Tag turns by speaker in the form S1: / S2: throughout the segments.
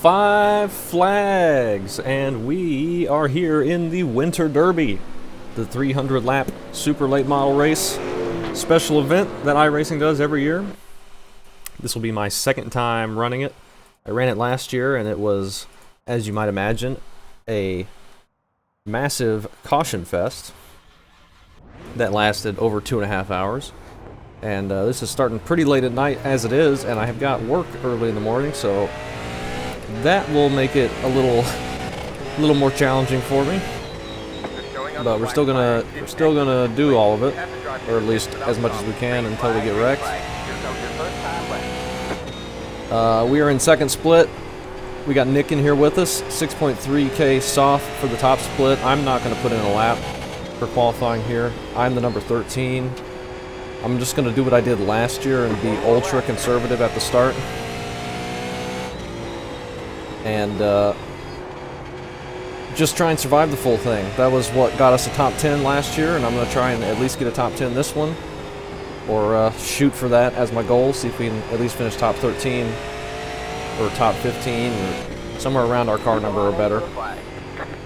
S1: Five flags, and we are here in the Winter Derby, the 300 lap super late model race special event that iRacing does every year. This will be my second time running it. I ran it last year and it was, as you might imagine, a massive caution fest that lasted over 2.5 hours. And this is starting pretty late at night as it is, and I have got work early in the morning, so that will make it a little more challenging for me. But we're still gonna do all of it, or at least as much as we can until we get wrecked. We are in second split. We got Nick in here with us. 6.3K soft for the top split. I'm not gonna put in a lap for qualifying here. I'm the number 13. I'm just gonna do what I did last year and be ultra conservative at the start. And just try and survive the full thing. That was what got us a top 10 last year, and I'm going to try and at least get a top 10 this one, or shoot for that as my goal, see if we can at least finish top 13 or top 15 or somewhere around our car number or better.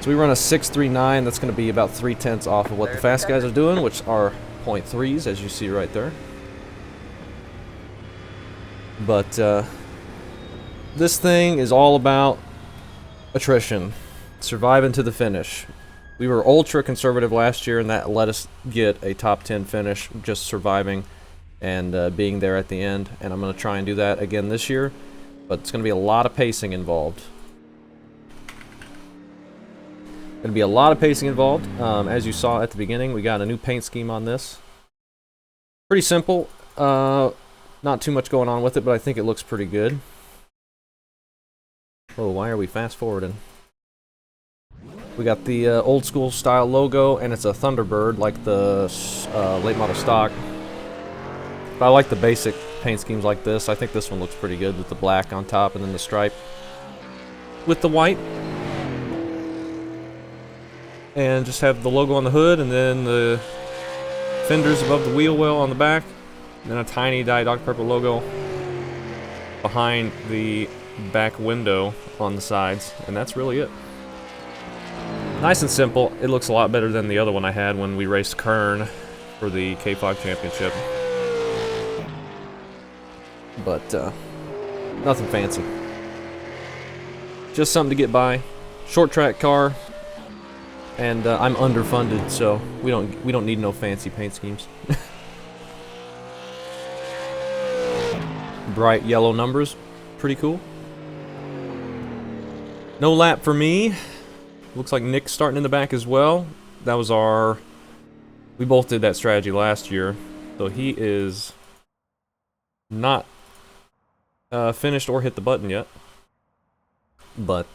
S1: So we run a 6.39. That's going to be about 3/10 off of what the fast guys are doing, which are 0.3s, as you see right there. But this thing is all about attrition, surviving to the finish. We were ultra conservative last year, and that let us get a top 10 finish, just surviving and being there at the end. And I'm going to try and do that again this year, but it's going to be a lot of pacing involved. Going to be a lot of pacing involved. As you saw at the beginning, we got a new paint scheme on this. Pretty simple. Not too much going on with it, but I think it looks pretty good. Oh, why are we fast forwarding? We got the old school style logo, and it's a Thunderbird like the late model stock. But I like the basic paint schemes like this. I think this one looks pretty good with the black on top and then the stripe with the white. And just have the logo on the hood, and then the fenders above the wheel well on the back, and then a tiny Dr. Purple logo behind the back window on the sides, and that's really it. Nice and simple. It looks a lot better than the other one I had when we raced Kern for the K5 Championship. But nothing fancy. Just something to get by. Short track car, and I'm underfunded, so we don't need no fancy paint schemes. Bright yellow numbers, pretty cool. No lap for me. Looks like Nick's starting in the back as well. That was we both did that strategy last year. So he is not finished or hit the button yet. But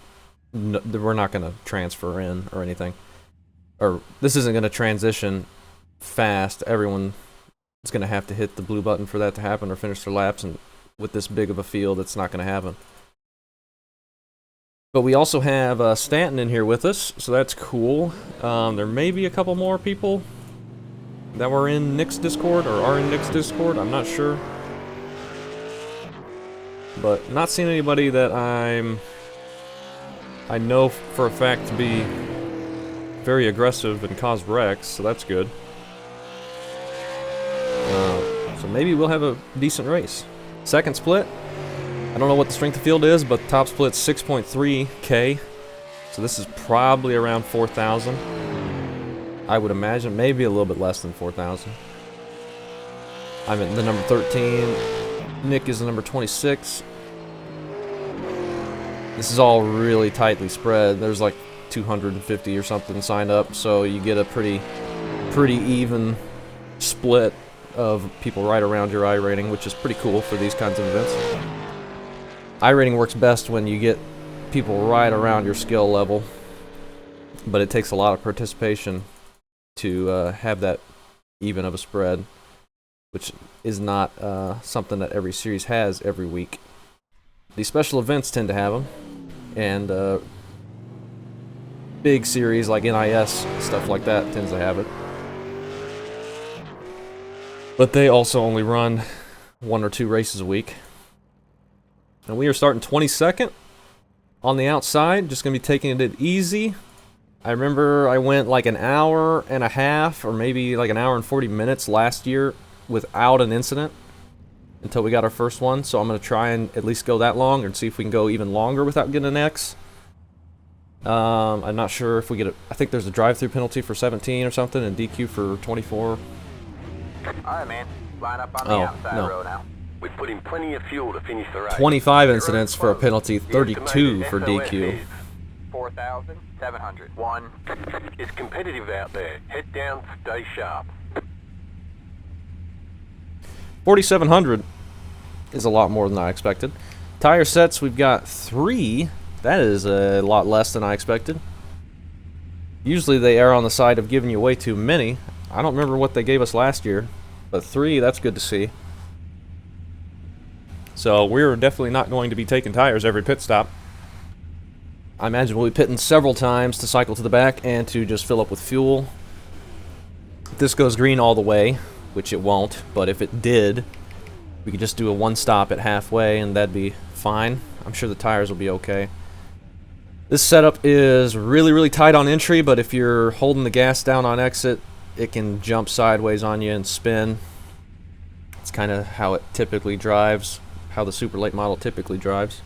S1: no, we're not going to transfer in or anything. Or this isn't going to transition fast. Everyone is going to have to hit the blue button for that to happen or finish their laps. And with this big of a field, it's not going to happen. But we also have Stanton in here with us, so that's cool. There may be a couple more people that were in Nick's Discord or are in Nick's Discord. I'm not sure. But not seeing anybody that I know for a fact to be very aggressive and cause wrecks, so that's good. So maybe we'll have a decent race. Second split. I don't know what the strength of field is, but the top split's 6.3K. So this is probably around 4,000. I would imagine, maybe a little bit less than 4,000. I'm at the number 13. Nick is the number 26. This is all really tightly spread. There's like 250 or something signed up, so you get a pretty even split of people right around your iRating, which is pretty cool for these kinds of events. iRating works best when you get people right around your skill level, but it takes a lot of participation to have that even of a spread, which is not something that every series has every week. These special events tend to have them, and big series like NIS, stuff like that, tends to have it. But they also only run 1 or 2 races a week. And we are starting 22nd. On the outside, just going to be taking it easy. I remember I went like an hour and a half, or maybe like an hour and 40 minutes last year without an incident until we got our first one. So I'm going to try and at least go that long and see if we can go even longer without getting an X. I'm not sure if we get I think there's a drive-through penalty for 17 or something and DQ for 24.
S2: Alright, man. Line up on the outside row now.
S3: We've put in plenty of fuel to finish the race.
S1: 25 incidents for a penalty, 32 for DQ.
S2: 4,700. 1.
S3: It's competitive out there. Head down, stay sharp.
S1: 4,700 is a lot more than I expected. Tire sets, we've got 3. That is a lot less than I expected. Usually they err on the side of giving you way too many. I don't remember what they gave us last year, but 3, that's good to see. So we're definitely not going to be taking tires every pit stop. I imagine we'll be pitting several times to cycle to the back and to just fill up with fuel. If this goes green all the way, which it won't, but if it did, we could just do a one stop at halfway and that'd be fine. I'm sure the tires will be okay. This setup is really, really tight on entry, but if you're holding the gas down on exit, it can jump sideways on you and spin. It's kind of how it typically drives, how the super late model typically drives.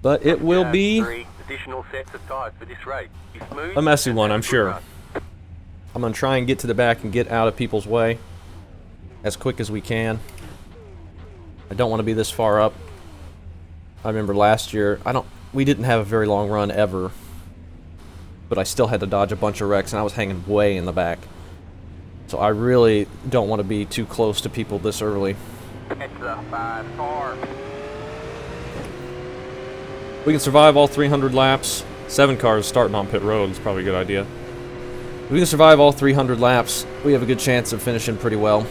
S1: But it will be
S3: 3 additional sets of tires for this race. Be smooth
S1: a messy
S3: and
S1: one,
S3: have
S1: I'm
S3: a good
S1: sure.
S3: run.
S1: I'm going to try and get to the back and get out of people's way as quick as we can. I don't want to be this far up. I remember last year, we didn't have a very long run ever, but I still had to dodge a bunch of wrecks and I was hanging way in the back. So I really don't want to be too close to people this early.
S2: It's the 5 car.
S1: We can survive all 300 laps. 7 cars starting on pit road is probably a good idea. If we can survive all 300 laps, we have a good chance of finishing pretty well.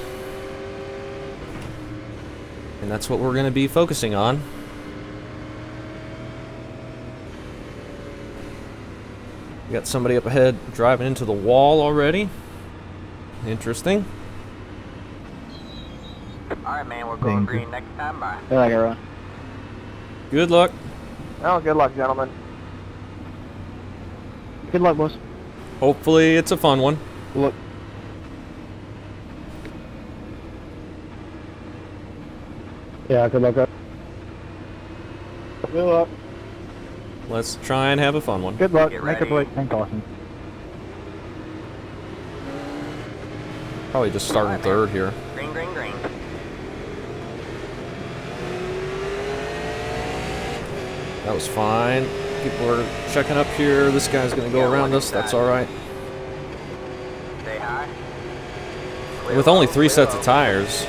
S1: And that's what we're going to be focusing on. We got somebody up ahead driving into the wall already. Interesting.
S2: Alright, man, we're going green next time. Bye.
S4: Good luck, everyone.
S1: Good luck.
S4: Oh, good luck, gentlemen. Good luck, boys.
S1: Hopefully it's a fun one.
S4: Look. Yeah, good luck. Good luck.
S1: Let's try and have a fun one.
S4: Good luck.
S2: Get
S4: Make a
S2: ready.
S4: break and caution.
S1: Probably just starting
S2: Alright,
S1: third
S2: man.
S1: here.
S2: Green, green, green.
S1: That was fine. People are checking up here. This guy's going to go around us. That's alright.
S2: Stay high.
S1: With only 3 sets of tires.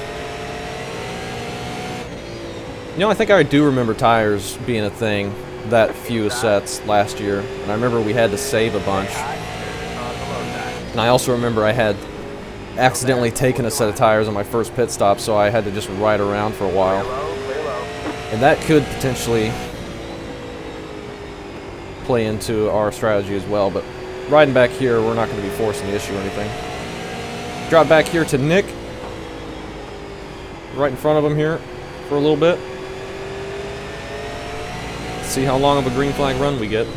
S1: You know, I think I do remember tires being a thing that few sets last year. And I remember we had to save a bunch. And I also remember I had accidentally taken a set of tires on my first pit stop, so I had to just ride around for a while.
S2: Clear low.
S1: And that could potentially play into our strategy as well, but riding back here, we're not going to be forcing the issue or anything. Drop back here to Nick. Right in front of him here for a little bit. See how long of a green flag run we get.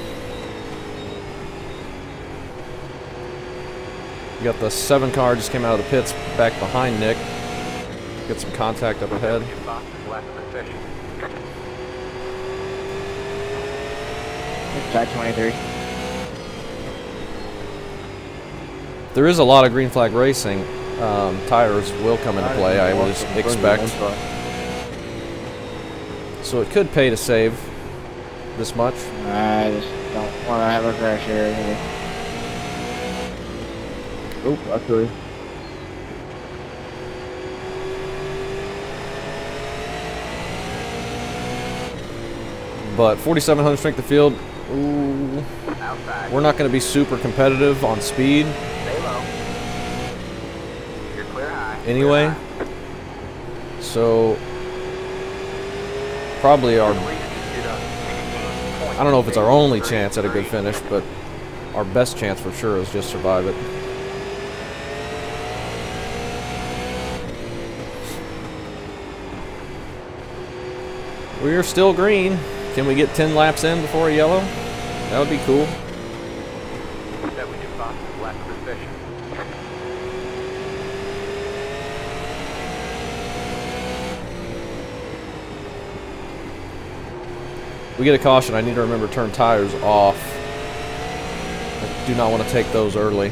S1: We got the 7 car just came out of the pits back behind Nick. Get some contact up ahead.
S4: Track 23.
S1: There is a lot of green flag racing. Tires will come into play, I would expect. So it could pay to save this much.
S4: I just don't want to have a crash here. Oh, that's good.
S1: But 4,700 strength of field, ooh,
S2: Outside.
S1: we're not going to be super competitive on speed
S2: Stay low. You're clear high.
S1: anyway.
S2: Clear high.
S1: So probably our, I don't know if it's our only chance at a good finish, but our best chance for sure is just survive it. We're still green. Can we get 10 laps in before a yellow? That would be cool.
S2: That we do fastest lap of the session.
S1: We get a caution. I need to remember to turn tires off. I do not want to take those early,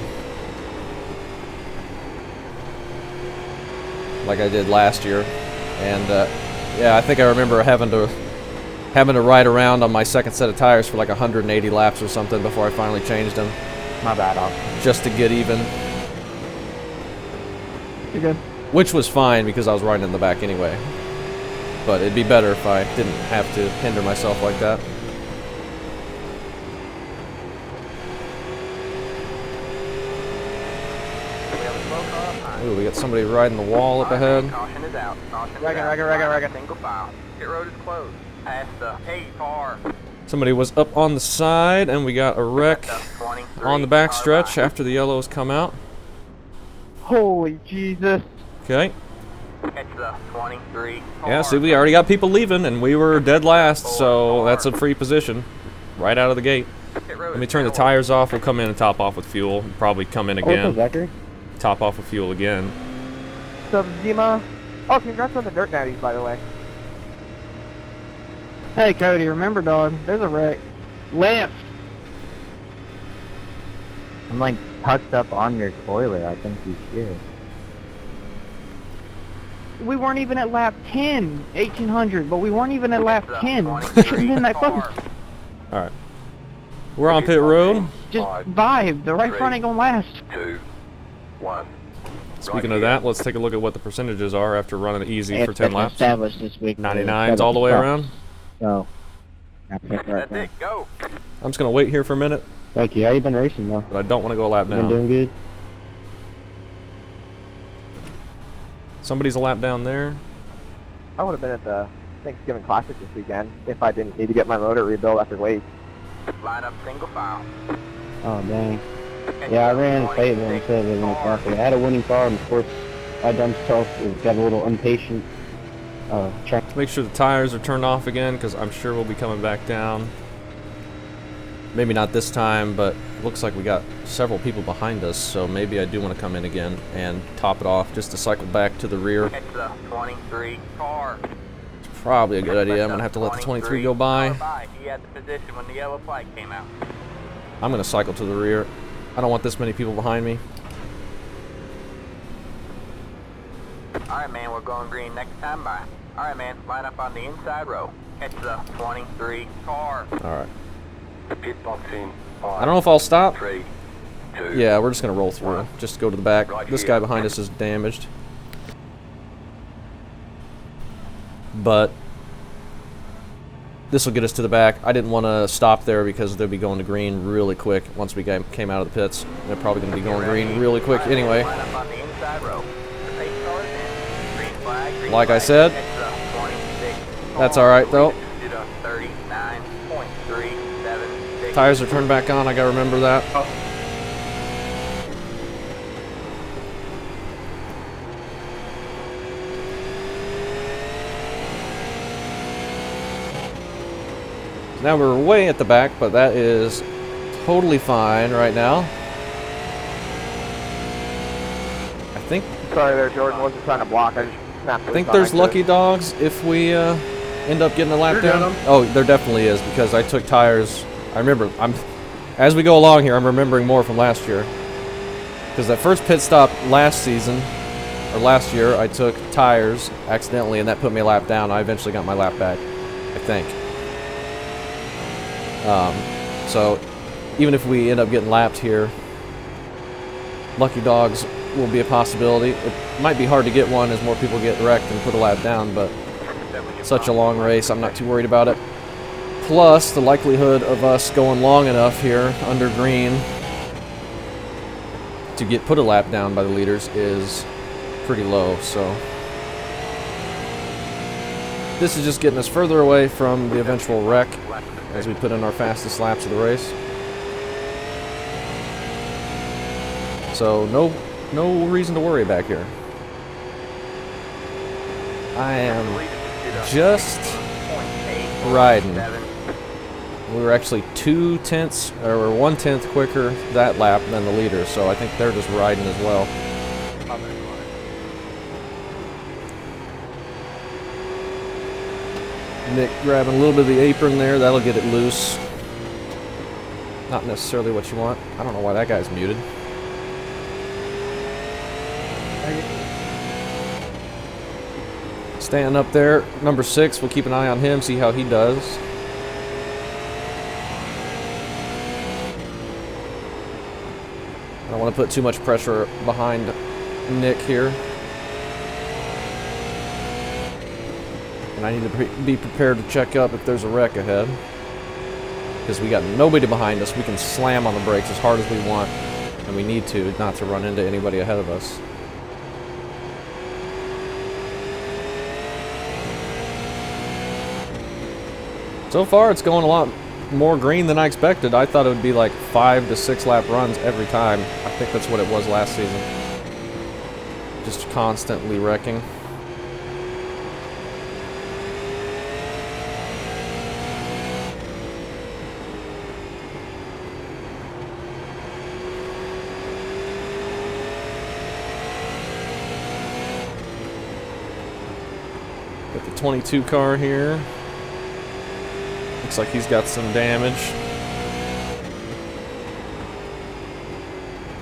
S1: like I did last year. And yeah, I think I remember having to ride around on my second set of tires for like 180 laps or something before I finally changed them.
S4: My bad, Austin.
S1: Just to get even.
S4: You're good.
S1: Which was fine because I was riding in the back anyway. But it'd be better if I didn't have to hinder myself like that. Ooh, we got somebody riding the wall up ahead.
S2: Caution is out. Caution is
S4: Regan,
S2: out.
S4: Regan.
S2: Single file. Pit road is closed. Past the 8 car.
S1: Somebody was up on the side, and we got a wreck on the back stretch after the yellows come out.
S4: Holy Jesus.
S1: Okay.
S2: It's the 23 car.
S1: Yeah, see, we already got people leaving, and we were dead last, so that's a free position right out of the gate. Let me turn the tires off. We'll come in and top off with fuel. Probably come in again.
S4: Zachary?
S1: Top off with fuel again.
S4: What's up, Zima? Oh, congrats on the dirt natties, by the way. Hey, Cody, remember, dog, there's a wreck. Left!
S5: I'm like tucked up on your toilet. I think you should.
S4: We weren't even at lap 10, 1800, but we weren't even at lap 10. Isn't that close?
S1: Alright. We're on pit road.
S4: Just vibe. The right front ain't gonna last.
S3: 2, 1.
S1: Speaking of that, let's take a look at what the percentages are after running easy for 10 laps.
S5: Established this week.
S1: 99s all the way around.
S5: So, I picked right
S2: That's
S5: now.
S2: it. Go.
S1: I'm just going to wait here for a minute,
S5: Thank you. How you been racing, though?
S1: but I don't want to go a lap
S5: Been
S1: down.
S5: doing good?
S1: Somebody's a lap down there.
S4: I would have been at the Thanksgiving Classic this weekend if I didn't need to get my motor rebuilt after weight.
S2: Line up single file.
S5: Oh, dang. Yeah, I ran Fayetteville instead of in the Classic. I had a winning car, and of course, I done stuff. Got a little impatient. Check.
S1: Make sure the tires are turned off again, because I'm sure we'll be coming back down. Maybe not this time, but it looks like we got several people behind us, so maybe I do want to come in again and top it off just to cycle back to the rear.
S2: It's the 23 car.
S1: It's probably a good idea. I'm going to have to let the 23 go by.
S2: He had the position when the yellow flag came out.
S1: I'm going to cycle to the rear. I don't want this many people behind me.
S2: Alright, man, we're going green next time by. Alright, man, line up on the inside row. It's the 23 car.
S1: Alright.
S3: The pit box in.
S1: I don't know if I'll stop.
S3: 3, 2.
S1: Yeah, we're just going to roll through. Just go to the back. This guy behind us is damaged. But this will get us to the back. I didn't want to stop there because they'll be going to green really quick once we came out of the pits. They're probably going to be going green really quick anyway.
S2: Line up on the inside row. The pace car is in. Green flag, green
S1: Like I
S2: flag.
S1: said,
S2: It's the 26
S1: that's
S2: car.
S1: alright though.
S2: Did a 39.376.
S1: Tires are turned back on. I got to remember that. Now we're way at the back, but that is totally fine right now. I think
S4: Sorry there, Jordan. Wasn't trying to block. I just snapped
S1: I think there's lucky dogs if we end up getting a lap down. Oh, there definitely is because I took tires. I remember. As we go along here, I'm remembering more from last year. Because that first pit stop last season, or last year, I took tires accidentally, and that put me a lap down. I eventually got my lap back, I think. So even if we end up getting lapped here, lucky dogs will be a possibility. It might be hard to get one as more people get wrecked and put a lap down, but such a long race, I'm not too worried about it. Plus, the likelihood of us going long enough here under green to get put a lap down by the leaders is pretty low, so this is just getting us further away from the eventual wreck as we put in our fastest laps of the race. So no reason to worry back here. I am just riding.
S2: 7.
S1: We were actually 2/10 or 1/10 quicker that lap than the leader, so I think they're just riding as well. Nick grabbing a little bit of the apron there, that'll get it loose. Not necessarily what you want. I don't know why that guy's muted. Staying up there, number 6, we'll keep an eye on him, see how he does. I don't want to put too much pressure behind Nick here. And I need to be prepared to check up if there's a wreck ahead. Because we got nobody behind us, we can slam on the brakes as hard as we want. And we need to, not to run into anybody ahead of us. So far, it's going a lot more green than I expected. I thought it would be like 5 to 6 lap runs every time. I think that's what it was last season. Just constantly wrecking. Got the 22 car here. Looks like he's got some damage.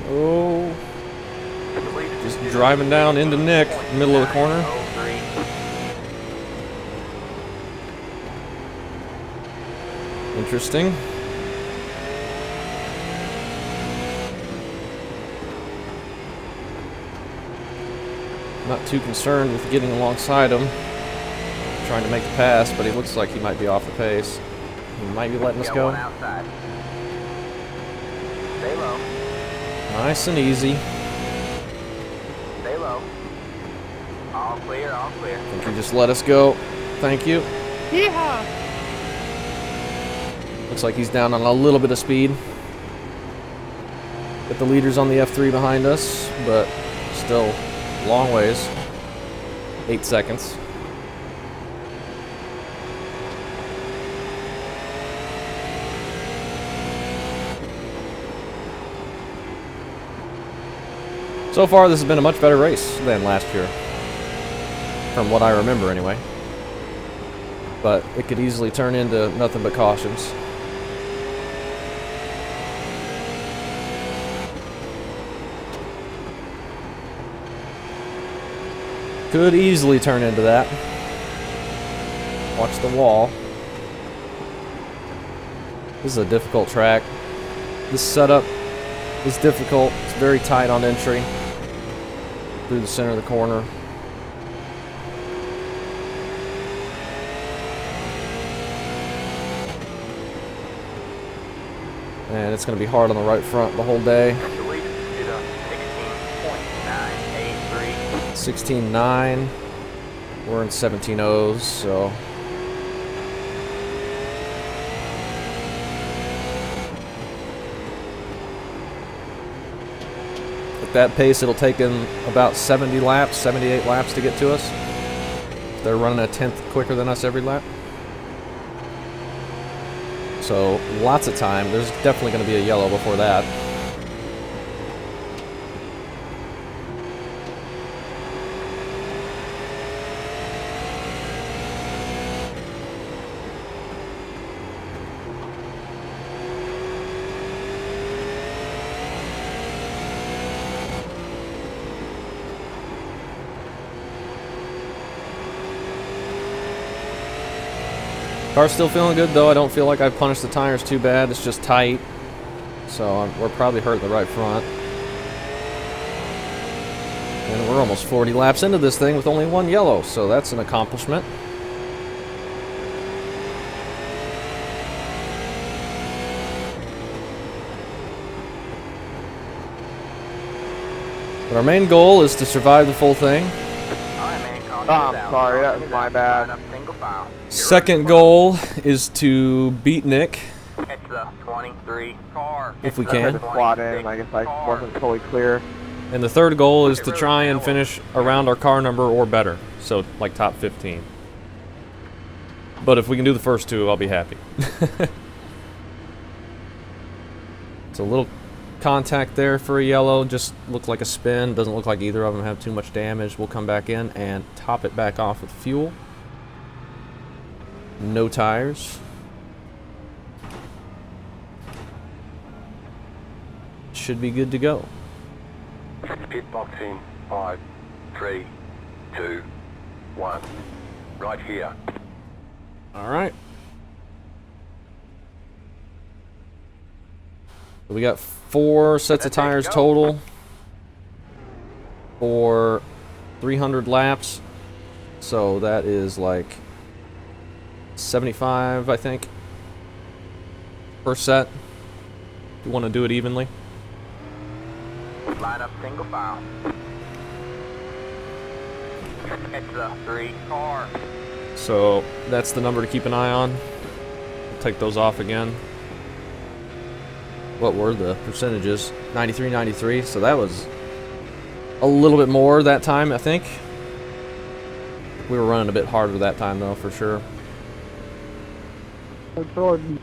S1: Oh. Just driving down into Nick, middle of the corner. Interesting. Not too concerned with getting alongside him. Trying to make the pass, but he looks like he might be off the pace. He might be letting us go.
S2: Stay low.
S1: Nice and easy.
S2: Stay low. All clear, all clear.
S1: I think he just let us go. Thank you.
S4: Yeah.
S1: Looks like he's down on a little bit of speed. Got the leaders on the F3 behind us, but still long ways. 8 seconds. So far, this has been a much better race than last year. From what I remember, anyway. But it could easily turn into nothing but cautions. Could easily turn into that. Watch the wall. This is a difficult track. This setup is difficult. It's very tight on entry. Through the center of the corner. And it's going to be hard on the right front the whole day. 16.9. We're in 17.0s, so. At that pace, it'll take them about 70 laps, 78 laps to get to us. They're running a 10th quicker than us every lap. So, lots of time. There's definitely going to be a yellow before that. Car's still feeling good though. I don't feel like I've punished the tires too bad. It's just tight. So we're probably hurting the right front. And we're almost 40 laps into this thing with only 1 yellow. So that's an accomplishment. But our main goal is to survive the full thing.
S4: I'm sorry, that was my bad.
S1: Second goal is to beat Nick.
S2: Catch the 23 car.
S1: If we
S4: I had
S1: can.
S4: to slot in. I guess I wasn't fully clear.
S1: And the third goal is to try and finish around our car number or better. So, like top 15. But if we can do the first two, I'll be happy. It's a little contact there for a yellow. Just looked like a spin. Doesn't look like either of them have too much damage. We'll come back in and top it back off with fuel. No tires. Should be good to go.
S3: Pit box in 5, 3, 2, 1. Right here.
S1: Alright. So we got 4 sets of tires total for 300 laps. So that is like 75, I think, per set. If you want to do it evenly.
S2: Line up single file. It's a 3 car.
S1: So that's the number to keep an eye on. We'll take those off again. What were the percentages? 93, 93. So that was a little bit more that time, I think. We were running a bit harder that time, though, for sure.
S4: Jordan.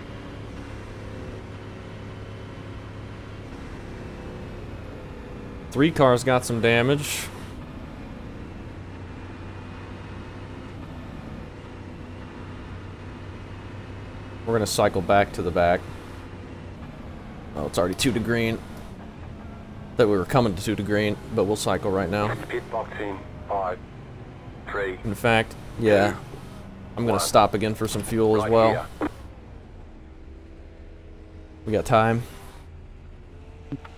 S1: Three cars got some damage. We're gonna cycle back to the back. Oh, it's already 2 to green. That we were coming to 2 to green, but we'll cycle right now.
S3: Pit box in 5, 3.
S1: In fact, yeah, I'm gonna stop again for some fuel as
S3: Right
S1: well.
S3: here.
S1: We got time.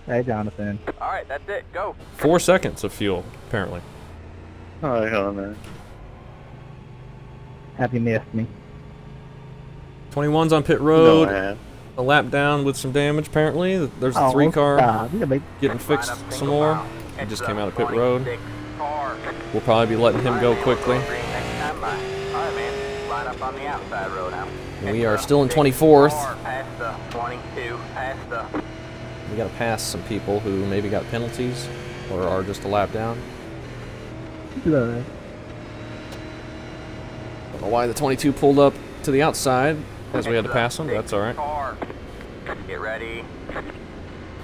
S5: Hey, Jonathan.
S2: Alright, that's it. Go.
S1: 4 seconds of fuel, apparently.
S5: Hi, Hunter. Have you missed me?
S1: 21's on pit road. A lap down with some damage, apparently. There's a 3 car getting fixed
S2: Line up
S1: some
S2: single
S1: more.
S2: file.
S1: He
S2: It's
S1: just
S2: a
S1: came out of pit road.
S2: 26 car.
S1: We'll probably be letting him go quickly.
S2: Green next time by. Alright, man. Line up on the outside road now.
S1: We are
S2: It's a
S1: still in
S2: 6
S1: 24th.
S2: car. Past the 22. Past the...
S1: We gotta pass some people who maybe got penalties or are just a lap down. Don't know why the 22 pulled up to the outside as we had to pass them, but that's alright.
S2: Get ready.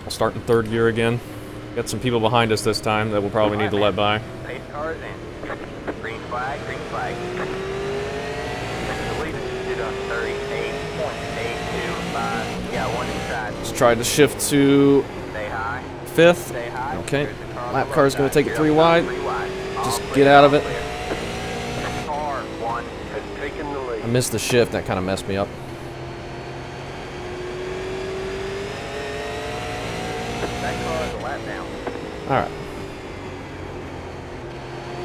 S1: We'll start in 3rd gear again. Got some people behind us this time that we'll probably need to let by.
S2: Pace cars in. Green flag, green flag. Lead it to the 38.825. Yeah, one inside.
S1: Just tried to shift to
S2: Stay high.
S1: 5th.
S2: Stay high.
S1: Okay.
S2: There's a car
S1: Lap
S2: below
S1: car's gonna
S2: side.
S1: take it
S2: Get
S1: 3
S2: up,
S1: wide.
S2: 3 wide.
S1: Just
S2: All
S1: get
S2: clear,
S1: out of
S2: all
S1: it.
S2: clear. Car 1.
S3: Has taken the lead.
S1: I missed the shift, that kind of messed me up.
S2: That car is a lap down.
S1: Alright.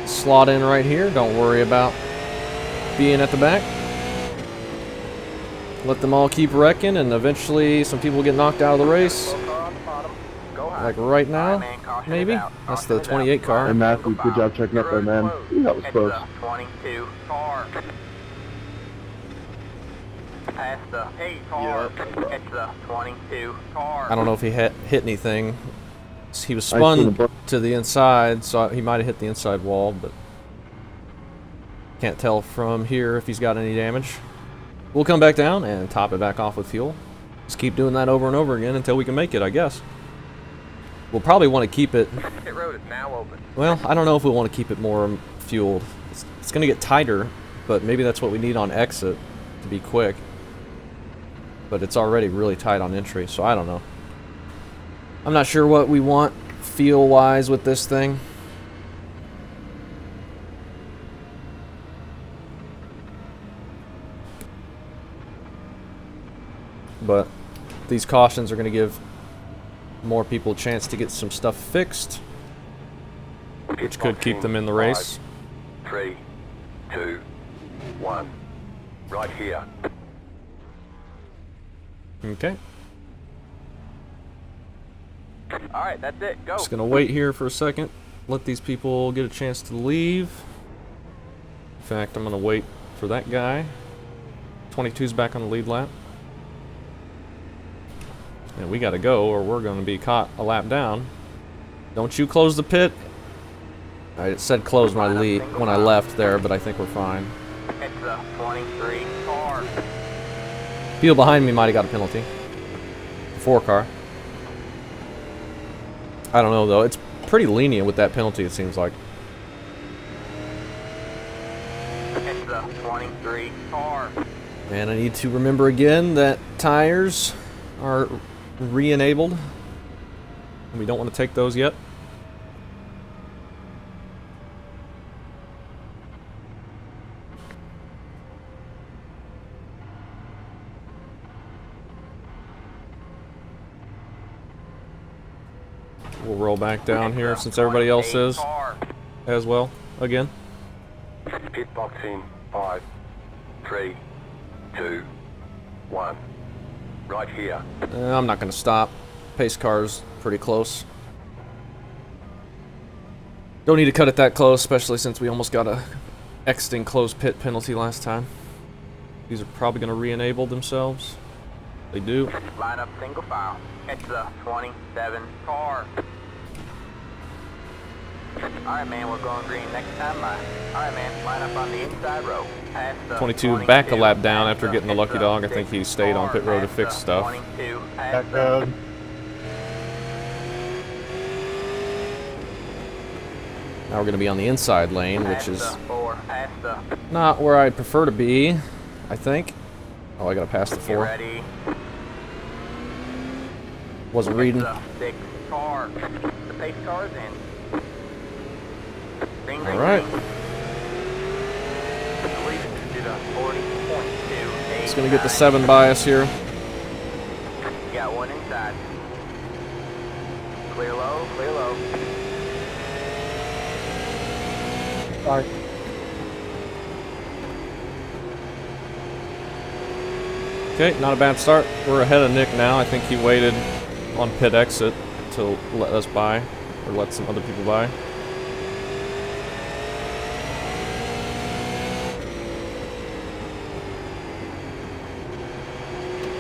S1: Slot in right here. Don't worry about being at the back. Let them all keep wrecking, and eventually some people get knocked out of the race.
S2: Slow car on the bottom. Go high.
S1: Like right
S2: Alright,
S1: now,
S2: man, caution
S1: maybe?
S2: is out.
S1: That's
S2: Caution
S1: the
S2: is
S1: 28
S2: out.
S1: car.
S5: Hey, Matthew, good job checking up there, man. That was
S2: It's
S5: close.
S2: the 22 car. Past the 8 car. It's the 22 car.
S1: I don't know if he hit anything. He was
S5: I seen
S1: spun
S5: a bu-
S1: to the inside, so he might have hit the inside wall, but can't tell from here if he's got any damage. We'll come back down and top it back off with fuel. Just keep doing that over and over again until we can make it, I guess. We'll probably want to keep it...
S2: Pit road is now open.
S1: Well, I don't know if we want to keep it more fueled. It's going to get tighter, but maybe that's what we need on exit to be quick. But it's already really tight on entry, so I don't know. I'm not sure what we want feel-wise with this thing. But these cautions are going to give more people a chance to get some stuff fixed, which could keep them in the race.
S3: 3, 2, 1. Right here.
S1: Okay.
S2: Alright, that's it. Go.
S1: Just gonna wait here for a second. Let these people get a chance to leave. In fact, I'm gonna wait for that guy. 22's back on the lead lap. And we gotta go or we're gonna be caught a lap down. Don't you close the pit. I said close when I left there, but I think we're fine.
S2: It's the 23
S1: People behind me might have got a penalty. 4 car. I don't know though. It's pretty lenient with that penalty, it seems like.
S2: It's the 23 car.
S1: And I need to remember again that tires are re-enabled. We don't want to take those yet. We'll roll back down here since everybody else is as well again.
S3: Pit box in 5, 3, 2, 1. Right here.
S1: I'm not going to stop. Pace car's pretty close. Don't need to cut it that close, especially since we almost got a exiting closed pit penalty last time. These are probably going to re-enable themselves. They do.
S2: Line up single file. It's the 27 car. Alright, man, we're going green next time by. Alright, man, line up on the inside row. Past the
S1: 22 back a lap down after getting the lucky dog. I think he stayed on pit road to fix stuff.
S5: Back road.
S1: Now we're going to be on the inside lane, which is not where I'd prefer to be, I think. Oh, I got to pass the 4.
S2: Ready.
S1: Wasn't reading.
S2: The 6 car. The pace car's in. Ring, ring,
S1: Alright.
S2: ring.
S1: Just going to get the 7 bias here.
S2: Got one inside. Clear low, clear low.
S5: Sorry.
S1: Okay, not a bad start. We're ahead of Nick now. I think he waited on pit exit to let us by, or let some other people by.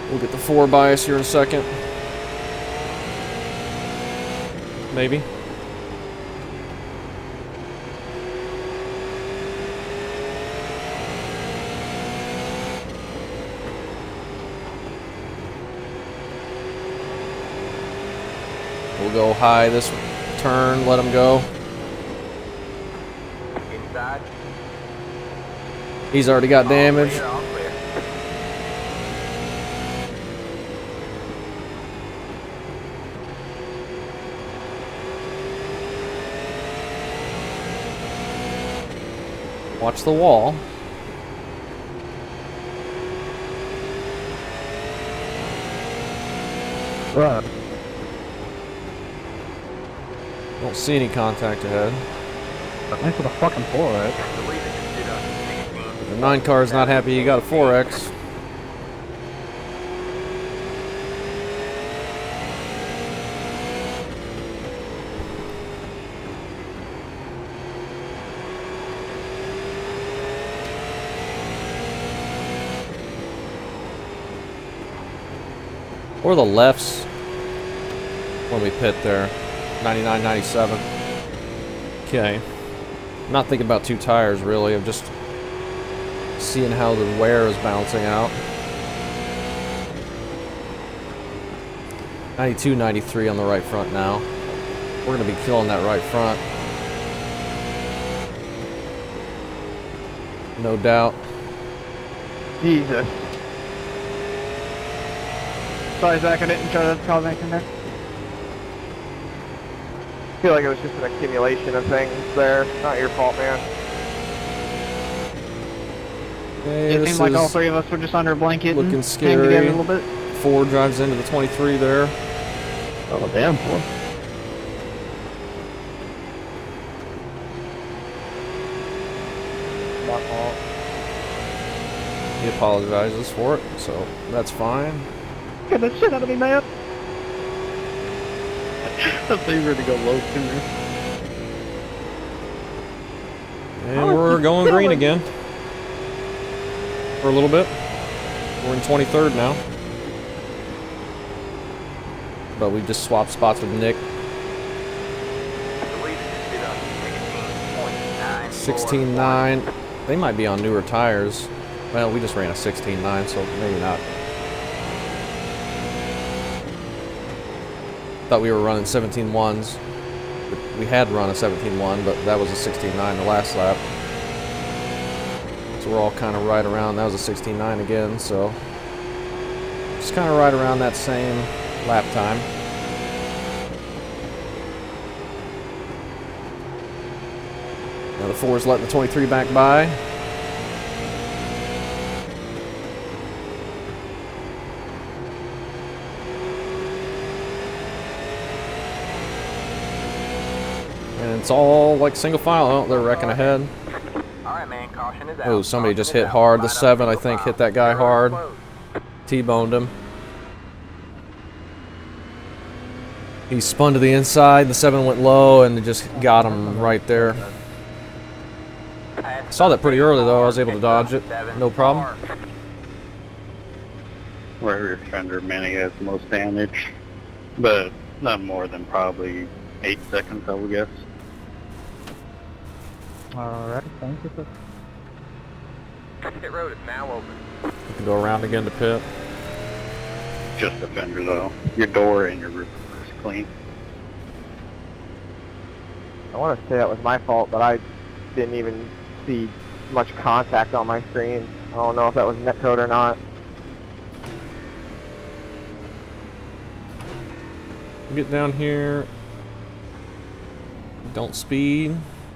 S1: We'll get the 4 bias here in a second. Maybe. We'll go high this turn, let him go.
S2: Inside.
S1: He's already got damage.
S2: Clear, all clear.
S1: Watch the wall.
S5: Right.
S1: Don't see any contact ahead.
S5: Thanks for the fucking 4X.
S1: The 9 car is not happy he got a 4X. Or the lefts when we pit there. 99, 97. Okay. I'm not thinking about 2 tires really. I'm just seeing how the wear is balancing out. 92, 93 on the right front now. We're going to be killing that right front. No doubt.
S4: Jesus. Sorry, Zach, I didn't try to call back in there. I feel like it was just an accumulation of things there. Not your fault, man.
S1: Okay,
S4: It seemed like all 3 of us were just under a blanket
S1: looking
S4: and
S1: scary.
S4: hanging together a little bit.
S1: 4 drives into the 23 there.
S5: Oh, damn, 4.
S4: My fault.
S1: He apologizes for it, so that's fine.
S4: Get the shit out of me, man. I thought you were to go low sooner.
S1: And we're going green again. For a little bit. We're in 23rd now. But we just swapped spots with Nick. 16.9. They might be on newer tires. Well, we just ran a 16.9, so maybe not. Thought we were running 17.1s. We had run a 17.1, but that was a 16.9 the last lap. So we're all kind of right around. That was a 16.9 again, so just kind of right around that same lap time. Now the 4's letting the 23 back by. And it's all like single file. Oh, they're wrecking ahead.
S2: Alright, man, caution is out.
S1: Oh, somebody just
S2: Caution
S1: hit
S2: is
S1: hard.
S2: out.
S1: The
S2: Line up
S1: 7, I
S2: single
S1: think,
S2: file.
S1: hit that guy
S2: You're
S1: hard.
S2: close.
S1: T-boned him. He spun to the inside. The 7 went low and it just got him right there. Saw that pretty early, though. I was able to dodge it. No problem.
S6: Rear fender mini has the most damage, but not more than probably 8 seconds, I would guess.
S5: Alright, thank you.
S2: Pit road is now open.
S1: You can go around again to pit.
S6: Just the fender though. Your door and your roof is clean.
S7: I want to say that was my fault, but I didn't even see much contact on my screen. I don't know if that was netcode or not.
S1: Get down here. Don't speed.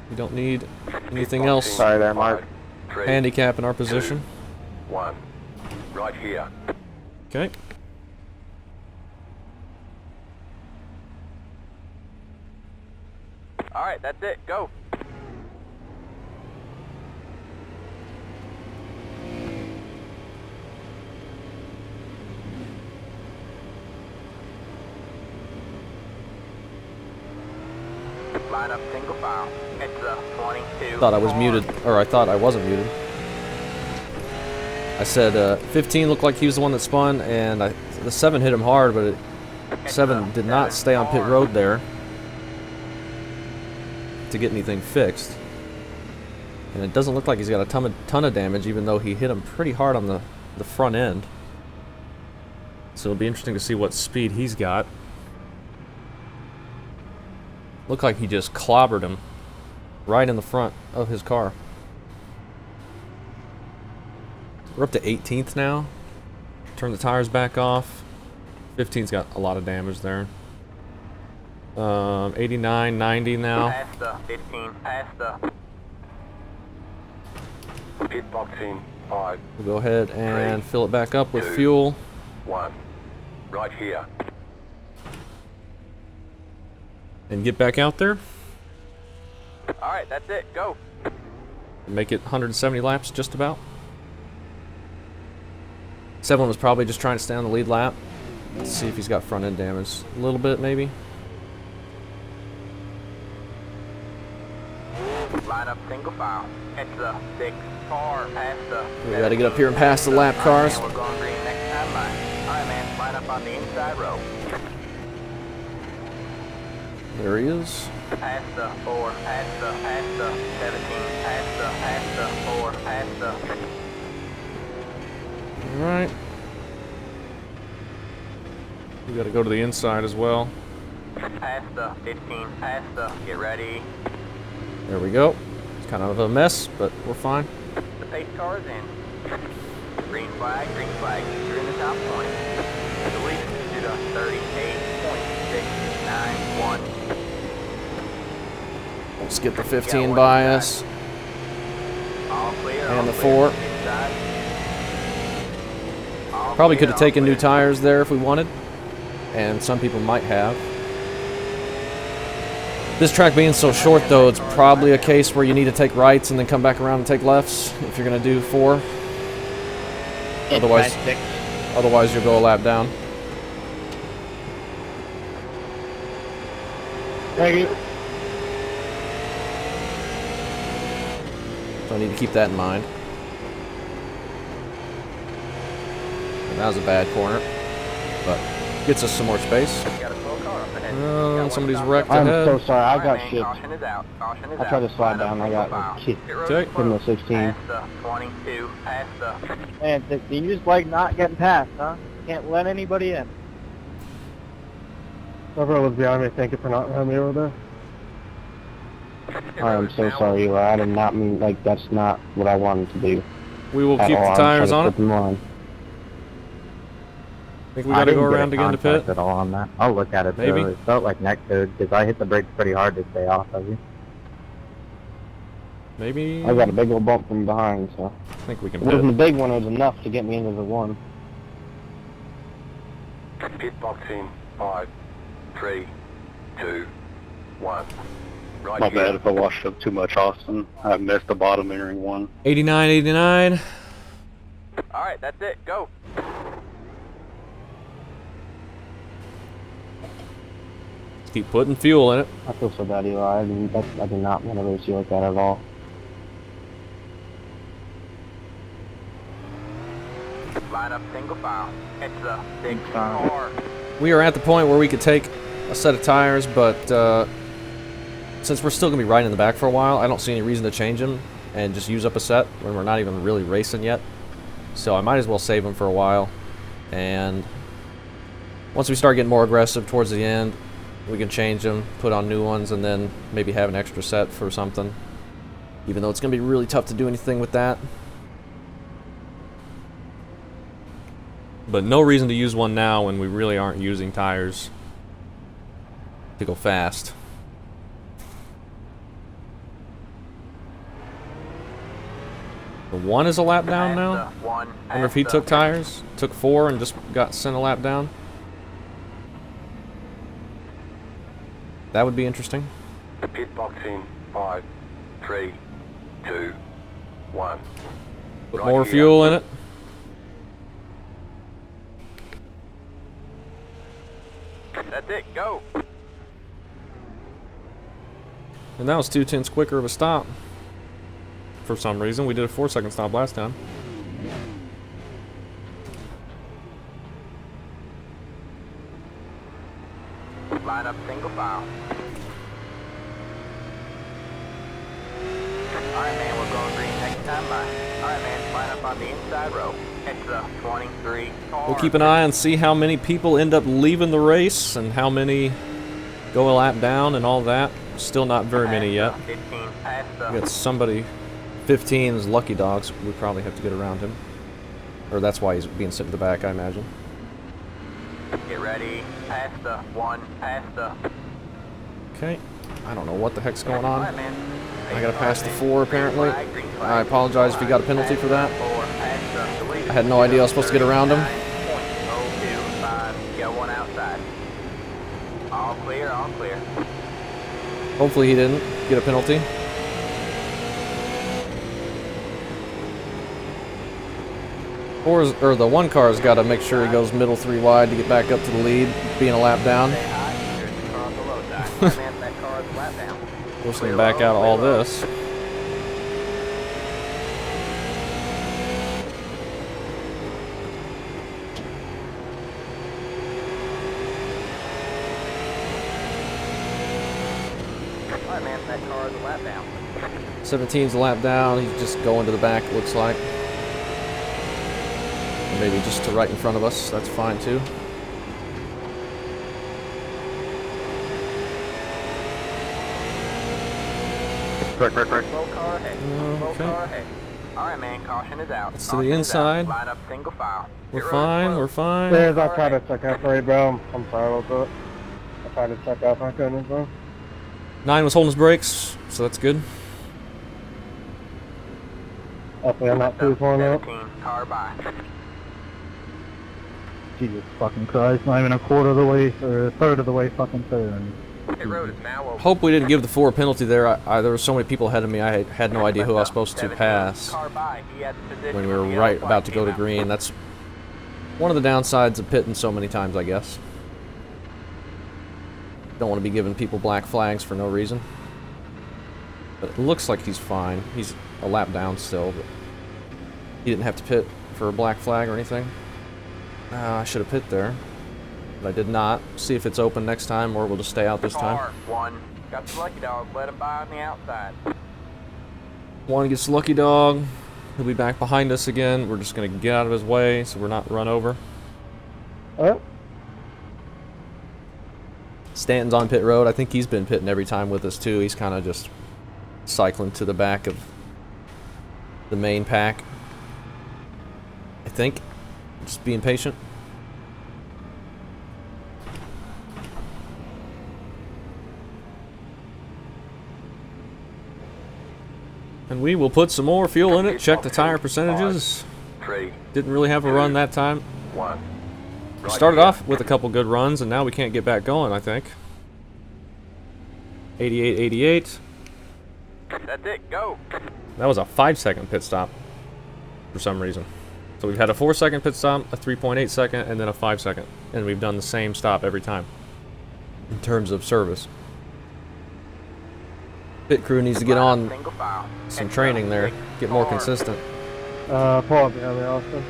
S1: We don't need anything else
S7: Sorry there, Mark.
S1: handicap in our position.
S3: 1. Right here.
S1: Okay.
S2: Alright, that's it. Go. Line up single file. It's the 22.
S1: Thought I was muted, or I thought I wasn't muted. I said 15 looked like he was the one that spun, and the 7 hit him hard, but 7 did not stay on pit road there to get anything fixed. And it doesn't look like he's got a ton of damage, even though he hit him pretty hard on the front end. So it'll be interesting to see what speed he's got. Looked like he just clobbered him right in the front of his car. We're up to 18th now. Turn the tires back off. 15's got a lot of damage there. 89, 90 now.
S2: Past the 15. Past the.
S3: Pit box in 5.
S1: We'll go ahead and
S3: 3,
S1: fill it back up with
S3: 2,
S1: fuel.
S3: 1. Right here.
S1: And get back out there.
S2: Alright, that's it. Go.
S1: Make it 170 laps just about. 7 was probably just trying to stay on the lead lap. Let's see if he's got front end damage. A little bit maybe.
S2: Line up single file. It's the 6. Far past the.
S1: We gotta get up here and pass the lap cars.
S2: Alright, man, we're going green next time by. Alright, man. Line up on the inside row.
S1: There he is.
S2: Past the 4. Past the 17. Past the 4. Past the.
S1: Alright. We gotta go to the inside as well.
S2: Past the 15. Past the. Get ready.
S1: There we go. It's kind of a mess, but we're fine.
S2: The pace car is in. Green flag, green flag. You're in the top point. The lead is to the 38.691.
S1: Let's get the 15 by us.
S2: All clear.
S1: And
S2: all
S1: the
S2: clear.
S1: 4.
S2: Inside. All
S1: Probably
S2: clear,
S1: could have
S2: all
S1: taken new
S2: clear.
S1: tires there if we wanted. And some people might have. This track being so short, though, it's probably a case where you need to take rights and then come back around and take lefts if you're going to do 4. Otherwise you'll go a lap down.
S5: Thank you.
S1: So I need to keep that in mind. And that was a bad corner, but gets us some more space.
S2: Got a slow car up ahead.
S1: Oh, somebody's wrecked
S5: I'm
S1: ahead.
S5: so sorry. I got
S2: Alright, man,
S5: shit.
S2: caution is out. Caution is
S5: I tried
S2: out.
S5: to slide
S2: Line up
S5: down. I
S2: single
S5: got
S2: file.
S5: hit
S1: Okay.
S5: in the 16.
S2: Past the 22. Past the...
S7: Man, 16, you just like not getting past, huh? Can't let anybody in.
S5: Whoever was behind me, thank you for not having me over there. I am so sorry, Eli. I did not mean, like, that's not what I wanted to do.
S1: We will
S5: At
S1: keep
S5: all.
S1: the
S5: I was
S1: tires
S5: trying
S1: on
S5: to
S1: it.
S5: put them on.
S1: Think we gotta go around again to pit?
S8: At all on that. I'll look at it.
S1: Maybe.
S8: Though. It felt like neck code because I hit the brakes pretty hard to stay off of you.
S1: Maybe.
S5: I got a big old bump from behind, so.
S1: I think we can
S5: It wasn't a
S1: pit.
S5: big one, it was enough to get me into the one.
S3: Pit box in 5, 3, 2, 1. Right
S6: My
S3: here.
S6: bad if I washed up too much, Austin. I missed the bottom entering one.
S1: 89, 89.
S2: Alright, that's it. Go.
S1: Keep putting fuel in it.
S5: I feel so bad, Eli. I did not want to race you like that at all.
S2: Line up single file. It's the big car.
S1: We are at the point where we could take a set of tires, but since we're still going to be riding in the back for a while, I don't see any reason to change them and just use up a set when we're not even really racing yet. So I might as well save them for a while. And once we start getting more aggressive towards the end, we can change them, put on new ones, and then maybe have an extra set for something. Even though it's going to be really tough to do anything with that. But no reason to use one now when we really aren't using tires to go fast. The one is a lap down now?
S2: One.
S1: Wonder if he took tires, took 4 and just got sent a lap down. That would be interesting.
S3: Pit box in 5, 3, 2, 1.
S1: Put
S3: Right
S1: more
S3: here.
S1: fuel in it.
S2: That's it. Go.
S1: And that was 2/10 quicker of a stop. For some reason, we did a 4-second stop last time.
S2: Line up single file. Alright, man, we're going green next time by. Alright, man, line up on the inside row. It's the 23 car.
S1: We'll keep an eye and see how many people end up leaving the race and how many go a lap down and all that. Still not very many yet.
S2: 15 past the...
S1: We got somebody, 15 is Lucky Dogs. We probably have to get around him. Or that's why he's being sent to the back, I imagine.
S2: Get ready. Past the 1. Past the...
S1: Okay. I don't know what the heck's going
S2: Alright,
S1: on.
S2: man.
S1: I gotta pass the 4 apparently.
S2: Green flag.
S1: I apologize if you got a penalty for that.
S2: 4 past the 3.
S1: I had no idea I was supposed to get around him.
S2: 0.025. Got one outside. All clear, all clear.
S1: Hopefully he didn't get a penalty. Or the one car's got to make sure he goes middle 3 wide to get back up to the lead, being a lap down.
S2: Stay high. Here's the car on the low side. Man, that car is lap down.
S1: Forcing him back out of all this.
S2: Alright, man, that car is a lap down.
S1: 17's a lap down. He's just going to the back, it looks like. Or maybe just to right in front of us. That's fine too.
S2: Slow car ahead. Slow
S1: Okay.
S2: car ahead. Alright, man, caution is out.
S1: It's to the
S2: Caution is out.
S1: inside.
S2: Line up single file.
S1: We're
S2: Pit road
S1: fine,
S2: closed.
S1: we're fine.
S5: There's, I tried to check out for you, bro. I'm sorry about that. I tried to check out, I couldn't, bro.
S1: 9 was holding his brakes, so that's good.
S5: Hopefully I'm not too far now.
S2: 17, car by.
S8: Jesus fucking Christ, not even a quarter of the way, or a third of the way fucking through.
S2: Pit road is now open.
S1: Hope we didn't give the 4 penalty there. There were so many people ahead of me, I had no idea who I was supposed to
S2: 17,
S1: pass
S2: car by. He had the position
S1: when we were
S2: when the
S1: right
S2: yellow
S1: about to
S2: flag
S1: go to
S2: came out.
S1: green. That's one of the downsides of pitting so many times, I guess. Don't want to be giving people black flags for no reason. But it looks like he's fine. He's a lap down still, but he didn't have to pit for a black flag or anything. I should have pit there. But I did not. See if it's open next time, or we'll just stay out this time.
S2: Car 1. Got the lucky dog. Let him by on the outside.
S1: 1 gets lucky dog. He'll be back behind us again. We're just going to get out of his way so we're not run over.
S5: Oh,
S1: Stanton's on pit road. I think he's been pitting every time with us too. He's kind of just cycling to the back of the main pack. I think. Just being patient. And we will put some more fuel in it, check the tire percentages.
S3: 3,
S1: Didn't really have a run that time.
S3: 1.
S1: We started off with a couple good runs, and now we can't get back going, I think. 88, 88.
S2: That's it. Go.
S1: That was a 5-second pit stop for some reason. So we've had a 4-second pit stop, a 3.8 second, and then a 5-second. And we've done the same stop every time in terms of service. Pit crew needs to get on
S2: Single file.
S1: some training there, get more consistent.
S8: Pull up behind me, Austin.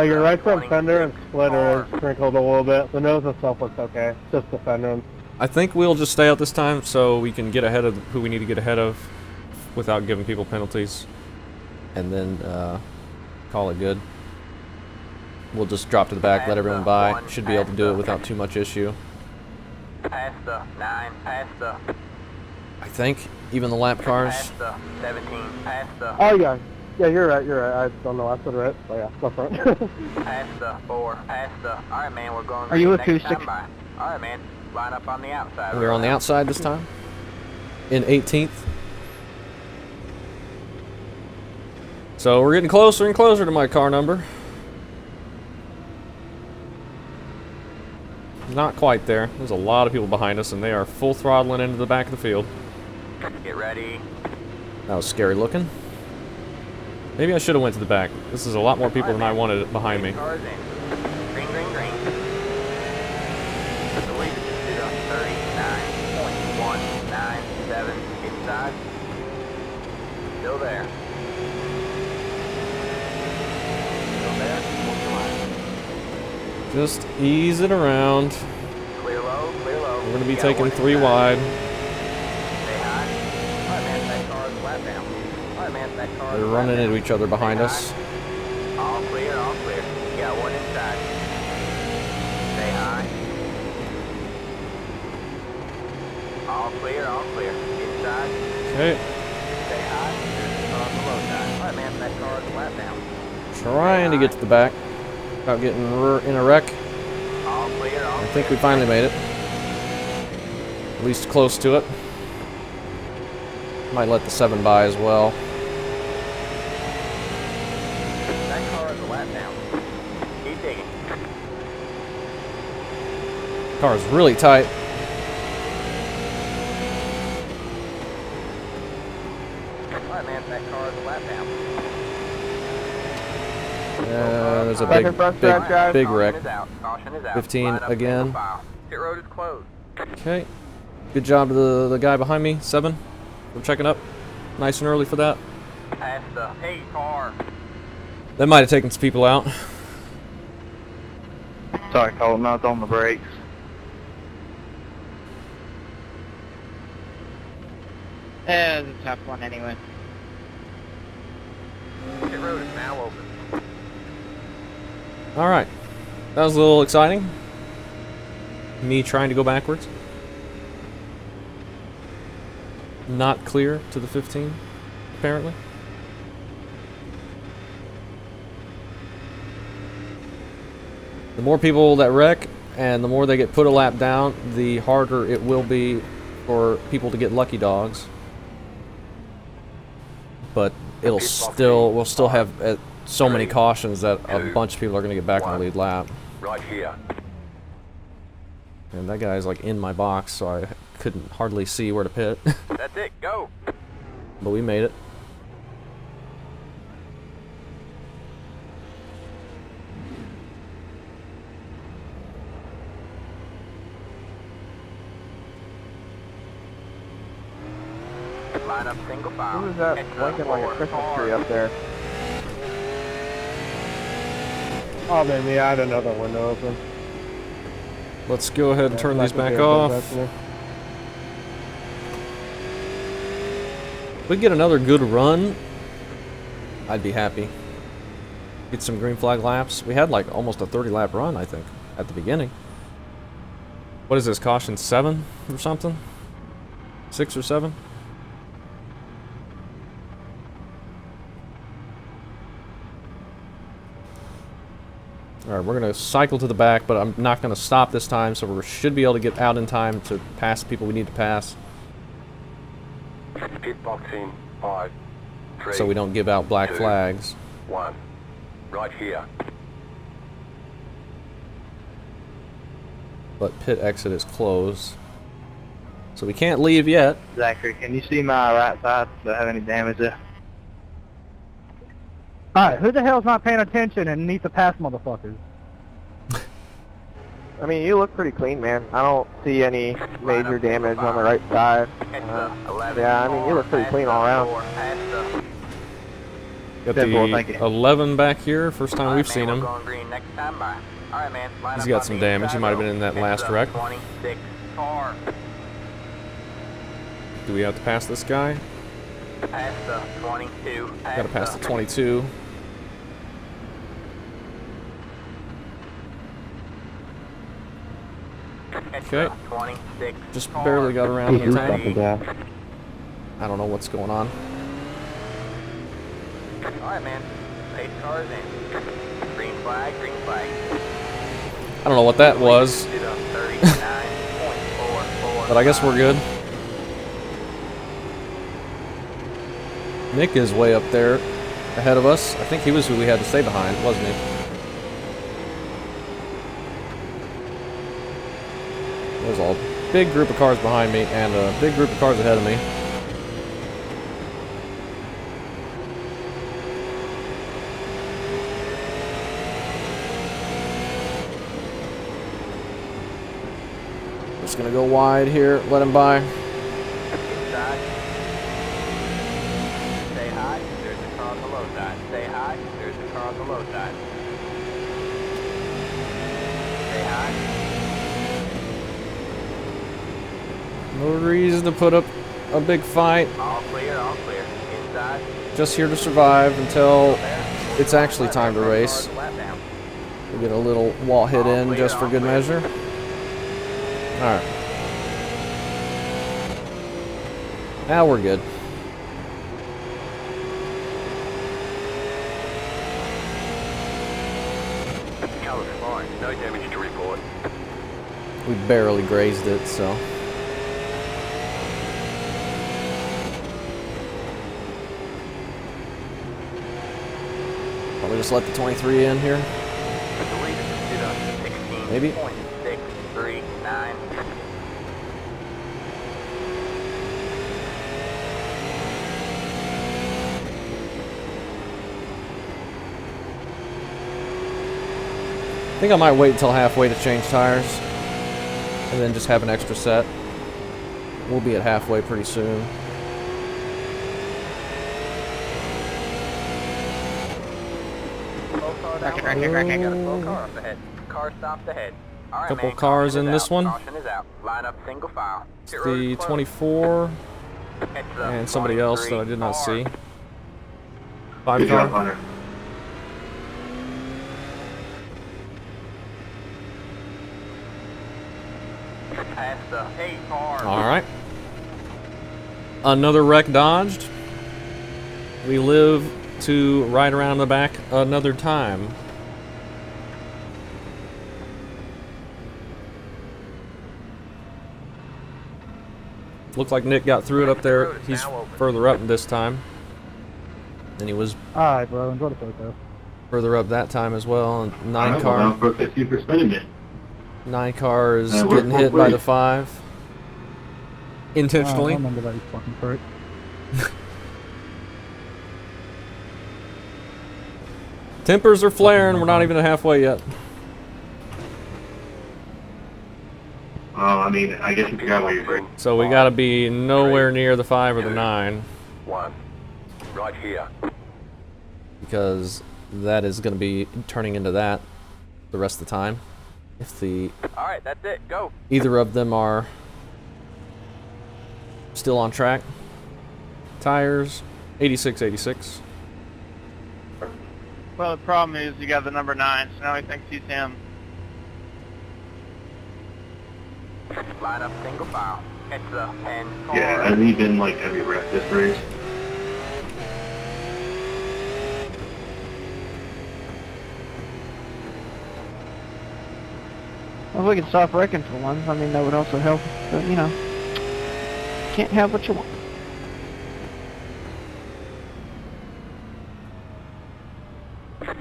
S8: Your right front fender and splitter is crinkled a little bit. The nose itself looks okay. Just the fender.
S1: I think we'll just stay out this time so we can get ahead of who we need to get ahead of without giving people penalties. And then call it good. We'll just drop to the back, let everyone by. Should be able to do it without too much issue.
S2: Past the 9. Past the.
S1: I think, even the lap cars.
S2: Past the 17. Past the.
S8: Oh, yeah. Yeah, you're right. I don't know. I said it right. Oh, yeah. Go front.
S2: Past the 4. Past the. Alright, man. We're going.
S4: Are you
S2: next
S4: acoustic?
S2: time by. Alright, man. Line up on the outside.
S1: We're on the outside this time. In 18th. So we're getting closer and closer to my car number. Not quite there. There's a lot of people behind us, and they are full throttling into the back of the field.
S2: Get ready.
S1: That was scary looking. Maybe I should have went to the back. This is a lot more people than I wanted behind me.
S2: Cars in. Green, green, green. The lead is a 39.197 inside. Still there. Still there. What's the line?
S1: Just ease it around.
S2: Clear low, clear low.
S1: We're going to be
S2: You got
S1: taking
S2: one
S1: 3
S2: inside.
S1: wide.
S2: Stay high. Alright, man, that car is flat down. Alright, man, that car is
S1: They're
S2: flat
S1: running
S2: down.
S1: into each other behind
S2: Stay
S1: us.
S2: high. All clear, all clear. You got one inside. Stay high. All clear, all clear. Inside.
S1: Okay.
S2: Stay high. On the low side. Alright, man, that car is flat down.
S1: Trying to get to the back. Without getting in a wreck.
S2: All clear, all
S1: I think we finally made it. At least close to it. Might let the 7 by as well.
S2: That car is a lap down. Keep digging.
S1: Car is really tight.
S2: Alright, man, that car is a lap down.
S1: There's a
S7: Second front stretch, guys.
S1: big wreck.
S2: Caution is out. Caution is out.
S1: 15
S2: Line up
S1: again.
S2: single file. Pit road is closed.
S1: Okay. Good job to the guy behind me, 7. We're checking up. Nice and early for that.
S2: Past the 8 car.
S1: That might have taken some people out.
S6: Sorry, Colton, I was on the brakes.
S4: It's a tough one anyway.
S2: Pit road is now open.
S1: Alright. That was a little exciting. Me trying to go backwards. Not clear to the 15, apparently. The more people that wreck and the more they get put a lap down, the harder it will be for people to get lucky dogs. But we'll still have so many cautions that a bunch of people are going to get back on the lead lap.
S3: Right here.
S1: And that guy's like in my box, so I couldn't hardly see where to pit.
S2: That's it. Go.
S1: But we made it.
S2: line up single file.
S7: Who is that
S2: Catch the
S7: blinking like a
S2: 4
S7: Christmas tree
S2: cars.
S7: up there?
S8: Oh, maybe I had another window open.
S1: Let's go ahead and
S8: Yeah,
S1: turn
S8: that
S1: these
S8: could
S1: back
S8: be a
S1: off.
S8: good
S1: If we get another good run, I'd be happy. Get some green flag laps. We had like almost a 30 lap run, I think, at the beginning. What is this, caution 7 or something? 6 or 7? Alright, we're going to cycle to the back, but I'm not going to stop this time, so we should be able to get out in time to pass the people we need to pass,
S3: Pit box in 5, 3,
S1: so we don't give out black
S3: 2,
S1: flags.
S3: 1. Right here.
S1: But pit exit is closed. So we can't leave yet.
S5: Zachary, can you see my right side? Do I have any damage there?
S4: Alright, who the hell's not paying attention and needs to pass motherfuckers?
S7: I mean, you look pretty clean, man. I don't see any major damage on the right side.
S2: Catch the 11
S7: Yeah, I mean, you look pretty clean all around.
S1: Got
S5: Simple, thank
S1: the
S5: you.
S1: 11 back here. First time we've seen him.
S2: Going green next time by. All right, man. Line
S1: He's
S2: up
S1: got
S2: on
S1: some
S2: the
S1: damage. He
S2: inside
S1: might have
S2: row.
S1: been in that
S2: Catch
S1: last
S2: the
S1: wreck.
S2: 26 car.
S1: Do we have to pass this guy?
S2: Pass the 22.
S1: Gotta pass the 22. Okay.
S2: 26
S1: Just
S2: car.
S1: barely got around
S5: He's
S1: in
S5: up
S1: time.
S5: and down.
S1: I don't know what's going on.
S2: All right, man. Pace cars in. Green flag, green flag.
S1: I don't know what that was,
S2: To the 39.445.
S1: but I guess we're good. Nick is way up there ahead of us. I think he was who we had to stay behind, wasn't he? There's a big group of cars behind me and a big group of cars ahead of me. Just gonna go wide here, let him by.
S2: Inside. Stay high. There's a car on the low side. Stay high. There's a car on the low side. Stay high.
S1: No reason to put up a big fight.
S2: All clear, all clear. Inside.
S1: Just here to survive until
S2: There.
S1: it's actually time to race.
S2: Lap down.
S1: We'll get a little wall hit in just for good measure. Alright. Now we're good.
S3: Colour's fine. No damage to report.
S1: We barely grazed it, so. Probably just let the 23 in here. Maybe.
S2: 639.
S1: I think I might wait until halfway to change tires. And then just have an extra set. We'll be at halfway pretty soon.
S2: Slow car down. Got a slow car up ahead. Car stopped ahead. All right,
S1: Couple
S2: man,
S1: cars
S2: caution
S1: in
S2: is
S1: this
S2: out.
S1: one.
S2: Caution is out. Line up single file.
S1: It's
S2: Pit road
S1: the
S2: is closed.
S1: 24
S2: Catch the
S1: and somebody else that I did not
S2: 23
S1: see. 5 car.
S2: Pass the 8 car.
S1: Alright. Another wreck dodged. We live to ride around the back another time. Looked like Nick got through it up there. He's further up this time. And he was
S4: Alright, bro, enjoy the photo.
S1: further up that time as well. And 9 car.
S6: For 50% of it.
S1: 9 car is
S6: we're
S1: getting hit by
S6: halfway.
S1: the 5. Intentionally.
S4: I remember that, you fucking prick.
S1: Tempers are flaring. We're not even halfway yet.
S9: I mean, I guess you forgot what you're doing.
S1: So we gotta be nowhere near the 5 or the 9.
S3: 1. Right here.
S1: Because that is gonna be turning into that the rest of the time. If the
S2: Alright, that's it. Go.
S1: either of them are still on track. Tires, 86, 86.
S10: Well, the problem is you got the number 9, so now he thinks he's him.
S2: Line up single file. Catch the 10.
S9: Yeah, has he been like every rep this race?
S4: Well, we could stop wrecking for once. I mean, that would also help. But, you know, can't have what you want.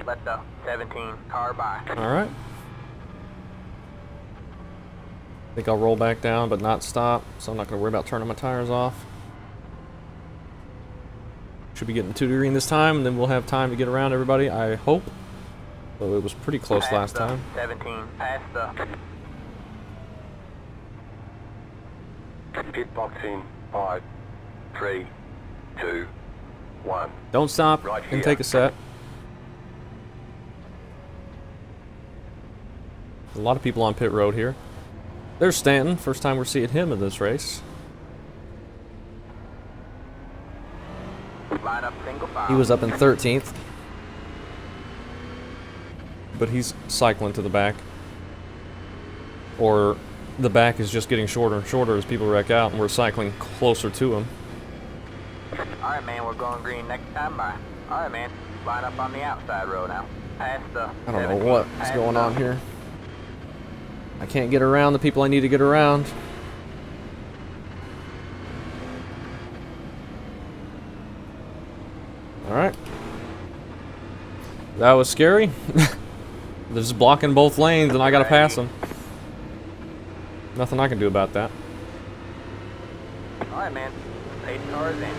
S2: Let the 17 car by.
S1: Alright. I think I'll roll back down but not stop, so I'm not going to worry about turning my tires off. Should be getting 2 to green this time, and then we'll have time to get around everybody, I hope. Though it was pretty close last time.
S2: 17, past the...
S3: Pit box in 5, 3, 2, 1.
S1: Don't stop
S3: Right
S1: and
S3: here.
S1: take a set. A lot of people on pit road here. There's Stanton, first time we're seeing him in this race.
S2: Line up single file.
S1: He was up in 13th. But he's cycling to the back. Or the back is just getting shorter and shorter as people wreck out and we're cycling closer to him.
S2: Alright, man, we're going green next time by. Alright, man, line up on the outside row now. Past the...
S1: I don't know
S2: 17,
S1: what is
S2: past
S1: going
S2: the-
S1: on here. I can't get around the people I need to get around. Alright. That was scary. They're just blocking both lanes and I gotta pass them. Nothing I can do about that.
S2: Alright, man. 8 cars in.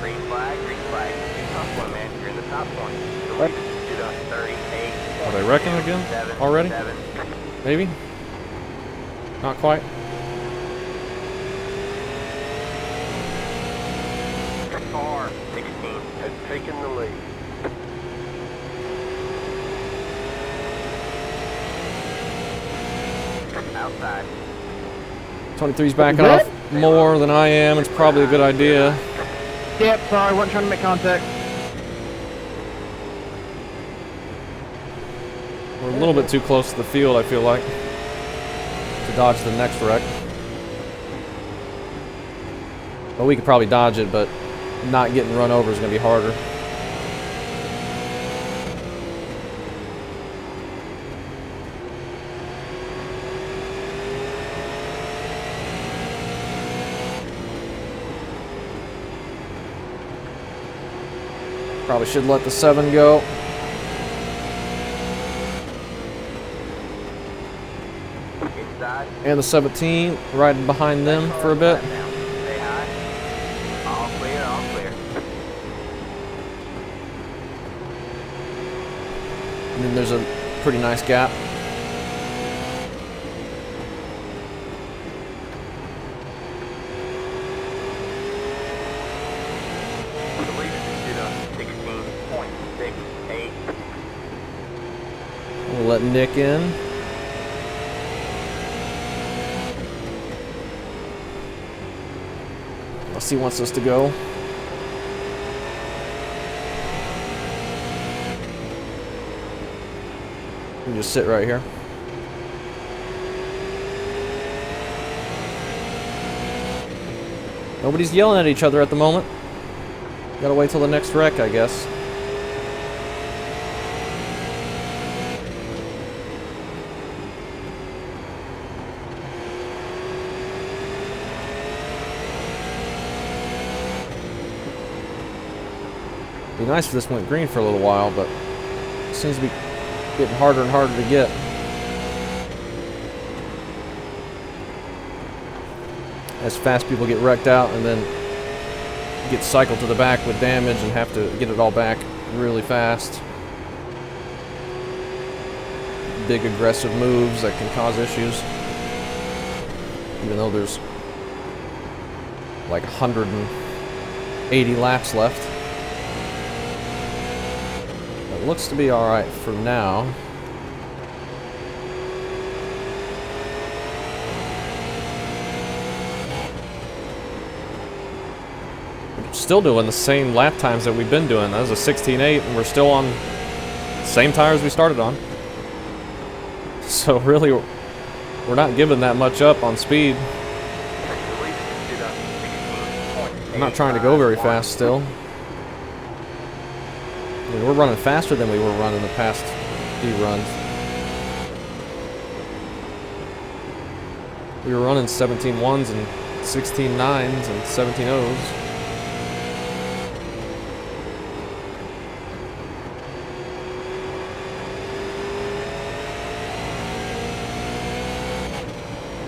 S2: Green flag, green flag. Top one, man. You're in the top one. The lead is to the 38.
S1: Are they wrecking again?
S2: 7,
S1: Already?
S2: 7.
S1: Maybe? Not quite.
S2: Car 16.
S3: Has taken the lead.
S2: Outside.
S1: 23's backing off more than I am. It's probably a good idea.
S4: Yep, sorry, wasn't trying to make contact.
S1: We're a little bit too close to the field, I feel like, to dodge the next wreck. Well, we could probably dodge it, but not getting run over is going to be harder. Probably should let the 7 go.
S2: Inside.
S1: And the 17 riding behind them for a bit.
S2: Stay high. All clear, all clear.
S1: And then there's a pretty nice gap.
S2: The lead is to the 16.68.
S1: We'll let Nick in. Unless he wants us to go. We can just sit right here. Nobody's yelling at each other at the moment. Gotta wait till the next wreck, I guess. Be nice if this went green for a little while, but it seems to be getting harder and harder to get. As fast people get wrecked out and then get cycled to the back with damage and have to get it all back really fast. Big aggressive moves that can cause issues. even though there's like 180 laps left. It looks to be alright for now. We're still doing the same lap times that we've been doing. That was a 16.8, and we're still on the same tires we started on. So really, we're not giving that much up on speed. I'm not trying to go very fast still. I mean, we're running faster than we were running the past few runs. We were running 17.1s and 16.9s and 17.0s.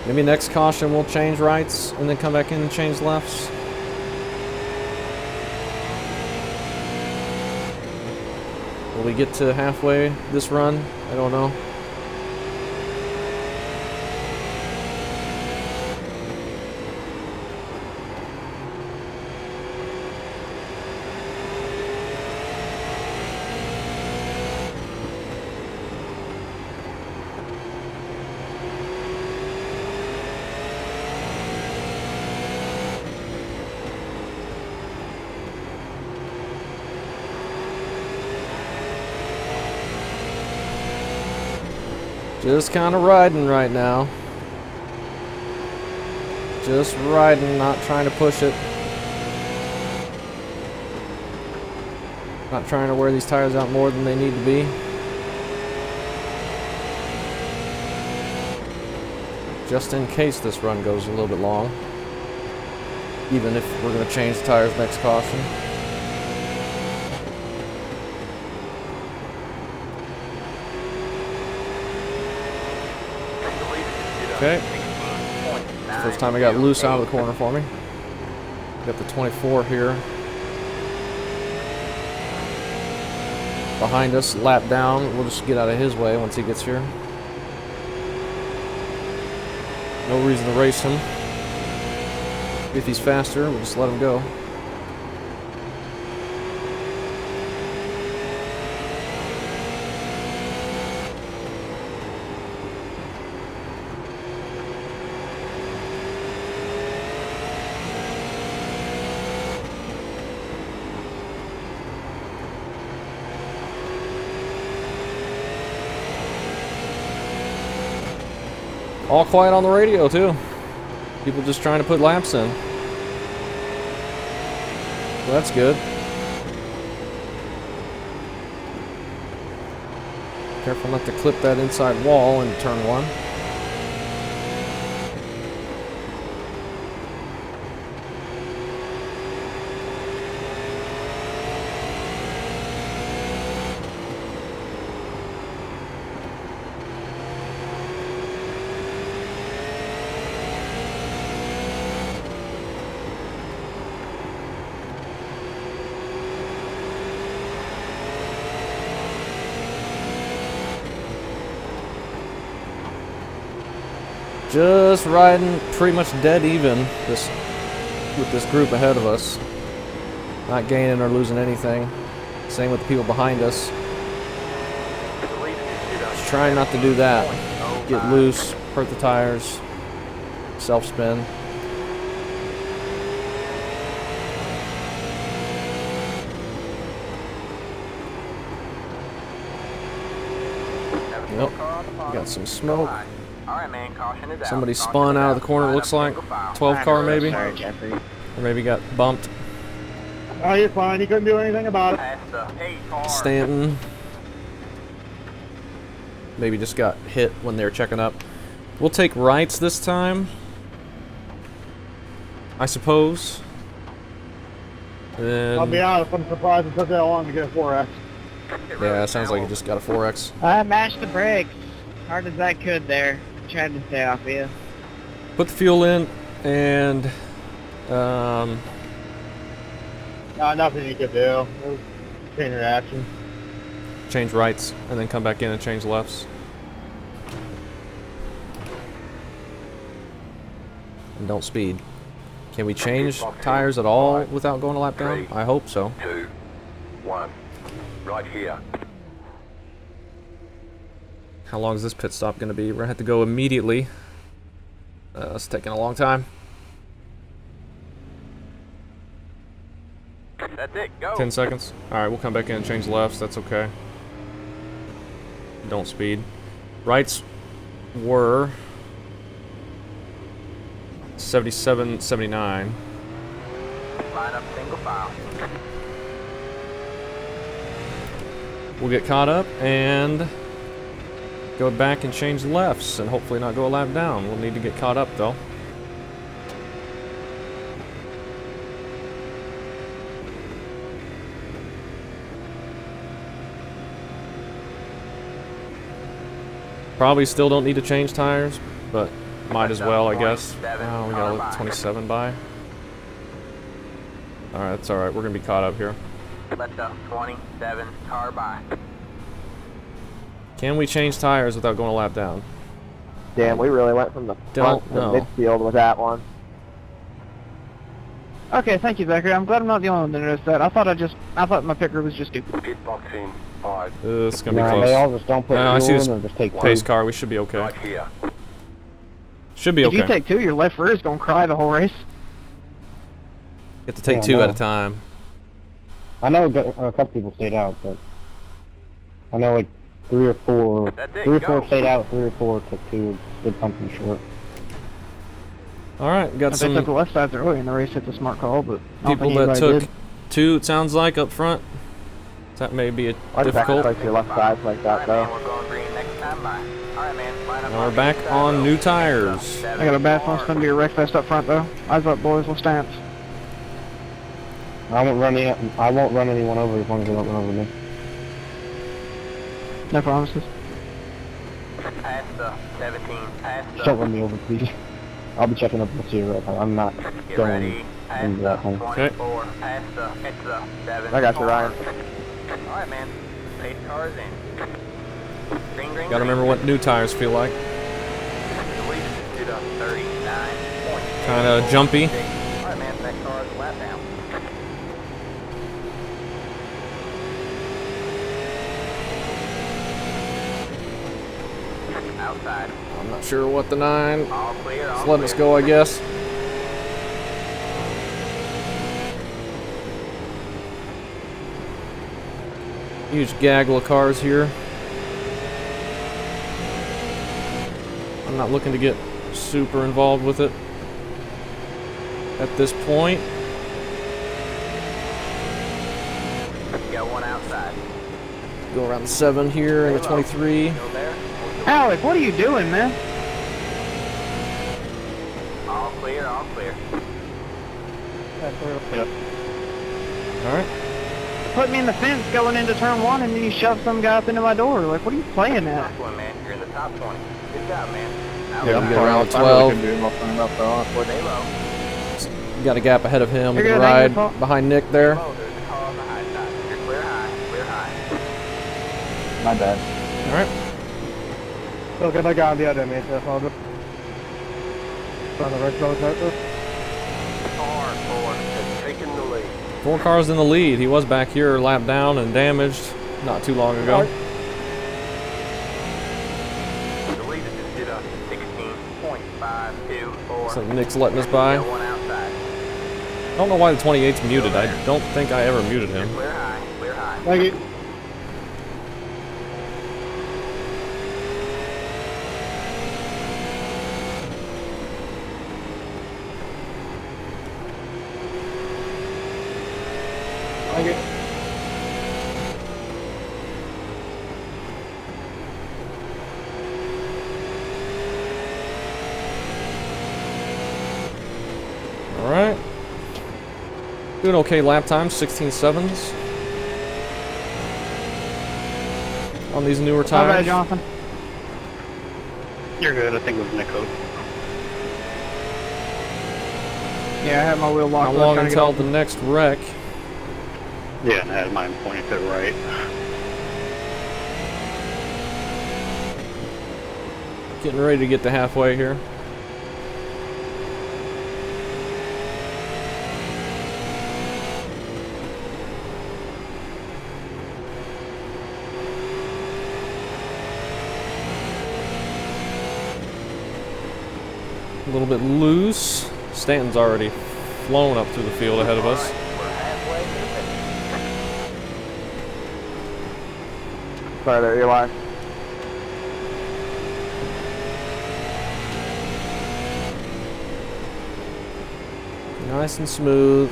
S1: Maybe next caution we'll change rights and then come back in and change lefts. Will we get to halfway this run? I don't know. Just kind of riding right now. Just riding, not trying to push it. Not trying to wear these tires out more than they need to be. Just in case this run goes a little bit long. Even if we're going to change the tires next caution. Okay. First time I got loose out of the corner for me. Got the 24 here. Behind us, lap down. We'll just get out of his way once he gets here. No reason to race him. If he's faster, we'll just let him go. All quiet on the radio, too. People just trying to put laps in. So that's good. Careful not to clip that inside wall in turn one. Just riding pretty much dead even with this group ahead of us. Not gaining or losing anything. Same with the people behind us. Just trying not to do that. Get loose, hurt the tires, self-spin. Yep, we got some smoke. Somebody spun out of the corner, it looks like. 12 car maybe?
S5: Sorry, Jeffrey.
S1: Or maybe got bumped.
S8: Oh, you're fine. You couldn't do anything about it.
S1: Stanton. Maybe just got hit when they were checking up. We'll take rights this time, I suppose.
S8: I'll be honest, I'm surprised it took that long to get a 4X.
S1: Yeah, it sounds like you just got a 4X.
S4: I mashed the brakes. Hard as I could there. Tried to stay off of you.
S1: Put the fuel in, and
S8: Nothing you could do. It was chain reaction.
S1: change rights, and then come back in and change lefts. And don't speed. Can we change tires at all without going a lap down? I hope so.
S3: 2, 1. Right here.
S1: How long is this pit stop going to be? We're going to have to go immediately. It's taking a long time.
S2: That's it, go.
S1: 10 seconds. Alright, we'll come back in and change lefts. That's okay. Don't speed. Rights were 77, 79.
S2: Line up single file.
S1: We'll get caught up and go back and change lefts and hopefully not go a lap down. We'll need to get caught up though. Probably still don't need to change tires, but might as well, I guess. Oh, we got a 27 by. Alright, that's alright. We're going to be caught up here.
S2: Let the 27 car by.
S1: Can we change tires without going a lap down?
S7: Damn, we really went from the front to the midfield with that one.
S4: Okay, thank you, Becker. I'm glad I'm not the only one that noticed that. I thought my picker was just stupid.
S3: Pit box in 5.
S1: This is going to be
S5: Nah,
S1: close.
S5: they all just don't put
S1: I see
S5: fuel
S1: this
S5: in or just take
S1: pace
S5: two.
S1: car. We should be okay.
S3: Right here.
S1: Should be
S4: If
S1: okay.
S4: you take 2, your left rear is gonna cry the whole race.
S1: You have to take
S5: Yeah,
S1: 2
S5: no.
S1: at a time.
S5: I know a couple people stayed out, but I know like 3 or 4.
S2: That's it,
S5: 3 or
S2: go.
S5: 4 stayed out, 3 or 4 took 2. Did something short.
S1: Alright, got
S4: They took the
S1: some
S4: left sides early in the race. It's a smart call, but I don't
S1: people
S4: think
S1: that
S4: anybody
S1: took
S4: did.
S1: 2, it sounds like, up front. That may be
S7: I'd
S1: difficult.
S7: sacrifice your left side like that,
S2: Alright,
S7: though.
S2: man, we're going green next time by. Alright, man, line up
S1: Now
S2: on
S1: we're
S2: the
S1: back
S2: inside
S1: on
S2: row.
S1: new tires.
S4: I got a bad feeling it's gonna be a wreck fest up front, though. Eyes up, boys. Let's dance.
S5: I won't run anyone over as long as they don't run over me.
S4: No promises.
S2: Pass the 17, pass
S5: Just don't
S2: the...
S5: run me over, please. I'll be checking up with you right now. I'm not
S2: Get
S5: going
S2: ready. Pass
S5: into
S2: the
S5: that thing.
S2: 24, pass the... It's the 7.
S7: I got you, Ryan.
S2: Alright, man. Pace cars in. Green, green,
S1: Gotta remember what new tires feel like.
S2: Did a 39.
S1: Kinda jumpy.
S2: Alright, man, that car is a lap down. Outside.
S1: I'm not sure what the 9.
S2: All clear, all
S1: Just letting us
S2: clear.
S1: go, I guess. Huge gaggle of cars here. I'm not looking to get super involved with it at this point.
S2: Got one outside.
S1: Go around the 7 here and the 23.
S2: Still there?
S4: Alec, what are you doing, man?
S2: All clear, all clear.
S1: Alright.
S4: Put me in the fence going into turn 1, and then you shove some guy up into my door. Like, what are you playing at?
S2: Top one, man. You're in the top 20. Good job, man.
S7: Yeah,
S1: I'm
S7: I'm
S1: get
S7: fine.
S1: around
S7: I really
S1: 12.
S7: couldn't do nothing enough, though.
S2: Stay low.
S1: Got a gap ahead of him. We
S4: You're
S1: can
S4: good, hang
S1: ride
S4: your fault.
S1: behind Nick there.
S2: Oh, there's a car on the high side. You're clear high, clear high.
S7: My bad.
S1: Alright.
S8: Okay, I got the other man, so I'll just... On the right road,
S3: Car 4 has taken the lead.
S1: 4 cars in the lead. He was back here, lapped down and damaged not too long ago.
S2: The leader just did a 16.524.
S1: So Nick's letting us by.
S2: Got one outside.
S1: I don't know why the 28's muted. I don't think I ever muted him.
S2: Clear high, clear high.
S8: Thank you. Thank you.
S1: Alright. Doing okay lap time, 16.7s. On these newer
S4: All right,
S1: tires.
S4: Jonathan.
S6: You're good. I think it was Nico.
S4: Yeah, I had my wheel locked.
S1: How long until the next wreck?
S6: Yeah, and I had mine pointed to the right.
S1: Getting ready to get to halfway here. A little bit loose. Stanton's already flown up through the field ahead of us.
S2: We're halfway to the finish.
S7: Sorry there, Eli.
S1: Nice and smooth.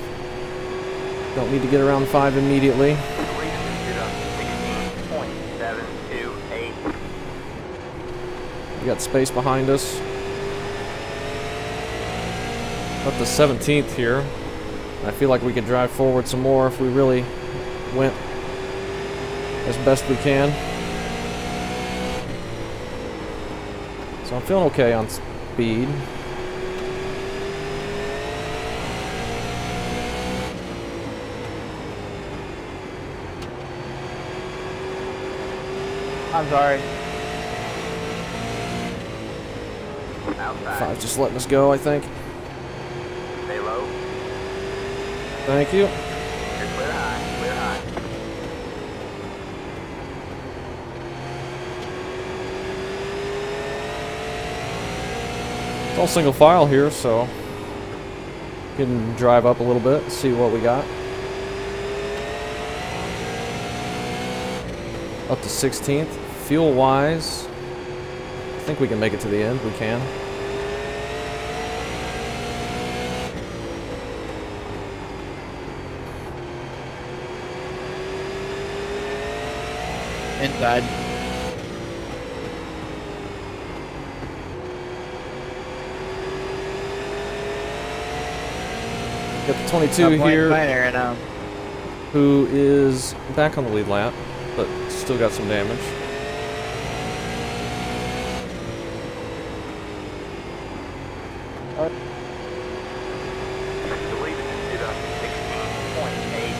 S1: Don't need to get around 5 immediately.
S2: 16.728.
S1: We got space behind us. Up to 17th here. I feel like we could drive forward some more if we really went as best we can. So I'm feeling okay on speed.
S7: I'm sorry.
S2: Outside.
S1: 5 just letting us go, I think.
S2: Stay low.
S1: Thank you.
S2: You're clear high. Clear high.
S1: It's all single file here, so we can drive up a little bit, see what we got. Up to 16th. Fuel-wise, I think we can make it to the end. We can.
S10: Inside.
S1: Got the 22 here,
S10: Right now.
S1: who is back on the lead lap, but still got some damage.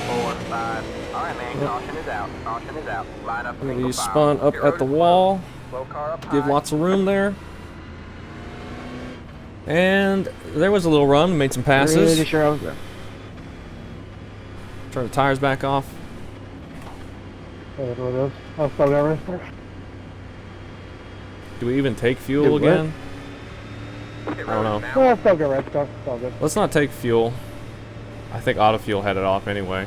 S2: Alright, man, caution is out. Caution is out. Line up.
S1: We spun up at the wall.
S2: Slow car up
S1: Give
S2: high.
S1: lots of room there. And there was a little run. Made some passes.
S7: Pretty sure I was there.
S1: Turn the tires back off.
S8: That's what it is. I'll start everything.
S1: Do we even take fuel
S7: Did what?
S1: again?
S2: Hit
S1: I don't
S2: road
S1: know.
S2: is bound.
S8: Yeah, it's all good, right? It's all good.
S1: Let's not take fuel. I think auto fuel had it off anyway.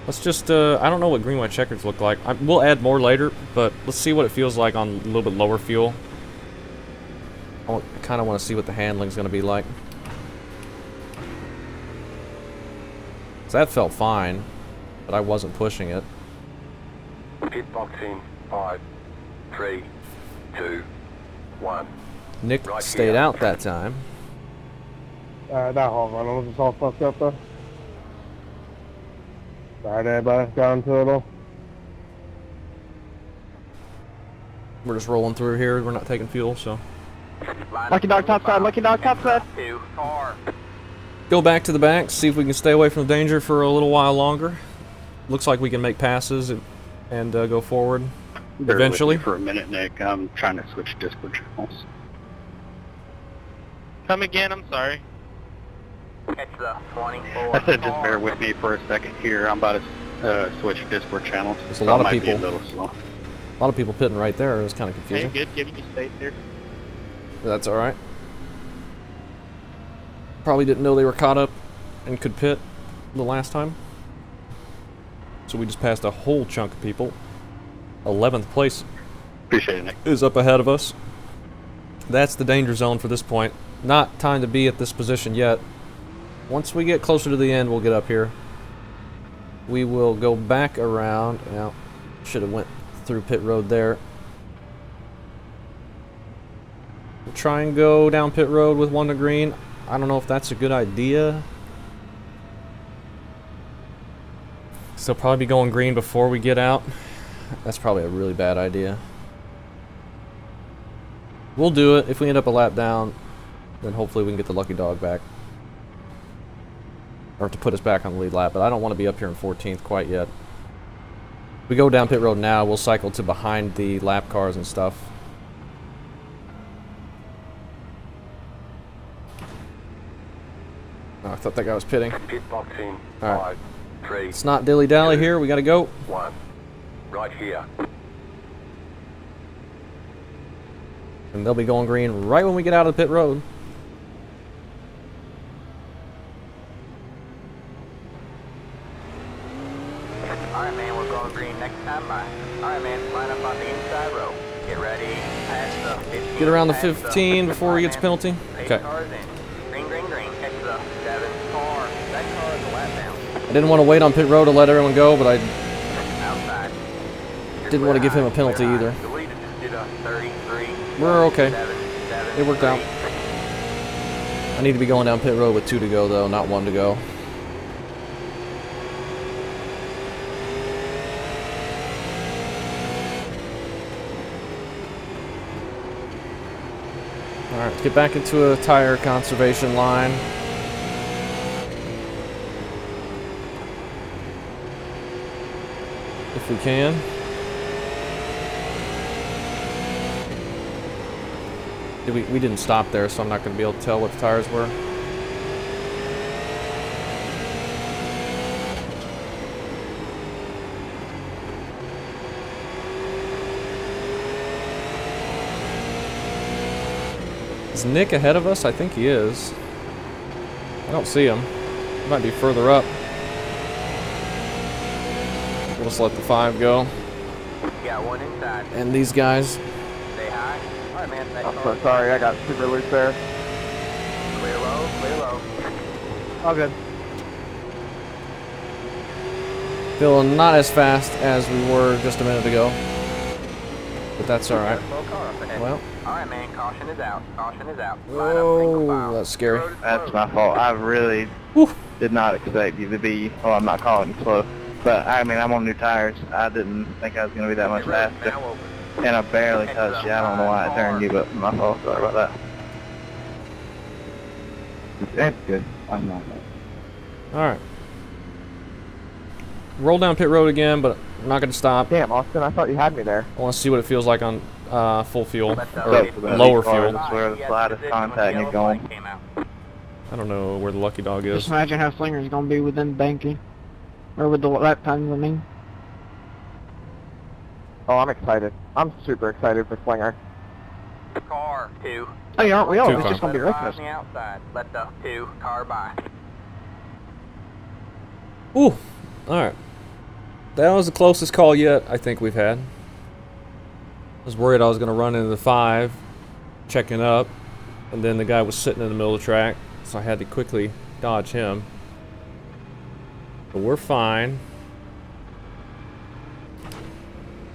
S1: Let's just, I don't know what green white checkers look like. We'll add more later, but let's see what it feels like on a little bit lower fuel. I kind of want to see what the handling's going to be like. So that felt fine, but I wasn't pushing it.
S3: Pit box in 5, 3, 2, 1.
S1: Nick
S3: Right
S1: stayed
S3: here.
S1: out that time.
S8: That whole run was just all fucked up though. Sorry, everybody. Got into it all.
S1: We're just rolling through here. We're not taking fuel, so.
S2: Line
S7: Lucky
S2: up
S7: dog
S2: single
S7: top side,
S2: file.
S7: lucky dog top side.
S2: Two, car.
S1: Go back to the back, see if we can stay away from the danger for a little while longer. Looks like we can make passes and go forward
S6: Bear with
S1: eventually.
S6: me for a minute, Nick. I'm trying to switch Discord channels.
S10: Come again, I'm sorry.
S2: Catch the 24.
S6: I said just bear with me for a second here. I'm about to switch Discord channels.
S1: There's a
S6: so
S1: lot
S6: I
S1: of
S6: might be
S1: people.
S6: a little slow.
S1: A lot of people pitting right there. It was kind of
S10: Hey,
S1: confusing.
S10: good, giving you space here.
S1: That's alright. Probably didn't know they were caught up and could pit the last time. So we just passed a whole chunk of people. 11th place
S6: Appreciate it, Nick.
S1: is up ahead of us. That's the danger zone for this point. Not time to be at this position yet. Once we get closer to the end, we'll get up here. We will go back around. Now, should have went through pit road there. We'll try and go down pit road with 1 to green. I don't know if that's a good idea. So probably be going green before we get out. That's probably a really bad idea. We'll do it. If we end up a lap down, then hopefully we can get the lucky dog back. Or to put us back on the lead lap, but I don't want to be up here in 14th quite yet. If we go down pit road now, we'll cycle to behind the lap cars and stuff. Oh, I thought that guy was pitting.
S3: Pit box in
S1: All right.
S3: 5, 3,
S1: It's not dilly-dally here. We got to go.
S3: 1. Right here.
S1: And they'll be going green right when we get out of the pit road.
S2: Alright, man, we're going green next time by. Alright, man, line up on the inside row. Get ready. Past the 15.
S1: Get around the
S2: past
S1: 15 before he gets a penalty.
S2: Pace
S1: Okay.
S2: cars in. Green, green, green. Catch the 7 car. That car is a lap down.
S1: I didn't want to wait on pit road to let everyone go, but I
S2: Outside.
S1: didn't want to give him a penalty either.
S2: The leader just did a 33.
S1: We're okay.
S2: 7, 7,
S1: It worked out.
S2: 3.
S1: I need to be going down pit road with 2 to go, though, not 1 to go. Alright, let's get back into a tire conservation line. If we can. We didn't stop there, so I'm not going to be able to tell what the tires were. Is Nick ahead of us? I think he is. I don't see him. He might be further up. We'll just let the 5 go.
S2: Got one inside.
S1: And these guys.
S2: Stay high. Alright, man. That
S7: I'm
S2: car
S7: so sorry, I got super loose there.
S2: clear low, clear low.
S8: All good.
S1: Feeling not as fast as we were just a minute ago. But that's alright.
S2: Full car up ahead.
S1: Well.
S2: Alright, man. Caution is out. Caution is out. Line up, single
S1: Oh,
S2: file.
S1: that's scary.
S7: That's my fault. I really did not expect you to be, oh, I'm not calling you slow. But, I mean, I'm on new tires. I didn't think I was going to be that much faster.
S2: Now open.
S7: And I barely touched you. I don't know why I turned you, but my fault. Sorry about that.
S5: That's good. I'm not.
S1: Alright. Roll down pit road again, but I'm not going to stop.
S7: Damn, Austin, I thought you had me there.
S1: I want to see what it feels like on full fuel.
S2: Let the
S1: Or
S2: lead-
S1: lower
S7: These cars
S1: fuel.
S7: is where the
S2: He has
S7: slightest
S2: position when the
S7: contact
S2: yellow
S7: you're going.
S2: flag came out.
S1: I don't know where the lucky dog is.
S4: Just imagine how Slinger's gonna be within banking. Or with the lap times, I mean.
S7: Oh, I'm excited. I'm super excited for Slinger.
S2: Car 2.
S4: Oh, yeah, aren't we all?
S1: 2
S4: It's
S1: car.
S4: just gonna be
S2: Let it fly
S4: reckless.
S2: on the outside. Let the 2 car by.
S1: Ooh, alright. That was the closest call yet I think we've had. I was worried I was going to run into the 5, checking up, and then the guy was sitting in the middle of the track, so I had to quickly dodge him. But we're fine.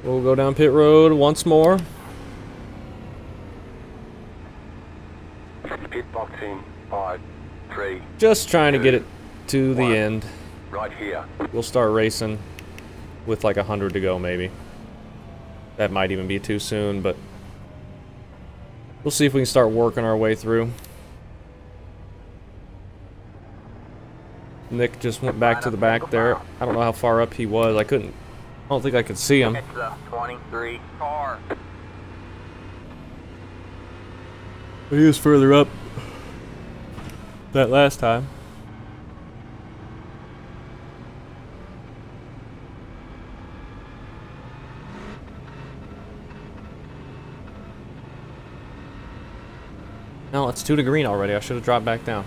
S1: We'll go down pit road once more.
S3: Pit box in 5, 3,
S1: Just trying to get it to the
S3: 1.
S1: end.
S3: right here.
S1: We'll start racing with like 100 to go maybe. That might even be too soon, but we'll see if we can start working our way through. Nick just went back to the back there. I don't know how far up he was. I don't think I could see him.
S2: Catch the 23 car.
S1: He was further up that last time. No, it's 2 to green already. I should have dropped back down.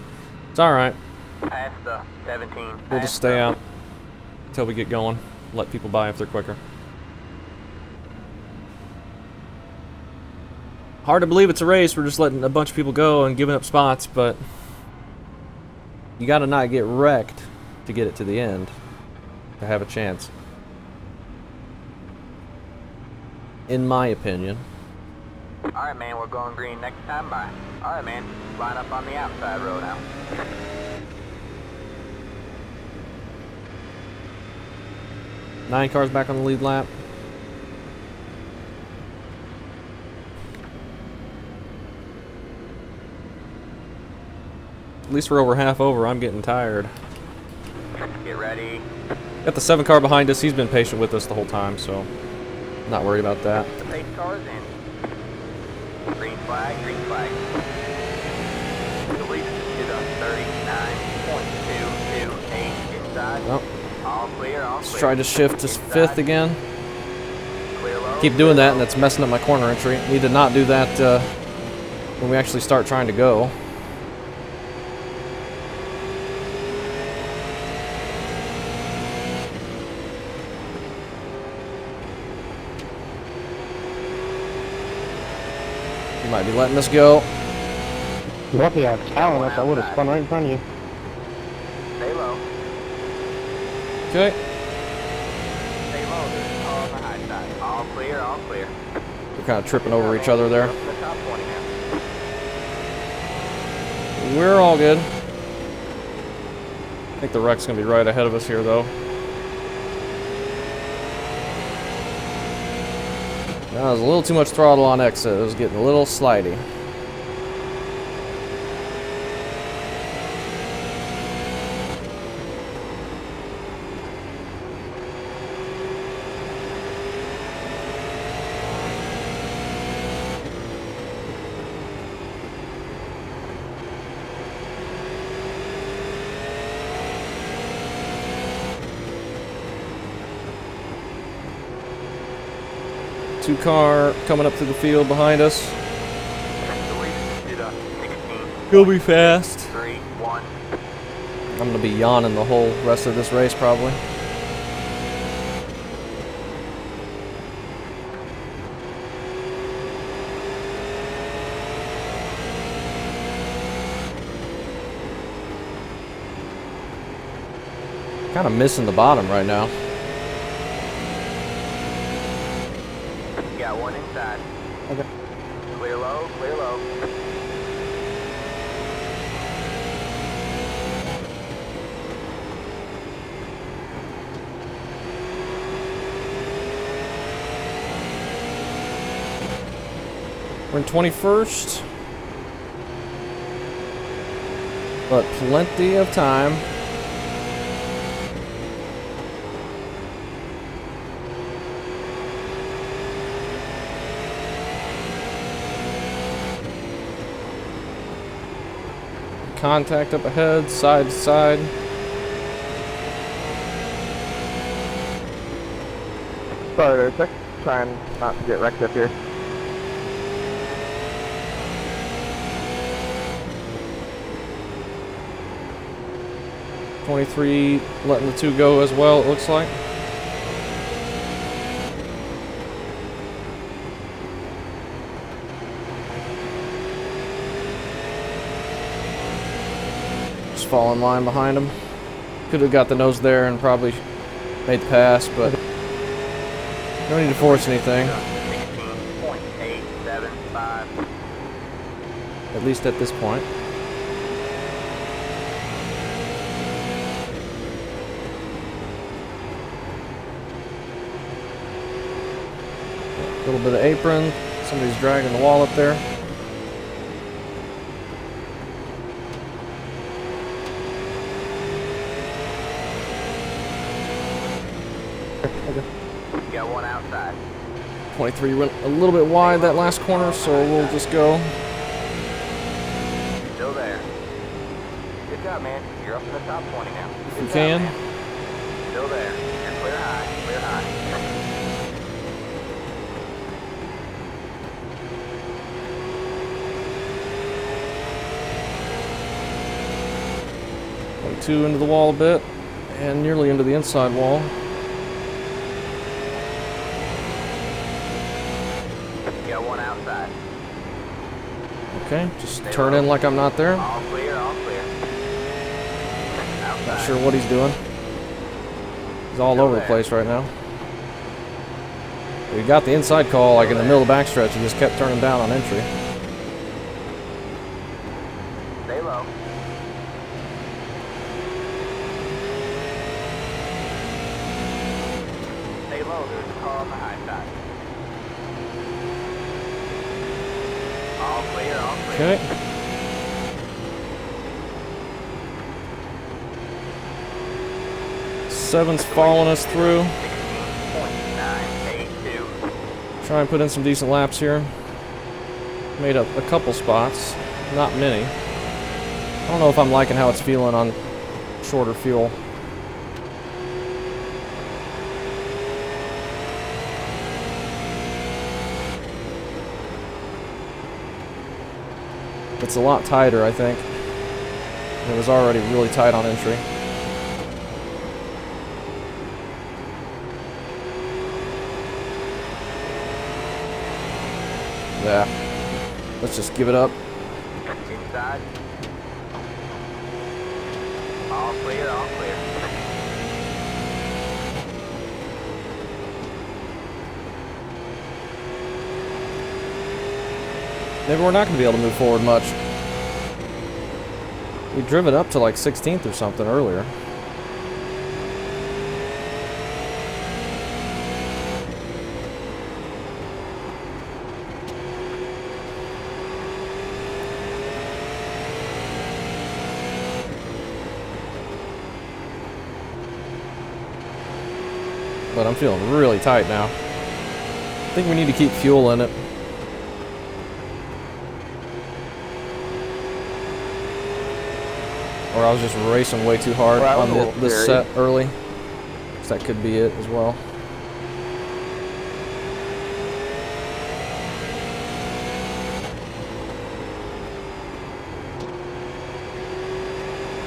S1: It's alright.
S2: Past the 17.
S1: We'll just stay out until we get going. Let people by if they're quicker. Hard to believe it's a race. We're just letting a bunch of people go and giving up spots, but you gotta not get wrecked to get it to the end to have a chance. In my opinion.
S2: Alright, man, we're going green next time by. Alright, man, line up on the outside row now.
S1: Nine cars back on the lead lap. At least we're over half over. I'm getting tired.
S2: Get ready.
S1: Got the 7 car behind us. He's been patient with us the whole time, so not worried about that.
S2: The pace car's in. Green flag, green flag. The lead is a 39.228 inside.
S1: Well,
S2: All clear, all
S1: let's
S2: clear.
S1: try to shift to
S2: Inside.
S1: 5th again.
S2: Clear low,
S1: Keep
S2: clear
S1: doing that,
S2: low.
S1: and that's messing up my corner entry. Need to not do that when we actually start trying to go. You might be letting us go.
S5: You're lucky I have talent, else I would have spun right in front of you.
S2: Stay low.
S1: Okay.
S2: Stay low. There's a car on the high side. All clear, all clear.
S1: We're kind of tripping over each other there.
S2: Up in the top 20 now.
S1: We're all good. I think the wreck's gonna be right ahead of us here, though. That was a little too much throttle on exit. It was getting a little slidey. Two car coming up through the field behind us. He'll be fast.
S2: 3, 1.
S1: I'm gonna be yawning the whole rest of this race probably. Kind of missing the bottom right now.
S2: Got one inside.
S5: Okay.
S2: Clear low, clear low.
S1: We're in 21st. But plenty of time. Contact up ahead, side to side.
S7: Sorry there, check. Trying not to get wrecked up here.
S1: .23 letting the two go as well, it looks like. Fall in line behind him. Could have got the nose there and probably made the pass, but no need to force anything.
S2: 16.875.
S1: At least at this point. A little bit of apron. Somebody's dragging the wall up there.
S2: Got one outside.
S1: 23 went a little bit wide that last corner, so we'll just go.
S2: Still there. Good job, man. You're up in the top 20 now.
S1: If
S2: Good
S1: we
S2: job,
S1: can.
S2: man. Still there. You're clear high. Clear high.
S1: 22 into the wall a bit, and nearly into the inside wall.
S2: Got one outside.
S1: Okay, just turn in like I'm not there.
S2: All clear, all clear. Outside.
S1: Not sure what he's doing. He's all over the place right now. We got the inside call like in the middle of the backstretch. He just kept turning down on entry.
S2: Stay low. Stay low. There's a car on the high side. All clear, all clear.
S1: Okay. Seven's following us through.
S2: 16.982.
S1: Try and put in some decent laps here. Made up a couple spots, not many. I don't know if I'm liking how it's feeling on shorter fuel. It's a lot tighter, I think. It was already really tight on entry. Yeah. Let's just give it up.
S2: Inside. All clear, all clear.
S1: Maybe we're not going to be able to move forward much. We driven up to like 16th or something earlier. But I'm feeling really tight now. I think we need to keep fuel in it. Or I was just racing way too hard on this set early. So that could be it as well.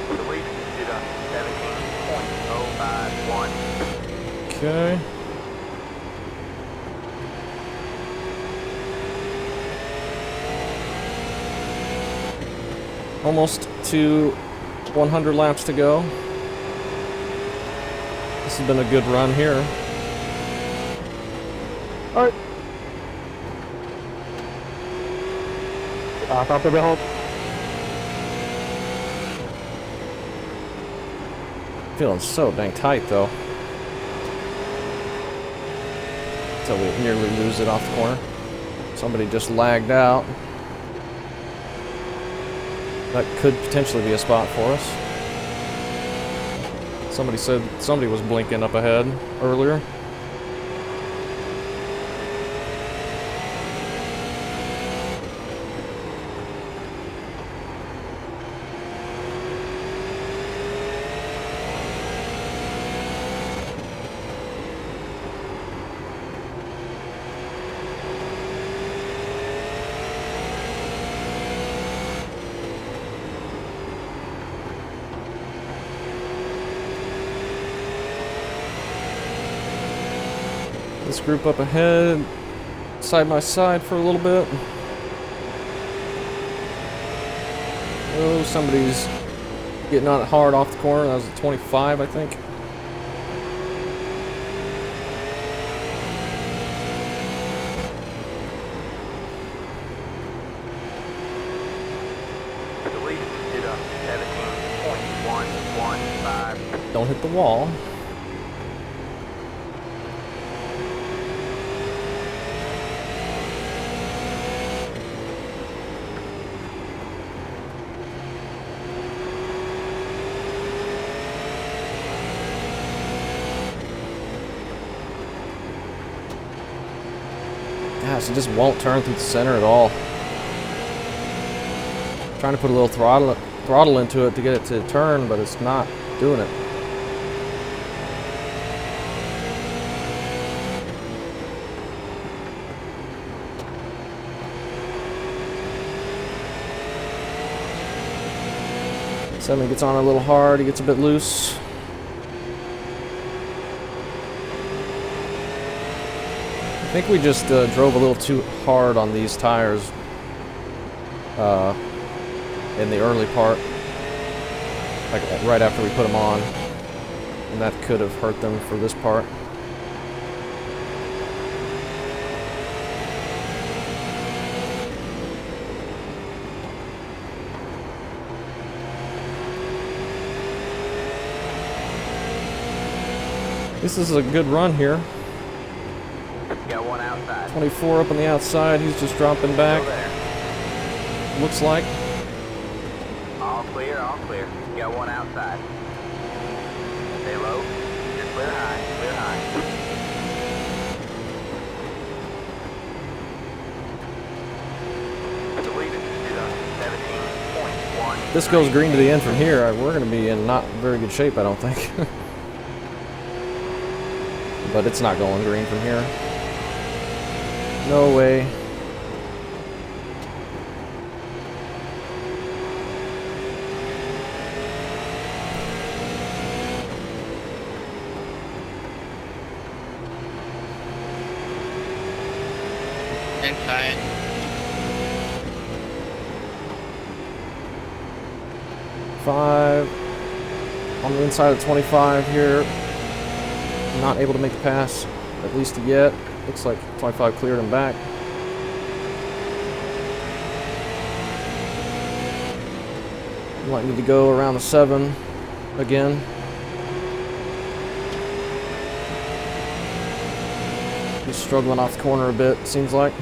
S2: The lead is 17.051.
S1: Okay. Almost to 100 laps to go. This has been a good run here.
S8: Alright. I thought they were home.
S1: Feeling so dang tight though. Until we nearly lose it off the corner. Somebody just lagged out. That could potentially be a spot for us. Somebody said somebody was blinking up ahead earlier. This group up ahead, side by side for a little bit. Oh, somebody's getting on it hard off the corner. That was at 25, I think.
S2: The lead is 17.115.
S1: Don't hit the wall. Gosh, it just won't turn through the center at all. Trying to put a little throttle into it to get it to turn, but it's not doing it. Suddenly gets on a little hard, he gets a bit loose. I think we just drove a little too hard on these tires in the early part, like right after we put them on, and that could have hurt them for this part. This is a good run here.
S2: Got one outside.
S1: 24 up on the outside, he's just dropping back. Looks like.
S2: All clear, all clear. Got one outside. Stay low. You're clear high, clear high. The lead is 17.1.
S1: This goes green to the end from here. We're going to be in not very good shape, I don't think. But it's not going green from here. No way.
S10: Inside.
S1: 5 on the inside of 25 here. Not able to make the pass, at least yet. Looks like 25 cleared him back. Might need to go around the 7 again. He's struggling off the corner a bit, seems like.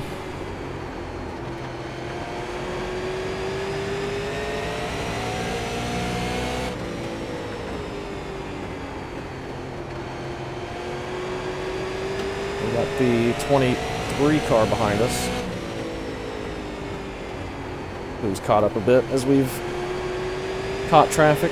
S1: We got the 23 car behind us, who's caught up a bit as we've caught traffic.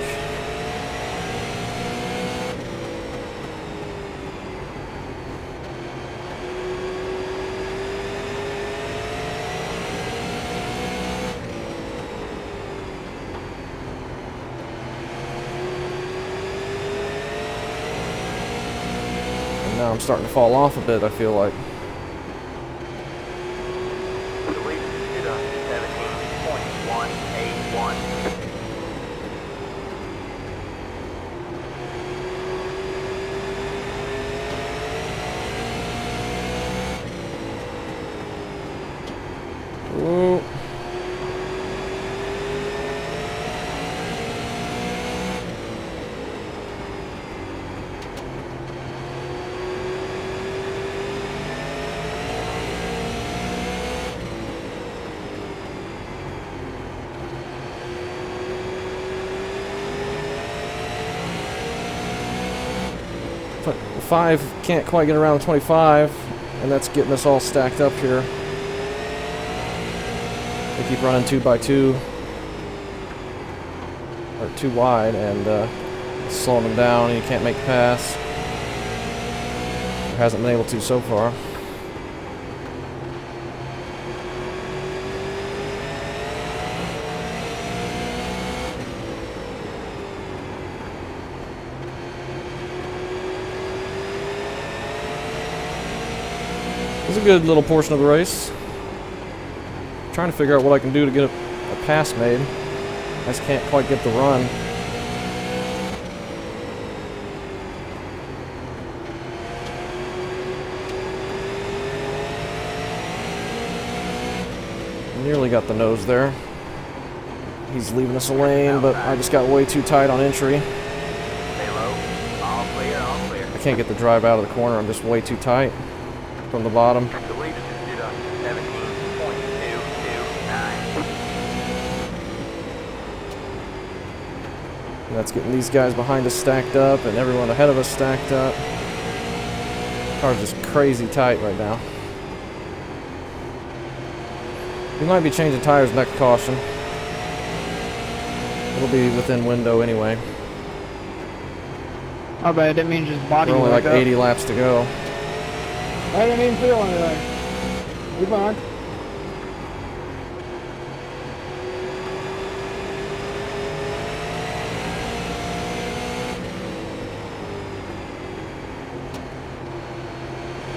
S1: And now I'm starting to fall off a bit, I feel like.
S2: The lead is to 17.181.
S1: Ooh. But 5 can't quite get around 25, and that's getting us all stacked up here. They keep running 2x2, or 2 wide, and slowing them down, and you can't make the pass. Or hasn't been able to so far. It was a good little portion of the race. Trying to figure out what I can do to get a pass made. I just can't quite get the run. Nearly got the nose there. He's leaving us a lane, but I just got way too tight on entry.
S2: Stay low. All clear, all clear.
S1: I can't get the drive out of the corner. I'm just way too tight from the bottom.
S2: The lead is to 17.229.
S1: And that's getting these guys behind us stacked up and everyone ahead of us stacked up. Car's just crazy tight right now. We might be changing tires next caution. It'll be within window anyway.
S4: Oh, but I didn't mean just body
S1: We're only like
S4: up.
S1: 80 laps to go.
S8: I didn't even feel anything. You're fine.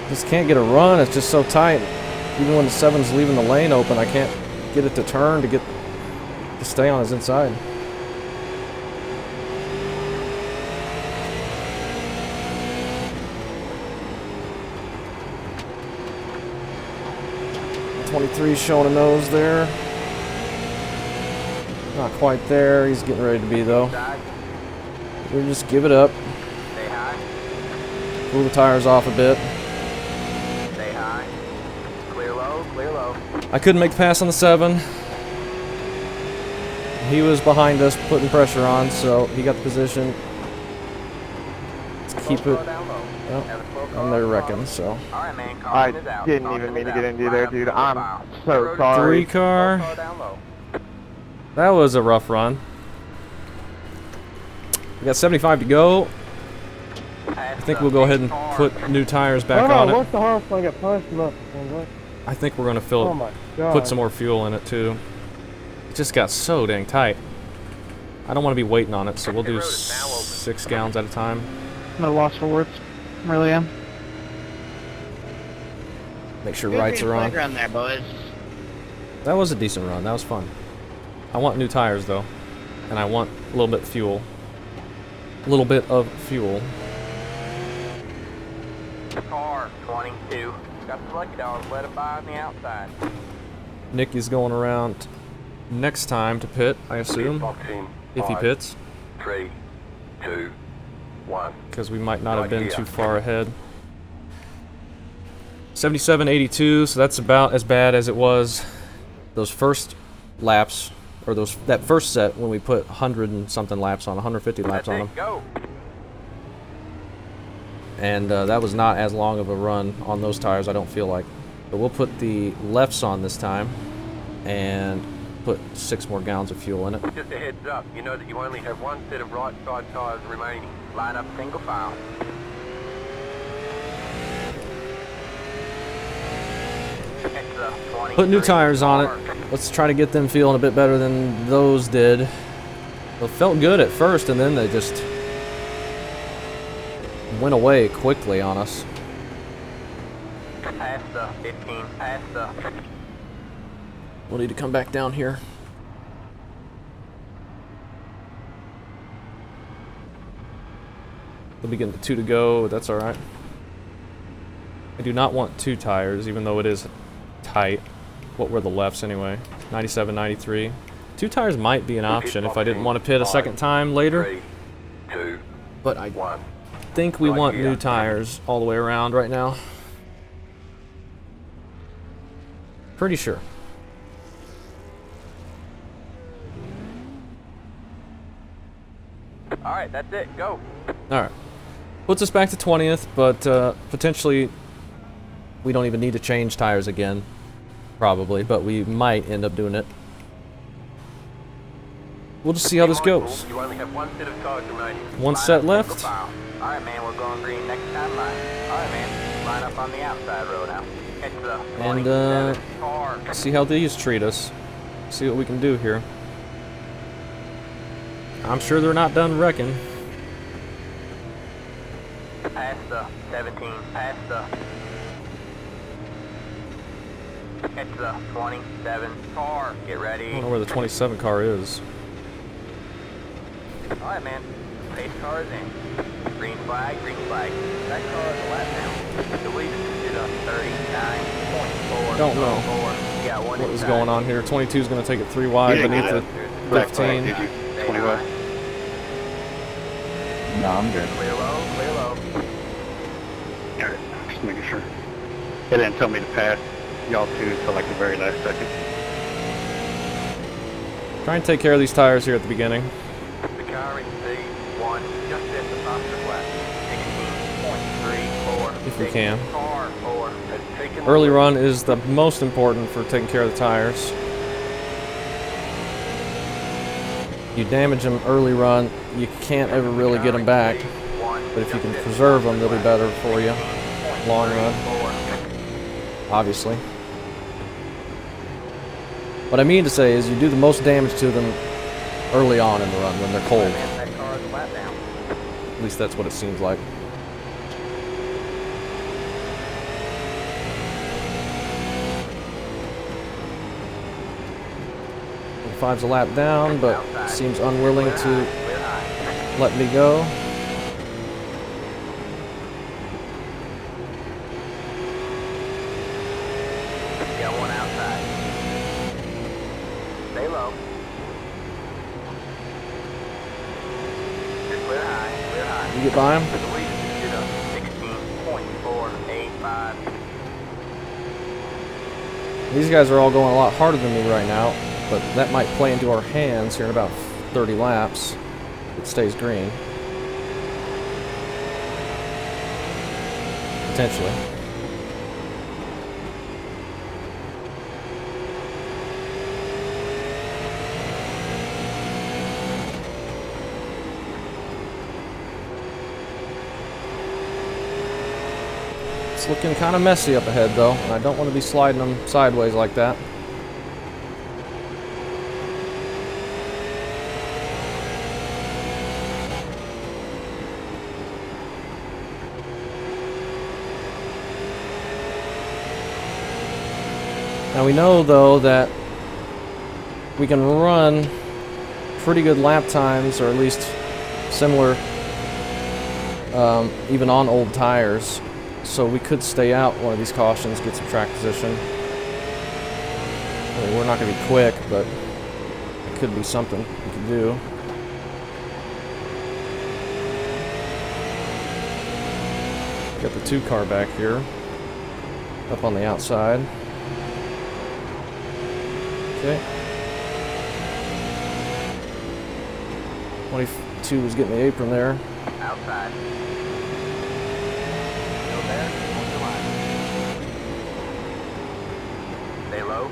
S1: Just can't get a run. It's just so tight. Even when the 7's leaving the lane open, I can't get it to turn to stay on his inside. The 23 showing a nose there. Not quite there. He's getting ready to be though. We'll just give it up.
S2: Stay high.
S1: Cool the tires off a bit.
S2: Stay high. Clear low, clear low.
S1: I couldn't make the pass on the 7. He was behind us, putting pressure on, so he got the position. Let's keep it.
S2: Slow down low.
S1: Well,
S2: Have a slow
S1: I'm
S2: car
S1: there
S2: wrong.
S1: wrecking, so.
S2: Alright, man,
S7: I
S2: caution is out.
S7: didn't
S2: Caution
S7: even mean
S2: is
S7: to get
S2: out.
S7: into you there,
S2: Line up
S7: dude.
S2: the
S7: I'm
S2: mile.
S7: so
S2: Road is
S7: sorry.
S1: 3 car.
S2: slow down low.
S1: That was a rough run. We got 75 to go. I think we'll go ahead and put new tires back on it.
S8: Once the horse thing get punched up.
S1: I think we're gonna fill
S8: Oh
S1: it,
S8: my god.
S1: put some more fuel in it too. It just got so dang tight. I don't want to be waiting on it, so we'll do 6 gallons at a time.
S4: No loss for words. Really am.
S1: Make sure rights are on.
S10: Playground there, boys.
S1: That was a decent run. That was fun. I want new tires though. and I want a little bit of fuel. A little bit of fuel.
S2: Car 22. Got the lucky dogs. Let it by on the outside.
S1: Nicky's going around next time to pit, I assume,
S3: Box in.
S1: if he
S3: 5,
S1: pits,
S3: 3, 2, 1.
S1: because we might not have
S3: Right
S1: been
S3: here.
S1: too far ahead. 77.82, so that's about as bad as it was those first laps, or that first set when we put 100 and something laps on, 150 laps
S2: That's
S1: on
S2: it.
S1: them.
S2: Go.
S1: And that was not as long of a run on those tires, I don't feel like. But we'll put the lefts on this time and put 6 more gallons of fuel in it.
S3: Just a heads up, you know that you only have one set of right side tires remaining.
S2: Line up single file. It's the 23
S1: Put new tires on
S2: car.
S1: it. Let's try to get them feeling a bit better than those did. They felt good at first, and then they just went away quickly on us.
S2: Pass the 15. Pass the.
S1: We'll need to come back down here. We'll be getting the 2 to go, but that's alright. I do not want 2 tires, even though it is tight. What were the lefts anyway? 97, 93. 2 tires might be an option if I didn't want to pit a second time later.
S3: 3, 2,
S1: But I
S3: 1.
S1: think we
S3: Right
S1: want
S3: here.
S1: new tires all the way around right now. Pretty sure.
S2: Alright, that's it. Go.
S1: Alright. Puts us back to 20th, but potentially we don't even need to change tires again. Probably, but we might end up doing it. We'll just see how this goes.
S3: You only have one set of tires remaining.
S1: One set left.
S2: Alright, man, we're going green next time by. Alright, man, line up on the outside road now. It's the
S1: And
S2: 27 car.
S1: see how these treat us. See what we can do here. I'm sure they're not done wrecking.
S2: Pass the 17. Pass the. It's the 27 car. Get
S1: I
S2: ready.
S1: don't know where the 27 car is.
S2: Alright, man. Pace car is in. Green flag, green flag. That car is a lap now. The lead is to 39.4.
S1: Don't know
S2: You got one
S1: what is
S2: inside.
S1: going on here. 22 is going to take it 3 wide
S6: You didn't
S1: beneath
S6: get
S1: the
S6: Black flag,
S1: 15.
S6: did you?
S2: Stay
S6: 20
S2: high.
S6: west.
S7: No, I'm good.
S2: Clear low, clear low.
S6: Alright, just making sure. It didn't tell me to pass y'all 2 until like the very last second.
S1: Try and take care of these tires here at the beginning.
S3: The car in
S2: One, just at the top of the flat. 16.34.
S1: If we can.
S2: Car 4.
S3: has taken
S1: Early run is the most important for taking care of the tires. You damage them early run, you can't ever really get them back. But if you can preserve them, they'll be better for you. Long run, obviously. What I mean to say is you do the most damage to them early on in the run when they're cold.
S2: That car is a lap down.
S1: At least that's what it seems like. Five's a lap down, but seems unwilling to
S2: Clear high.
S1: let me go.
S2: Got one outside. Stay low. Just clear high, clear high.
S1: You get by him?
S2: The lead is to 16.485.
S1: These guys are all going a lot harder than me right now, but that might play into our hands here in about 30 laps. It stays green. Potentially. It's looking kind of messy up ahead though, and I don't want to be sliding them sideways like that. Now we know though that we can run pretty good lap times, or at least similar, even on old tires. So we could stay out one of these cautions, get some track position. I mean, we're not going to be quick, but it could be something we could do. Got the 2 car back here, up on the outside. Okay. 22 was getting the apron there.
S2: Outside. Still there. On the line. Stay low.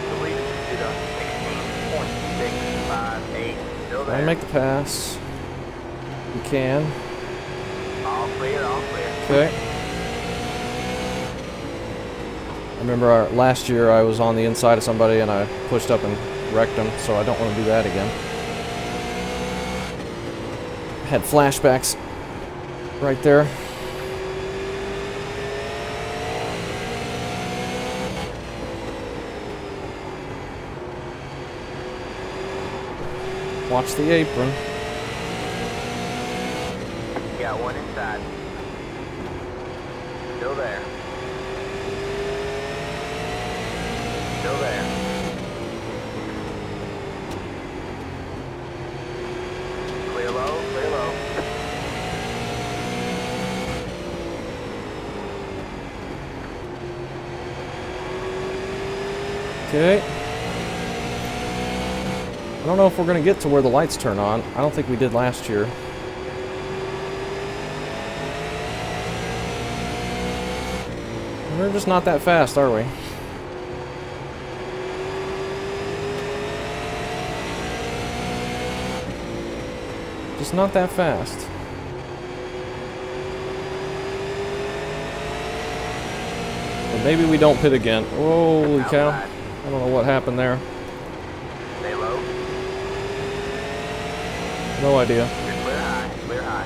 S2: The lead is to 16.658. Still
S1: Try
S2: there.
S1: and make the pass. We can.
S2: All clear, all clear.
S1: Okay. I remember last year I was on the inside of somebody and I pushed up and wrecked them, so I don't want to do that again. Had flashbacks right there. Watch the apron.
S2: Got one inside. Still there. Still there. Clear low, clear low.
S1: Okay. I don't know if we're going to get to where the lights turn on. I don't think we did last year. We're just not that fast, are we? Just not that fast. Or maybe we don't pit again. Holy cow. I don't know what happened there.
S2: Stay low.
S1: No idea.
S2: You're clear high, clear high.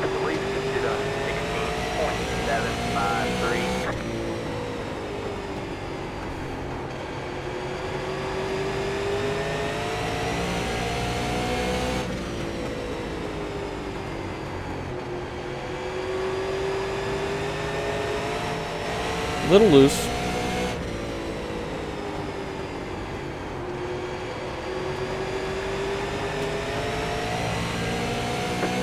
S2: The lead is to 16.753.
S1: A little loose.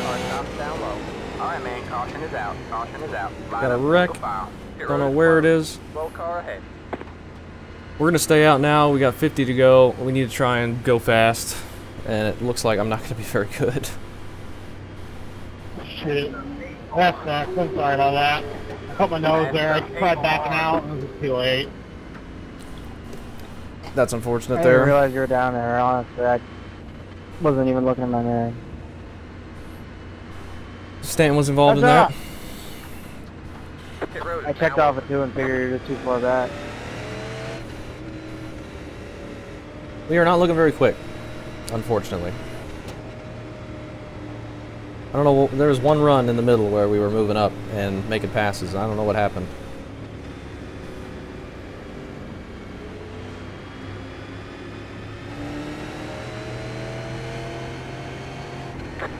S2: Car stops down low. Alright man, caution is out. Caution is out. Line
S1: Got a
S2: up,
S1: wreck.
S2: single file. Pit
S1: Don't
S2: road
S1: know
S2: is
S1: where it
S2: closed.
S1: is.
S2: Slow car ahead.
S1: We're going to stay out now. We got 50 to go. We need to try and go fast. And it looks like I'm not going to be very good.
S8: Shit. That sucks. I'm sorry about that. I cut my nose there. I tried backing out and it was too late.
S1: That's unfortunate
S5: I didn't
S1: there.
S5: realize you were down there, honestly. I wasn't even looking in my mirror.
S1: Stanton was involved in
S5: What's
S1: that.
S2: Pit road is
S5: I checked
S2: down
S5: off at 2 and figured you were too far back.
S1: We are not looking very quick, unfortunately. I don't know, there was one run in the middle where we were moving up and making passes. I don't know what happened.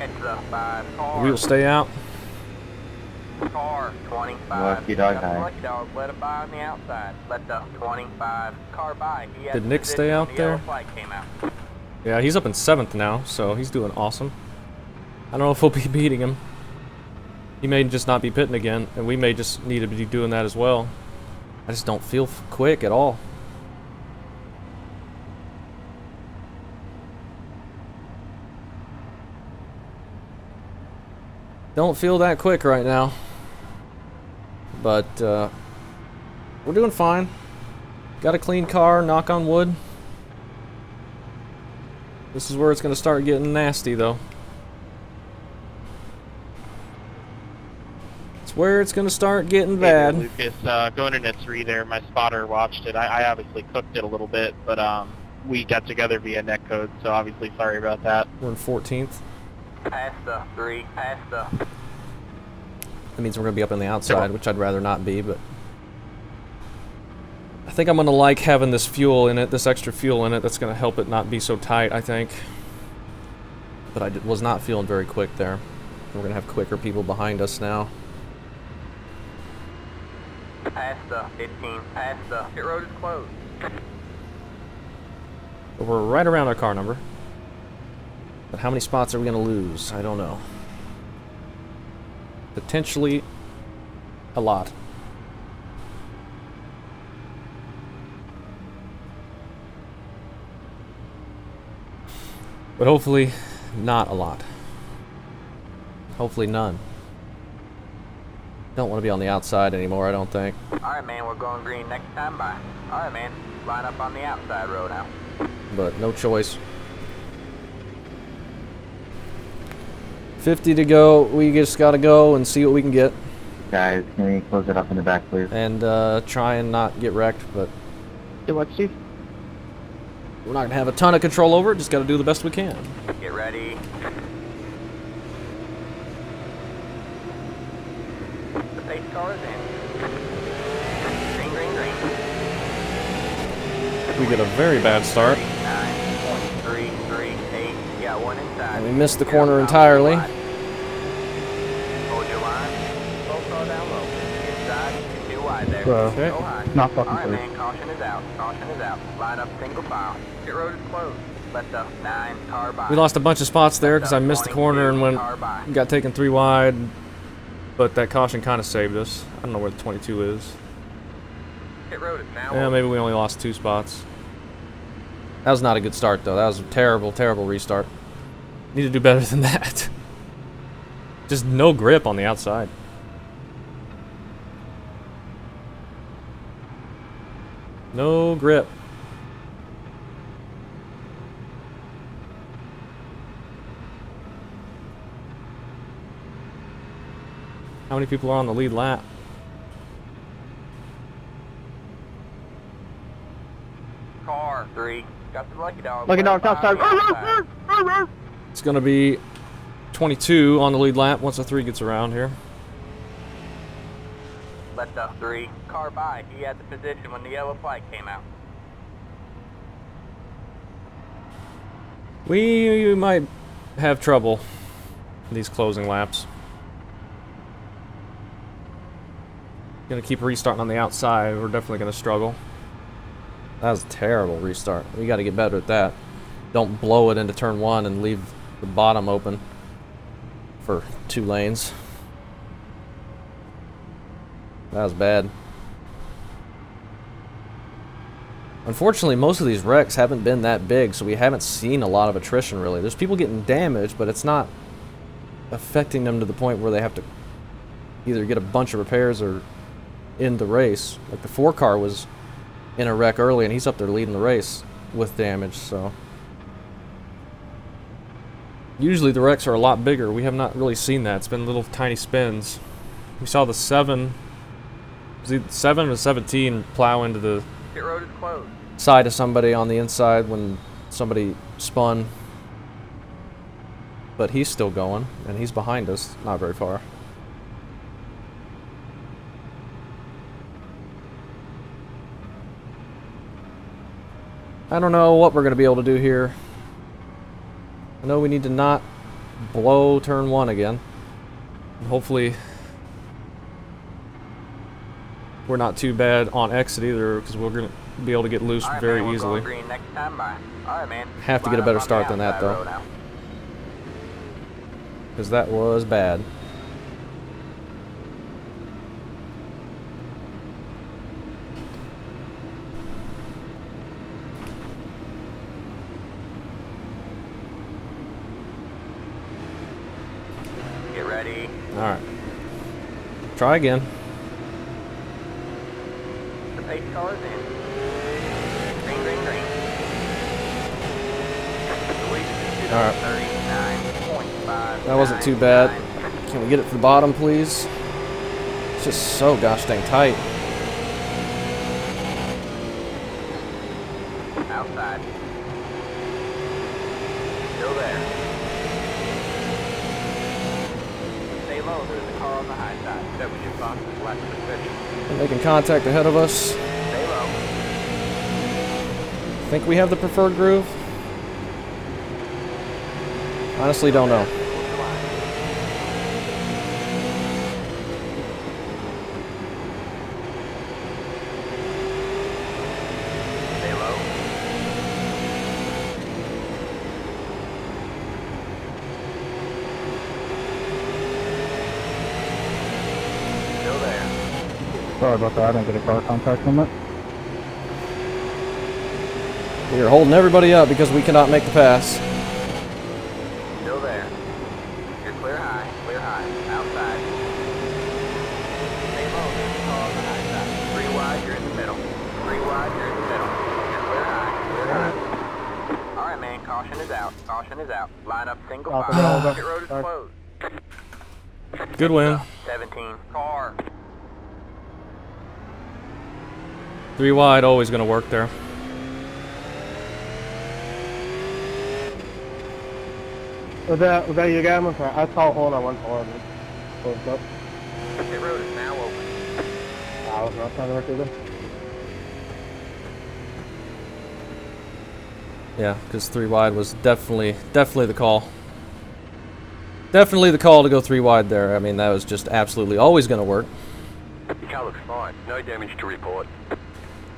S2: It's the 5 car.
S1: We will stay out.
S2: Car 25.
S5: Lucky dog
S2: Got the
S5: guy.
S2: Lucky dog. Let it by on the outside. Let the 25 car by. He has
S1: Did Nick
S2: position
S1: stay
S2: when
S1: out
S2: the yellow
S1: there?
S2: flag came out.
S1: Yeah, he's up in 7th now, so he's doing awesome. I don't know if we'll be beating him. He may just not be pitting again, and we may just need to be doing that as well. I just don't feel quick at all. Don't feel that quick right now. But, we're doing fine. Got a clean car, knock on wood. This is where it's going to start getting nasty, though. It's where it's going to start getting bad.
S10: Hey there, Lucas, going into 3 there, my spotter watched it. I obviously cooked it a little bit, but we got together via netcode, so obviously sorry about that.
S1: We're in 14th.
S2: Past the 3. Past the.
S1: That means we're going to be up on the outside, which I'd rather not be, but... I think I'm gonna like having this fuel in it, this extra fuel in it. That's gonna help it not be so tight, I think. But I was not feeling very quick there. We're gonna have quicker people behind us now.
S2: Past the 15, past the pit road is closed.
S1: But we're right around our car number. But how many spots are we gonna lose? I don't know. Potentially a lot. But hopefully not a lot. Hopefully none. Don't want to be on the outside anymore, I don't think.
S2: Alright, man, we're going green next time by. Alright, man, line up on the outside road now.
S1: But no choice. 50 to go. We just gotta go and see what we can get.
S7: Guys, can we close it up in the back, please?
S1: And try and not get wrecked, but
S4: Do what, Steve?
S1: we're not gonna have a ton of control over it, just gotta do the best we can.
S2: Get ready. The pace car is in. Green, green, green.
S1: We get a very bad start.
S2: 9.338. Yeah, one inside.
S1: And we missed the corner entirely.
S2: Hold your line. Full car down low. Inside, you're too wide there.
S8: Okay.
S2: Go high.
S8: Not fucking
S2: Alright,
S8: safe.
S2: man, caution is out. Caution is out. Line up single file. Pit road is closed. Let the 9 car by.
S1: We lost a bunch of spots there because I missed the corner and got taken 3 wide. But that caution kind of saved us. I don't know where the 22 is.
S2: Pit road is now.
S1: Yeah, maybe we only lost 2 spots. That was not a good start, though. That was a terrible, terrible restart. Need to do better than that. Just no grip on the outside. No grip. How many people are on the lead lap?
S2: Car 3. Got the lucky dog.
S4: Lucky dog, top side.
S1: It's going to be 22 on the lead lap once the 3 gets around here.
S2: Let the 3 car by. He had the position when the yellow flag came out.
S1: We might have trouble these closing laps. Gonna keep restarting on the outside. We're definitely gonna struggle. That was a terrible restart. We gotta get better at that. Don't blow it into turn 1 and leave the bottom open for 2 lanes. That was bad. Unfortunately, most of these wrecks haven't been that big, so we haven't seen a lot of attrition, really. There's people getting damaged, but it's not affecting them to the point where they have to either get a bunch of repairs or end the race. Like the 4 car was in a wreck early, and he's up there leading the race with damage, so... Usually the wrecks are a lot bigger. We have not really seen that. It's been little tiny spins. We saw the 7... Was it 7 or 17 plow into the
S2: Pit road is closed.
S1: side of somebody on the inside when somebody spun. But he's still going, and he's behind us, not very far. I don't know what we're going to be able to do here. I know we need to not blow turn 1 again. Hopefully we're not too bad on exit either, because we're going to be able to get loose very easily.
S2: Green next time by. Alright, man.
S1: Have to get a better start than that, though. Because that was bad.
S2: Get ready.
S1: Alright. Try again.
S2: The pace car is in. Green, green, green.
S1: Alright.
S2: 39.5.
S1: That wasn't too bad. Can we get it to the bottom, please? It's just so gosh dang tight.
S2: Outside. Still there. Stay low, there's a car on the high side. 70 boxes left to the finish.
S1: They're making contact ahead of us.
S2: Stay low.
S1: think we have the preferred groove. Honestly, don't know.
S2: Stay low. Still there.
S8: Sorry about that, I didn't get a car contact from it.
S1: We are holding everybody up because we cannot make the pass.
S2: Still there. You're clear high, outside. Stay low, there's a car on the high side. 3 wide, you're in the middle. 3 wide, you're in the middle. You're clear high. Alright man, caution is out. Line up single file. Pit road is closed.
S1: Good win.
S2: 17, car.
S1: 3 wide, always going to work there.
S8: Was that you guys? I saw a hole and I went for it. Closed up.
S2: Pit road is now open.
S8: I was not trying to work either.
S1: Yeah, because 3 wide was definitely the call. Definitely the call to go 3 wide there. I mean, that was just absolutely always going to work.
S3: Your car looks fine. No damage to report.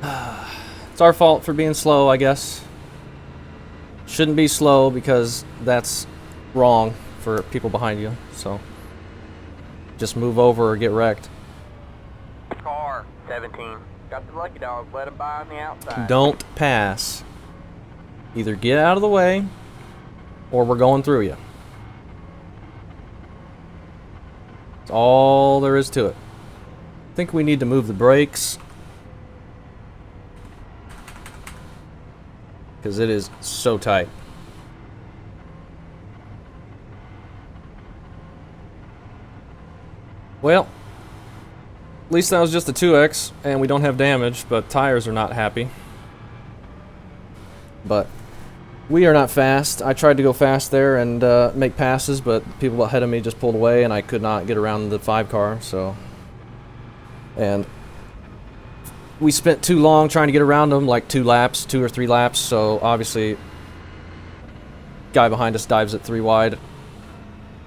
S1: It's our fault for being slow, I guess. Shouldn't be slow because that's wrong for people behind you. So just move over or get wrecked.
S2: Car, 17. Got the lucky dog. Let him by on the outside.
S1: Don't pass. Either get out of the way or we're going through you. That's all there is to it. I think we need to move the brakes because it is so tight. Well, at least that was just a 2X and we don't have damage, but tires are not happy. But we are not fast. I tried to go fast there and make passes, but people ahead of me just pulled away and I could not get around the 5 car, so. And we spent too long trying to get around them, like 2 or 3 laps, so obviously guy behind us dives at 3 wide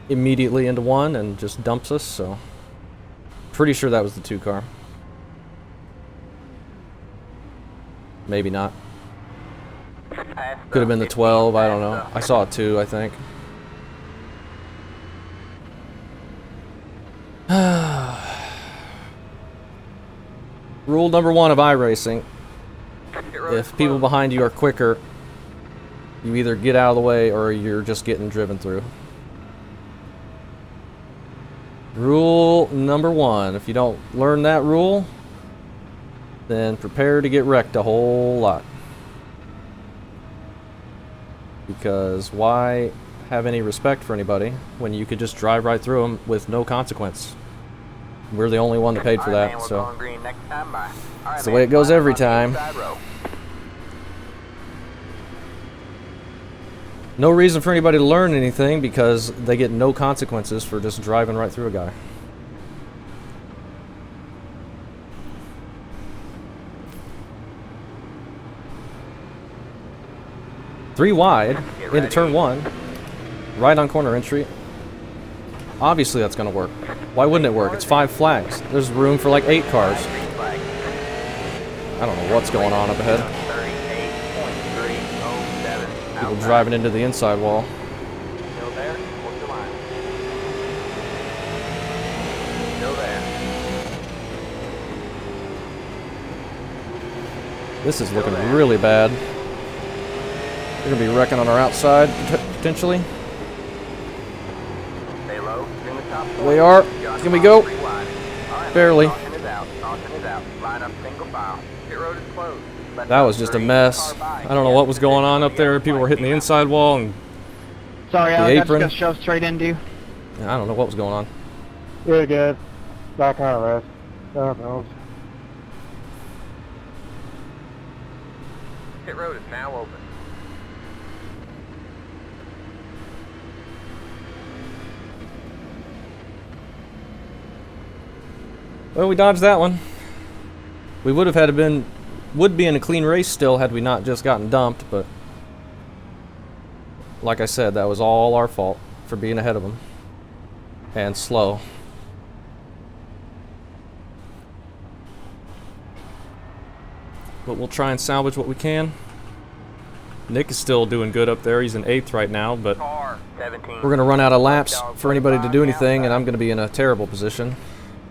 S1: immediately into 1 and just dumps us, so pretty sure that was the 2 car. Maybe not. Could have been the 12, I don't know. I saw a 2, I think. Rule number 1 of iRacing. If people behind you are quicker, you either get out of the way or you're just getting driven through. Rule number 1. If you don't learn that rule, then prepare to get wrecked a whole lot. Because why have any respect for anybody when you could just drive right through them with no consequence? We're the only one that paid for that, so it's the way it goes every time. No reason for anybody to learn anything because they get no consequences for just driving right through a guy. Three wide into turn 1, right on corner entry. Obviously that's going to work. Why wouldn't it work? It's 5 flags. There's room for like 8 cars. I don't know what's going on up ahead. People driving into the inside wall.
S2: Still there? What's the line? Still there.
S1: This is looking really bad. They're going to be wrecking on our outside, potentially.
S2: Stay low. You're in the top four.
S1: We are. Can we go? Barely.
S2: Caution is out. Caution is out. Line up single file. Pit road is closed.
S1: That was just a mess. I don't know what was going on up there. People were hitting the inside wall and
S4: Sorry,
S1: the
S4: Alex, I
S1: apron.
S4: just got shoved straight into you.
S1: I don't know what was going on.
S8: Really good. Back on rest. That knows.
S2: Pit road is now open.
S1: Well, we dodged that one. We would have had to been would be in a clean race still had we not just gotten dumped, but like I said, that was all our fault for being ahead of them and slow. But we'll try and salvage what we can. Nick is still doing good up there. He's in 8th right now, but we're going to run out of laps for anybody to do anything, and I'm going to be in a terrible position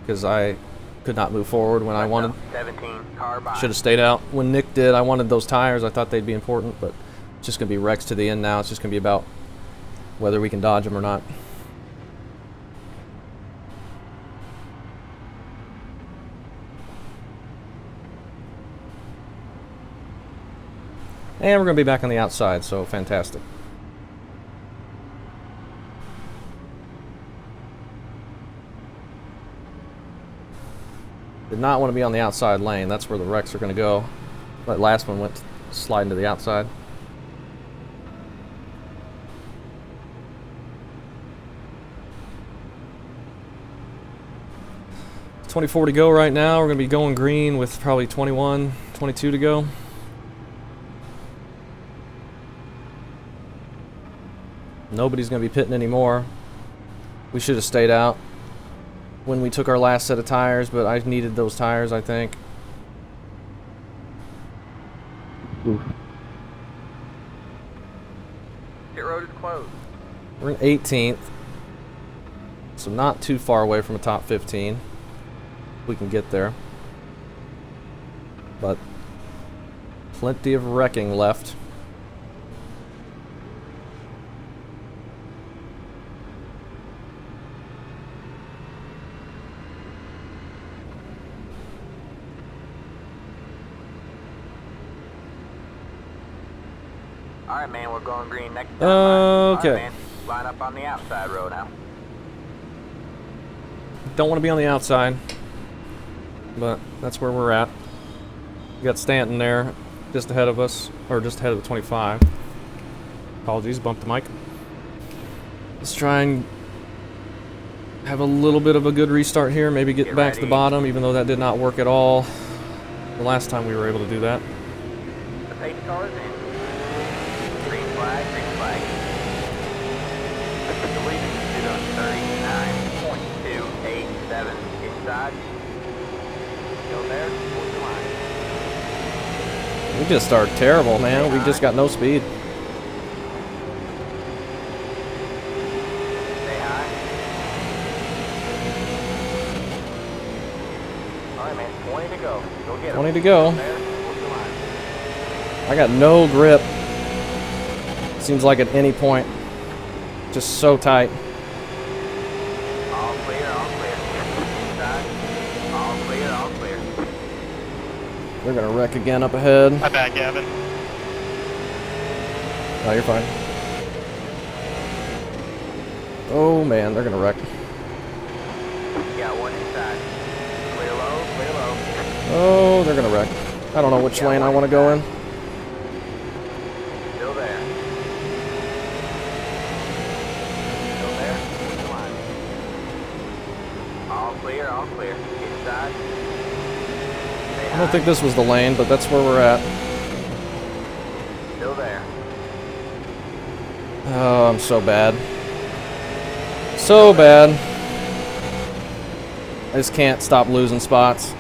S1: because I could not move forward when I wanted. Should have stayed out when Nick did. I wanted those tires. I thought they'd be important, but it's just going to be wrecks to the end now. It's just going to be about whether we can dodge them or not. And we're going to be back on the outside, so fantastic. Did not want to be on the outside lane. That's where the wrecks are going to go. That last one went sliding to the outside. .24 to go right now. We're going to be going green with probably 21, 22 to go. Nobody's going to be pitting anymore. We should have stayed out when we took our last set of tires, but I needed those tires, I think.
S2: Pit road is closed.
S1: We're in 18th, so not too far away from a top 15. We can get there. But plenty of wrecking left.
S2: Alright, man, we're going green next time.
S1: Okay.
S2: Alright, man, line up on the outside row now.
S1: Don't want to be on the outside, but that's where we're at. We got Stanton there, just ahead of us, or just ahead of the 25. Apologies, bumped the mic. Let's try and have a little bit of a good restart here, maybe get back to the bottom, even though that did not work at all the last time we were able to do that.
S2: The pace car is in. Green flag, green flag. The lead is on 39.287 inside. Go there, towards the line.
S1: We just started terrible, man. We just got no speed.
S2: Stay high. Alright, man, 20 to go. Go get
S1: 20
S2: him.
S1: to go.
S2: There, towards the line.
S1: I got no grip. Seems like at any point. Just so tight.
S2: All clear, all clear. Inside. All clear, all clear.
S1: They're gonna wreck again up ahead.
S10: My bad, Gavin.
S1: Oh, you're fine. Oh man, they're gonna wreck.
S2: Got one inside. Clear low, clear low.
S1: Oh, they're gonna wreck. I don't know which lane I want to go in.
S2: Still there. Still there. Towards the line. All clear, all clear. Inside. Stay
S1: I don't think this was the lane, but that's where we're at.
S2: Still there.
S1: Oh, I'm so bad. So bad. I just can't stop losing spots.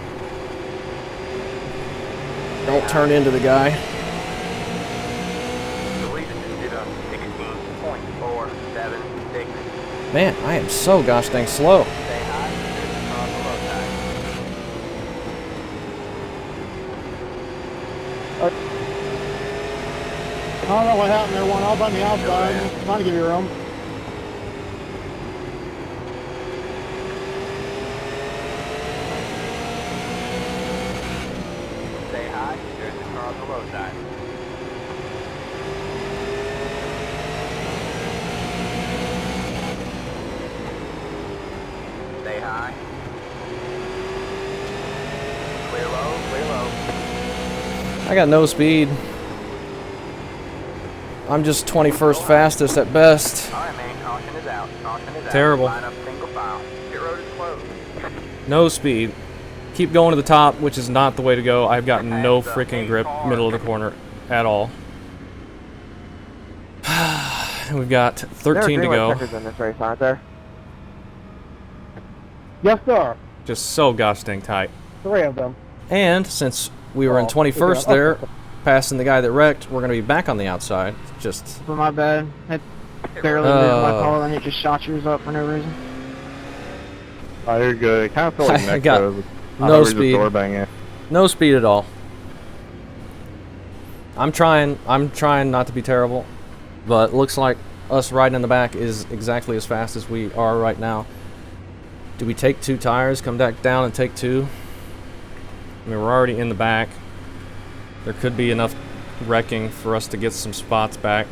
S1: Don't turn into the guy.
S2: The lead is on 16.476.
S1: Man, I am so gosh dang slow.
S2: Stay high. Across the low side.
S8: I don't know what happened there, one up on the outside. I'm trying to give you room.
S2: Stay high. There's the car on the low side. Stay high. Clear low, clear low.
S1: I got no speed. I'm just 21st fastest at best.
S2: Alright, man, caution is out. Caution is out.
S1: Terrible.
S2: Line up single file. Pit road is closed.
S1: No speed. Keep going to the top, which is not the way to go. I've got no freaking grip middle of the corner at all. We've got 13 to go.
S7: Checkers in this race, aren't there?
S8: Yes, sir.
S1: Just so gosh dang tight.
S8: 3 of them.
S1: And since we were in 21st there, passing the guy that wrecked, we're going to be back on the outside. Just...
S4: For my bad. I barely did my call and it just shot yours up for no reason.
S7: Oh, you're good. It kind of felt like
S1: I got
S7: Necro.
S1: no speed.
S7: Door banging.
S1: No speed at all. I'm trying not to be terrible, but it looks like us riding in the back is exactly as fast as we are right now. Do we take 2 tires, come back down and take 2? I mean, we're already in the back. There could be enough wrecking for us to get some spots back.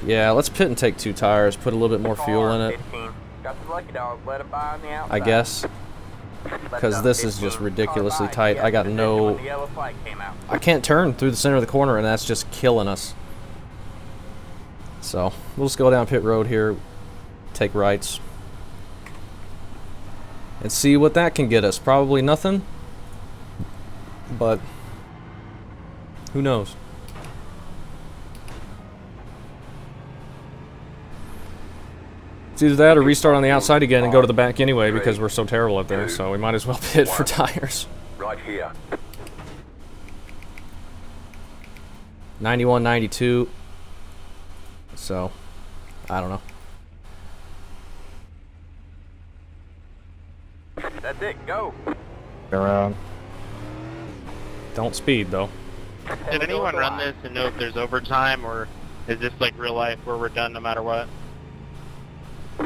S1: Yeah, let's pit and take 2 tires, put a little bit more fuel in it. I guess. Because this is just ridiculously tight. I got no... I can't turn through the center of the corner, and that's just killing us. So, we'll just go down pit road here, take rights, and see what that can get us. Probably nothing, but who knows? It's either that or restart on the outside again and go to the back anyway because we're so terrible up there, so we might as well pit for tires.
S3: Right here.
S1: 91, 92. So, I don't know.
S2: That's it, go.
S7: Around.
S1: Don't speed though.
S10: Did anyone run this and know if there's overtime, or is this like real life where we're done no matter what?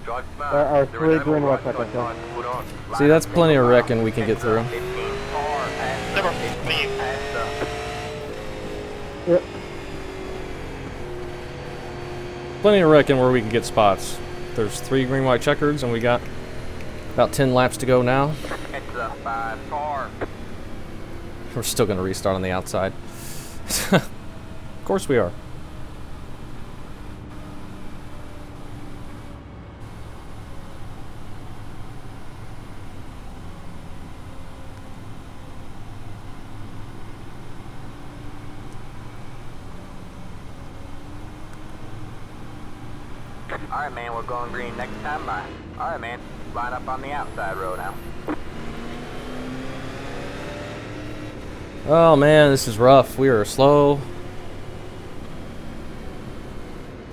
S3: Drive
S8: There are
S3: smart.
S8: 3 green white checkers here.
S1: See, that's plenty of wrecking we can get through.
S8: Yep.
S1: Plenty of wrecking where we can get spots. There's 3 green white checkers and we got about 10 laps to go now.
S2: It's a 5 car.
S1: We're still going to restart on the outside. Of course we are.
S2: Alright, man, we're going green next time by. Alright, man, line up on the outside road now.
S1: Oh man, this is rough. We are slow.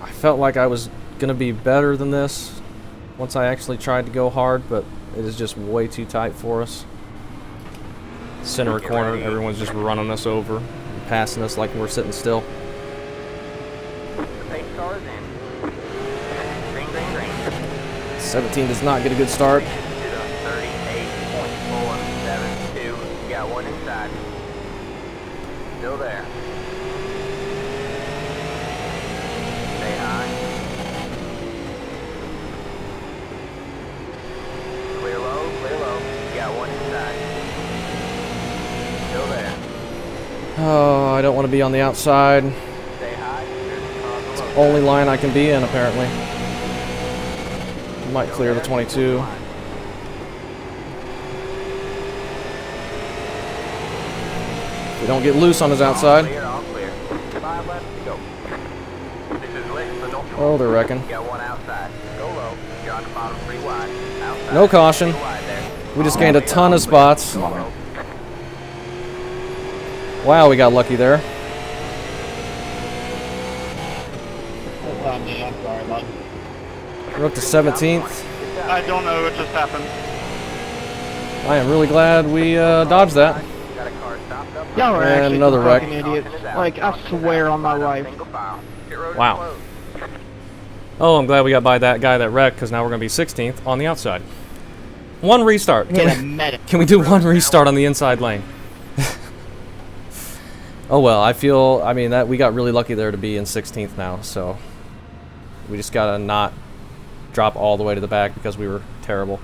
S1: I felt like I was going to be better than this once I actually tried to go hard, but it is just way too tight for us. Center corner, everyone's just running us over and passing us like we're sitting still.
S2: The pace car is in. Green, green, green.
S1: 17 does not get a good start.
S2: To the 38.472. You got one inside. Still there. Stay high. Clear low, clear low. You got one inside. Still there.
S1: Oh, I don't want to be on the outside.
S2: Stay high.
S1: It's the only line I can be in, apparently. Might clear the 22. We don't get loose on his outside.
S2: Clear, all clear. 5 left to go. This is lit for North.
S1: Oh, they're wrecking.
S2: You got one outside. Go low. You're on the bottom 3 wide. Outside.
S1: No caution.
S2: 3 wide there.
S1: We just gained a ton of spots.
S2: Go low.
S1: Wow, we got lucky there.
S10: That's on me, I'm sorry, bud.
S1: We're up to 17th.
S10: I don't know what just happened.
S1: I am really glad we dodged that.
S2: Got a car stopped up.
S4: Y'all are
S1: And
S4: actually
S1: another
S4: some
S1: wreck.
S4: fucking idiots. Like, I swear on my life.
S2: Single file. Pit road is
S1: Wow.
S2: closed.
S1: Oh, I'm glad we got by that guy that wrecked, because now we're going to be 16th on the outside. One restart. Can we do one restart on the inside lane? Oh well, I mean, that we got really lucky there to be in 16th now, so we just got to not drop all the way to the back because we were terrible.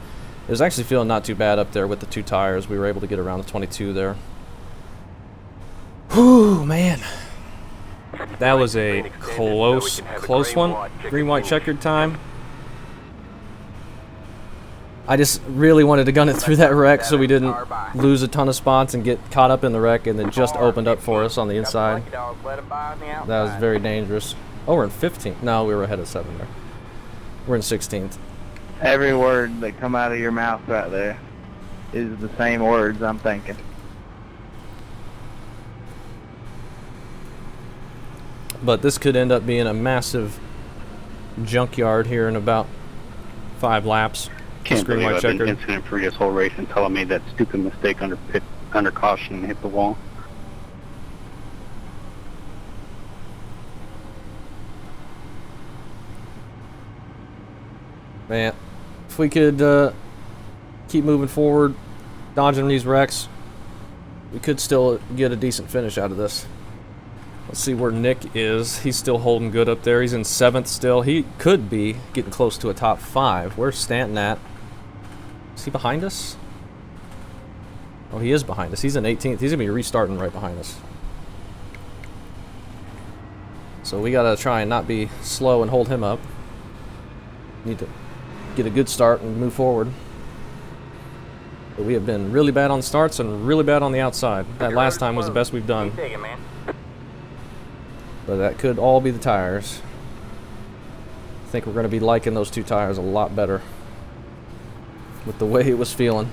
S1: It was actually feeling not too bad up there with the 2 tires. We were able to get around the 22 there. Whew, man. That was a close one. Green, white, checkered time. I just really wanted to gun it through that wreck so we didn't lose a ton of spots and get caught up in the wreck, and it just opened up for us on the inside. That was very dangerous. Oh, we're in 15th. No, we were ahead of 7 there. We're in 16th.
S7: Every word that come out of your mouth right there is the same words I'm thinking.
S1: But this could end up being a massive junkyard here in about 5 laps.
S6: Can't
S1: Green,
S6: believe
S1: white,
S6: I've been
S1: checkered.
S6: incident-free this whole race and telling me that stupid mistake under caution and hit the wall.
S1: Man, if we could keep moving forward, dodging these wrecks, we could still get a decent finish out of this. Let's see where Nick is. He's still holding good up there. He's in 7th still. He could be getting close to a top 5. Where's Stanton at? Is he behind us? Oh, he is behind us. He's in 18th. He's going to be restarting right behind us. So we got to try and not be slow and hold him up. Need to get a good start and move forward. But we have been really bad on starts and really bad on the outside. That last time was the best we've done. But that could all be the tires. I think we're going to be liking those 2 tires a lot better with the way it was feeling.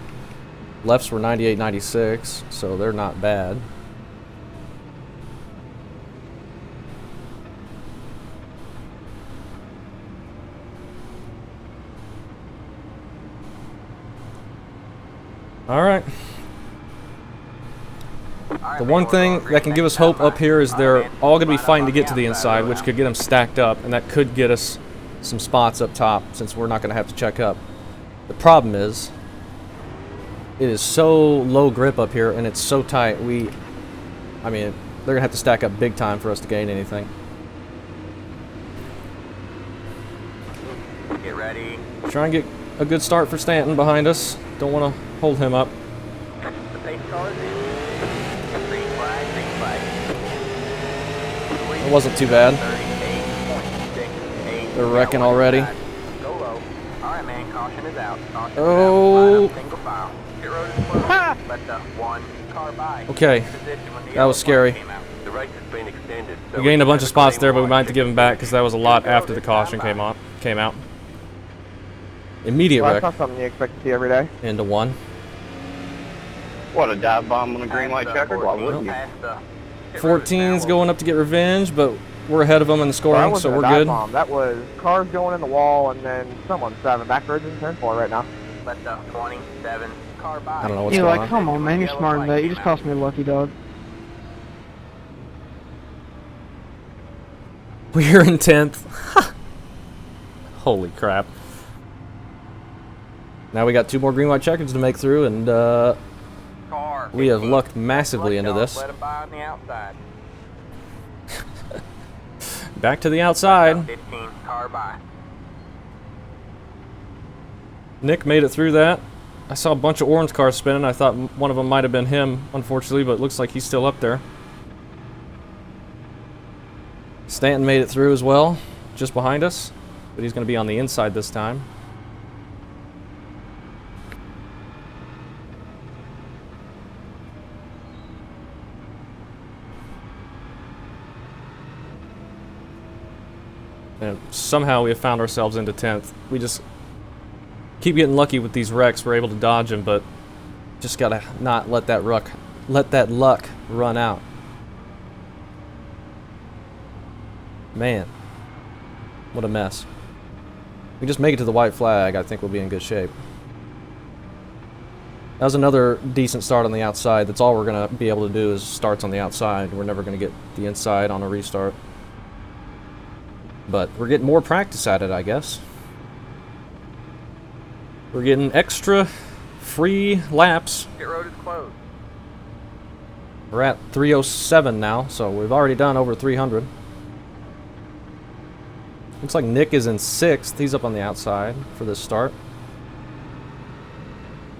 S1: Lefts were 98, 96, so they're not bad. All right. The one thing that can give us hope up here is they're all going to be fighting to get to the inside, which could get them stacked up, and that could get us some spots up top since we're not going to have to check up. The problem is, it is so low grip up here, and it's so tight. I mean, they're going to have to stack up big time for us to gain anything.
S2: Get ready.
S1: Try and get a good start for Stanton behind us. Don't want to hold him up.
S2: The pace car is in. Green flag, green flag.
S1: It wasn't too bad.
S2: 38.68.
S1: They're wrecking already.
S2: Go low. Alright, man, caution is out. Caution is
S1: Oh.
S2: out. Line up, single file. Pit road is closed. Let the 1 car by.
S1: Okay.
S2: Position when the
S1: That was
S2: yellow
S1: scary.
S2: flag came out.
S3: The race has been extended. So
S1: We gained a bunch of spots there, but we might have to give them back because that was a lot after the caution came out. Immediate
S7: Well,
S1: wreck
S7: that's not something you expect to see every day.
S1: into 1.
S6: What, a dive bomb on a green light checkered? Why wouldn't you?
S2: Past the pit road is
S1: 14's
S2: now
S1: going up to get revenge, but we're ahead of them in the
S7: Well, that
S1: scoring, so
S7: wasn't a
S1: we're
S7: dive
S1: good.
S7: bomb. That was cars going in the wall and then someone's driving backwards in turn 4 right now.
S2: Let the 27 car by.
S1: I don't know what's
S4: You're
S1: going
S4: like,
S1: on.
S4: come on, man, you're smarter than that. You just cost me a lucky dog.
S1: We're in 10th. Holy crap. Now we got 2 more green white checkers to make through, and
S2: Car.
S1: we have lucked massively into this.
S2: Let him by on the outside.
S1: Back to the outside.
S2: 15 car by.
S1: Nick made it through that. I saw a bunch of orange cars spinning. I thought one of them might have been him, unfortunately, but it looks like he's still up there. Stanton made it through as well, just behind us, but he's going to be on the inside this time. And somehow we have found ourselves into 10th. We just keep getting lucky with these wrecks. We're able to dodge them, but just gotta not let that luck run out. Man, what a mess. If we just make it to the white flag, I think we'll be in good shape. That was another decent start on the outside. That's all we're gonna be able to do is starts on the outside. We're never gonna get the inside on a restart. But we're getting more practice at it, I guess. We're getting extra free laps.
S2: Pit road is closed.
S1: We're at 307 now, so we've already done over 300. Looks like Nick is in 6th. He's up on the outside for this start.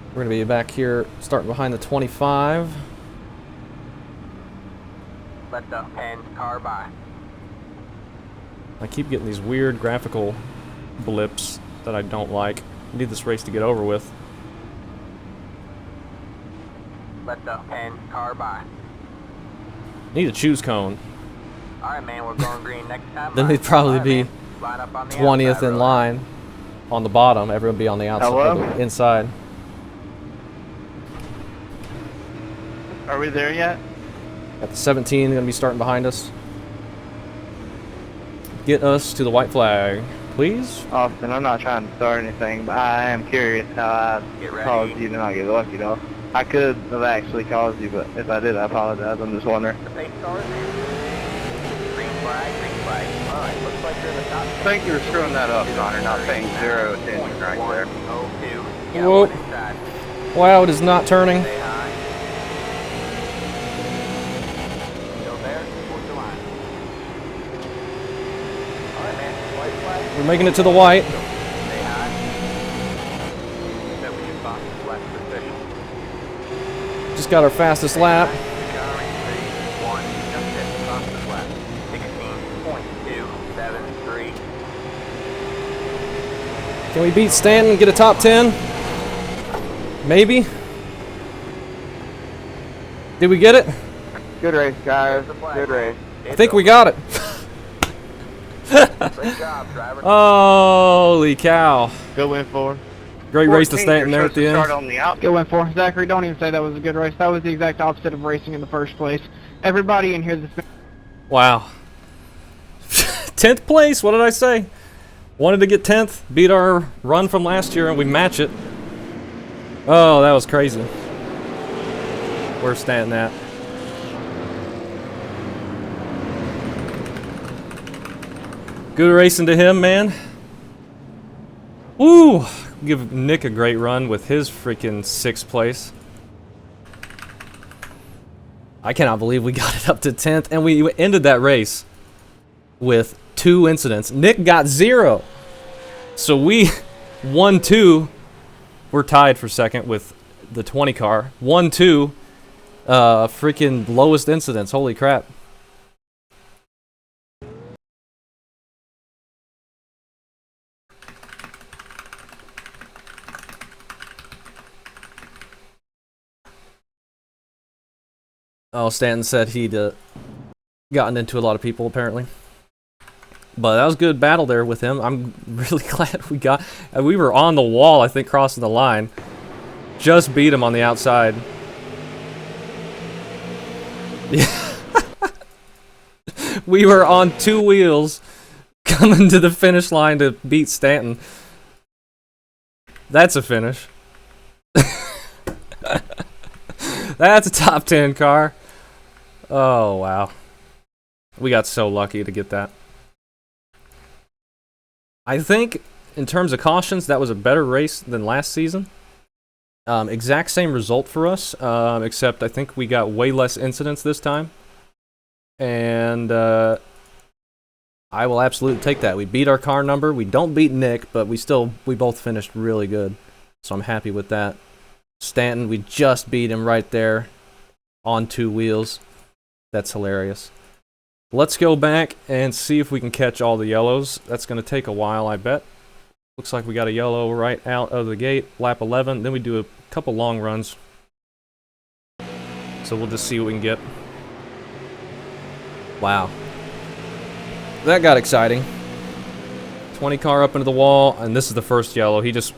S1: We're going to be back here starting behind the 25.
S2: Let the 10 car by.
S1: I keep getting these weird graphical blips that I don't like. We need this race to get over with.
S2: Let the 10 car by.
S1: Need a choose cone.
S2: Alright, man, we're going green next time.
S1: Then they'd probably be
S2: Line up on the
S1: 20th
S2: outside
S1: in
S2: road.
S1: line on the bottom. Everyone be on the outside,
S7: Hello?
S1: or the inside.
S7: Are we there yet?
S1: Got the 17 gonna be starting behind us. Get us to the white flag, please.
S7: Austin, I'm not trying to start anything, but I am curious how I
S2: Get ready.
S7: caused you to not get lucky, though. I could have actually caused you, but if I did, I apologize. I'm just wondering.
S2: The pace car is in. Green flag, green flag. Alright, looks like you're in the top 10.
S6: I think you were screwing that up, Connor, not paying zero attention right there.
S2: 102.
S1: Whoa.
S2: Yellow inside.
S1: Wow, it is not turning.
S2: Stay high. Still there? Towards the line. Alright, man. White flag.
S1: We're making it to the white.
S2: Stay high. That we can box the left position.
S1: Just got our fastest lap.
S2: Showering 3, 1, just hit the fastest lap. 16.273.
S1: Can we beat Stanton and get a top 10? Maybe. Did we get it?
S7: Good race, guys. Good race.
S1: I think we got it.
S2: Great job, driver.
S1: Holy cow.
S7: Good win for.
S1: Great race to
S6: 14,
S1: Stanton
S6: you're
S1: there at the
S6: supposed to start
S1: end.
S6: on the out.
S4: Good win for Zachary. Don't even say that was a good race. That was the exact opposite of racing in the first place. Everybody in here that's been
S1: Wow. 10th place, what did I say? Wanted to get 10th, beat our run from last year, and we match it. Oh, that was crazy. Where's Stanton at? Good racing to him, man. Woo! Give Nick a great run with his freaking 6th place. I cannot believe we got it up to 10th, and we ended that race with 2 incidents. Nick got 0. So we won 2. We're tied for 2nd with the 20 car. 1-2. Freaking lowest incidents. Holy crap. Oh, Stanton said he'd gotten into a lot of people, apparently. But that was a good battle there with him. I'm really glad we got... we were on the wall, I think, crossing the line. Just beat him on the outside. We were on 2 wheels coming to the finish line to beat Stanton. That's a finish. That's a top 10 car. Oh, wow. We got so lucky to get that. I think, in terms of cautions, that was a better race than last season. Exact same result for us, except I think we got way less incidents this time. And I will absolutely take that. We beat our car number. We don't beat Nick, but we both finished really good. So I'm happy with that. Stanton, we just beat him right there on 2 wheels. That's hilarious. Let's go back and see if we can catch all the yellows. That's going to take a while, I bet. Looks like we got a yellow right out of the gate, lap 11. Then we do a couple long runs. So we'll just see what we can get. Wow. That got exciting. 20 car up into the wall, and this is the first yellow. He just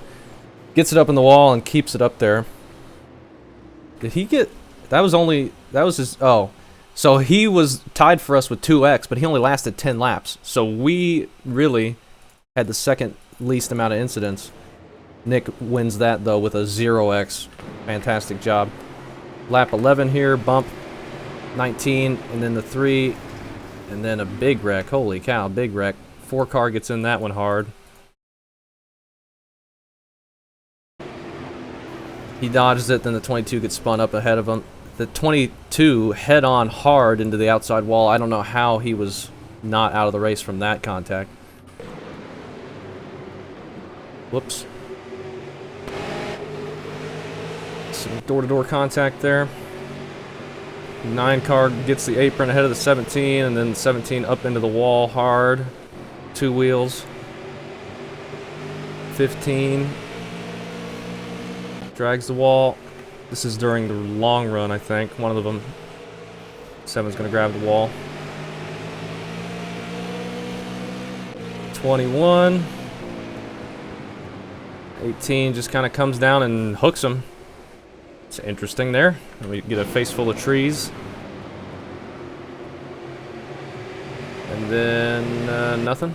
S1: gets it up in the wall and keeps it up there. Did he get... That was his... Oh. So he was tied for us with 2x, but he only lasted 10 laps. So we really had the second least amount of incidents. Nick wins that, though, with a 0x. Fantastic job. Lap 11 here, bump 19, and then the 3, and then a big wreck. Holy cow, big wreck. 4 car gets in that one hard. He dodges it, then the 22 gets spun up ahead of him. The 22 head-on hard into the outside wall. I don't know how he was not out of the race from that contact. Whoops. Some door-to-door contact there. 9 car gets the apron ahead of the 17, and then the 17 up into the wall hard. 2 wheels. 15. Drags the wall. This is during the long run, I think. One of them. 7's gonna grab the wall. 21. 18 just kind of comes down and hooks him. It's interesting there. And we get a face full of trees. And then nothing.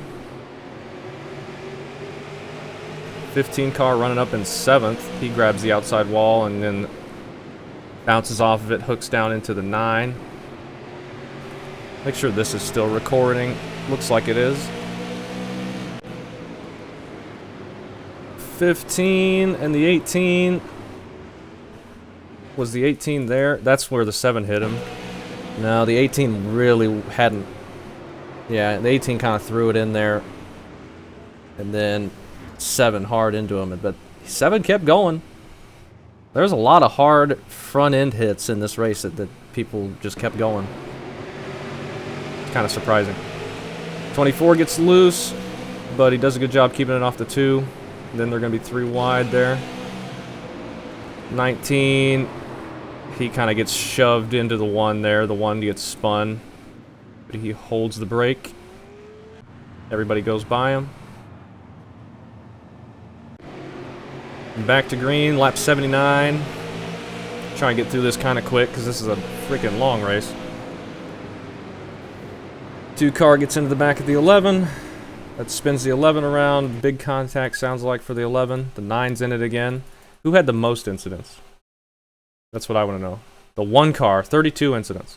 S1: 15 car running up in 7th. He grabs the outside wall and then bounces off of it, hooks down into the 9. Make sure this is still recording. Looks like it is. 15 and the 18. Was the 18 there? That's where the 7 hit him. No, the 18 really hadn't. Yeah, the 18 kind of threw it in there. And then 7 hard into him. But 7 kept going. There's a lot of hard front end hits in this race that people just kept going. It's kind of surprising. 24 gets loose, but he does a good job keeping it off the 2. Then they're going to be 3 wide there. 19, he kind of gets shoved into the 1 there. The 1 gets spun, but he holds the brake. Everybody goes by him. Back to green, lap 79. Try and get through this kind of quick because this is a freaking long race. 2 car gets into the back of the 11. That spins the 11 around. Big contact sounds like for the 11. The 9's in it again. Who had the most incidents? That's what I want to know. The 1 car, 32 incidents.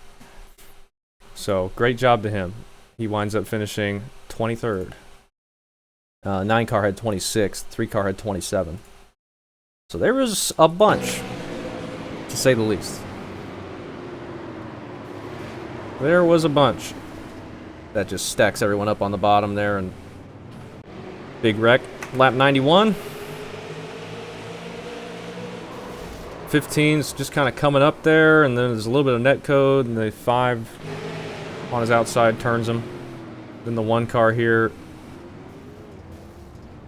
S1: So, great job to him. He winds up finishing 23rd. 9 car had 26. 3 car had 27. So there was a bunch, to say the least. There was a bunch. That just stacks everyone up on the bottom there, and big wreck. Lap 91. 15's just kind of coming up there, and then there's a little bit of net code, and the 5 on his outside turns him. Then the 1 car here,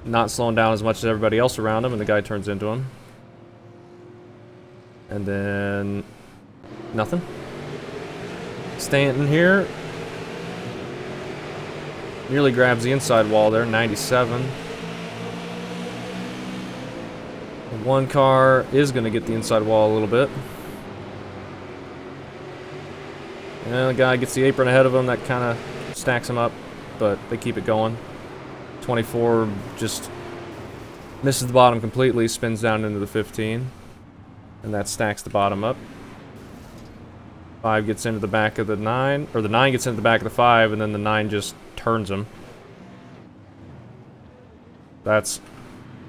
S1: not slowing down as much as everybody else around him, and the guy turns into him. And then nothing. Stanton here nearly grabs the inside wall there, 97. The 1 car is going to get the inside wall a little bit. And the guy gets the apron ahead of him. That kind of stacks him up, but they keep it going. 24 just misses the bottom completely, spins down into the 15. And that stacks the bottom up. 5 gets into the back of the 9, or the 9 gets into the back of the 5, and then the 9 just turns him. That's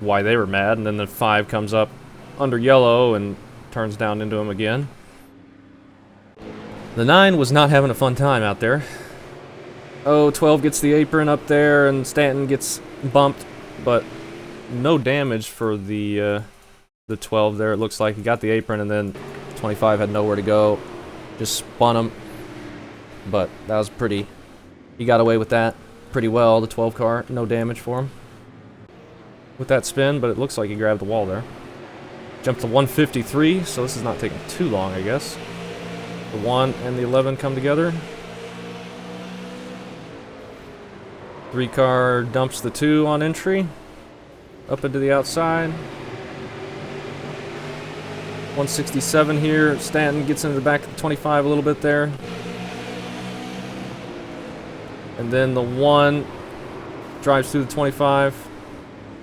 S1: why they were mad, and then the 5 comes up under yellow and turns down into him again. The 9 was not having a fun time out there. Oh, 12 gets the apron up there, and Stanton gets bumped, but no damage for the 12 there. It looks like he got the apron, and then 25 had nowhere to go. Just spun him, but that was pretty. He got away with that pretty well. The 12 car, no damage for him with that spin, but it looks like he grabbed the wall there. Jumped to 153, so this is not taking too long, I guess. The 1 and the 11 come together. 3 car dumps the 2 on entry, up into the outside. 167 here. Stanton gets into the back of the 25 a little bit there. And then the 1 drives through the 25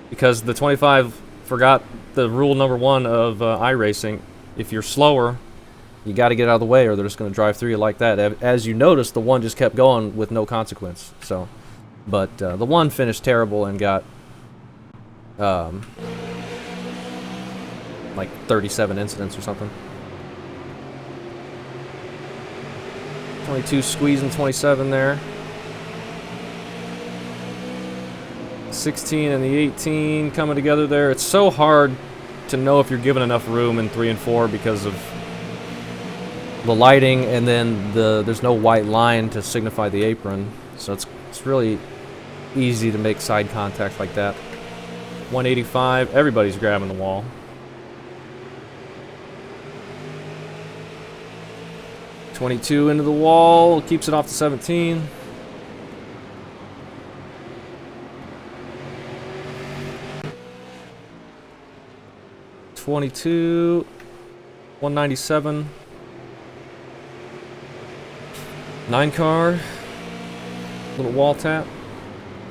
S1: because the 25 forgot the rule number 1 of iRacing. If you're slower, you got to get out of the way or they're just going to drive through you like that. As you noticed, the 1 just kept going with no consequence. So, but the 1 finished terrible and got like 37 incidents or something. 22 squeezing 27 there. 16 and the 18 coming together there. It's so hard to know if you're given enough room in 3 and 4 because of the lighting, and then there's no white line to signify the apron. So it's really easy to make side contact like that. 185, everybody's grabbing the wall. 22 into the wall, keeps it off to 17. .22, 197. 9 car, little wall tap.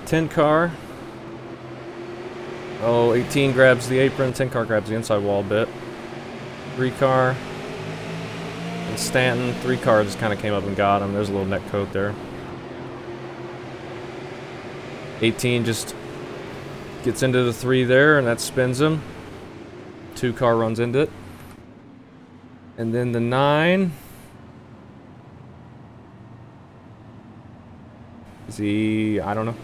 S1: 10 car. Oh, 18 grabs the apron, 10 car grabs the inside wall a bit. 3 car. And Stanton, 3 car just kind of came up and got him. There's a little neck coat there. 18 just gets into the 3 there, and that spins him. 2 car runs into it. And then the 9. Is he... I don't know.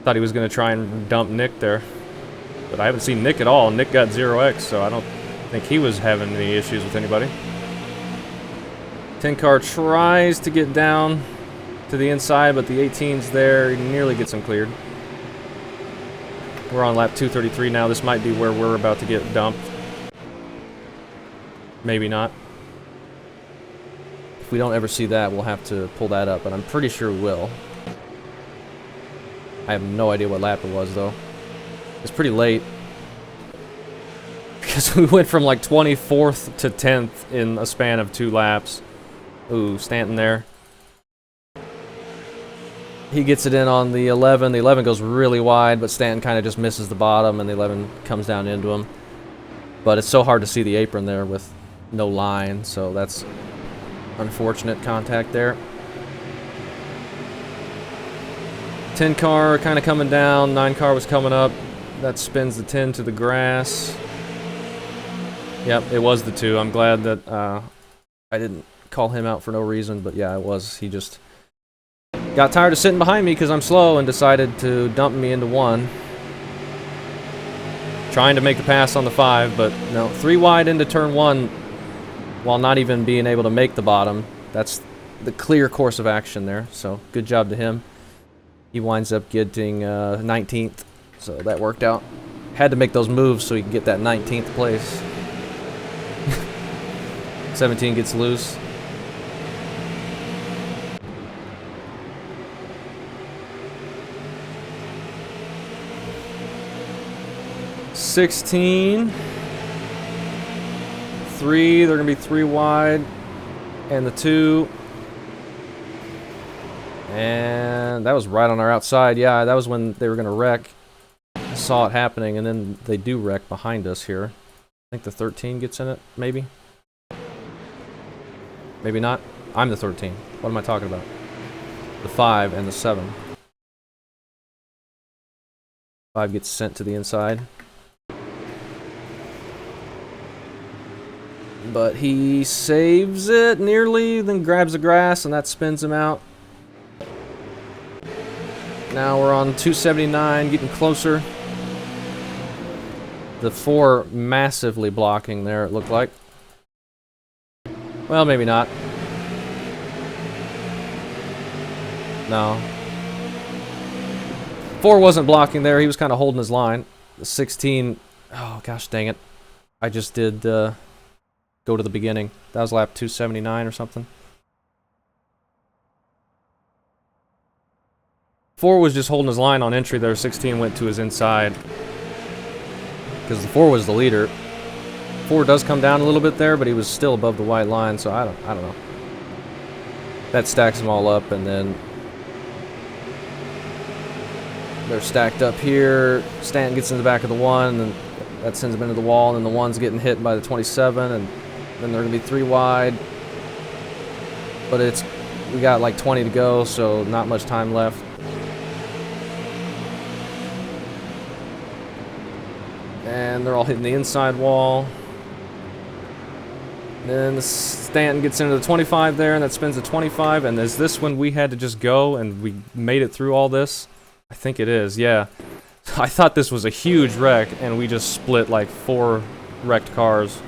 S1: Thought he was going to try and dump Nick there. But I haven't seen Nick at all. Nick got 0x, so I don't think he was having any issues with anybody. 10 car tries to get down to the inside, but the 18's there. He nearly gets him cleared. We're on lap 233 now. This might be where we're about to get dumped. Maybe not. If we don't ever see that, we'll have to pull that up, but I'm pretty sure we will. I have no idea what lap it was, though. It's pretty late. Because we went from like 24th to 10th in a span of 2 laps. Ooh, Stanton there. He gets it in on the 11. The 11 goes really wide, but Stanton kind of just misses the bottom, and the 11 comes down into him. But it's so hard to see the apron there with no line, so that's unfortunate contact there. 10 car kind of coming down, 9 car was coming up. That spins the 10 to the grass. Yep, it was the 2. I'm glad that I didn't call him out for no reason, but yeah, it was. He just got tired of sitting behind me because I'm slow and decided to dump me into 1. Trying to make the pass on the 5, but no. 3 wide into turn 1 while not even being able to make the bottom. That's the clear course of action there, so good job to him. He winds up getting 19th, so that worked out. Had to make those moves so he could get that 19th place. 17 gets loose. .16. 3, they're gonna be 3 wide, and the 2. And that was right on our outside. Yeah, that was when they were going to wreck. I saw it happening, and then they do wreck behind us here. I think the 13 gets in it, maybe? Maybe not. I'm the 13. What am I talking about? The 5 and the 7. 5 gets sent to the inside. But he saves it nearly, then grabs the grass, and that spins him out. Now we're on 279, getting closer. The 4 massively blocking there, it looked like. Well, maybe not. No. 4 wasn't blocking there, he was kind of holding his line. The 16, oh gosh dang it. I just did go to the beginning. That was lap 279 or something. 4 was just holding his line on entry there. 16 went to his inside. Because the 4 was the leader. 4 does come down a little bit there, but he was still above the white line, so I don't know. That stacks them all up, and then they're stacked up here. Stanton gets in the back of the 1, and then that sends him into the wall, and then the 1's getting hit by the 27, and then they're going to be 3 wide. But we got like 20 to go, so not much time left. And they're all hitting the inside wall. Then the Stanton gets into the 25 there, and that spins the 25. And is this when we had to just go and we made it through all this? I think it is, yeah. I thought this was a huge wreck, and we just split like 4 wrecked cars.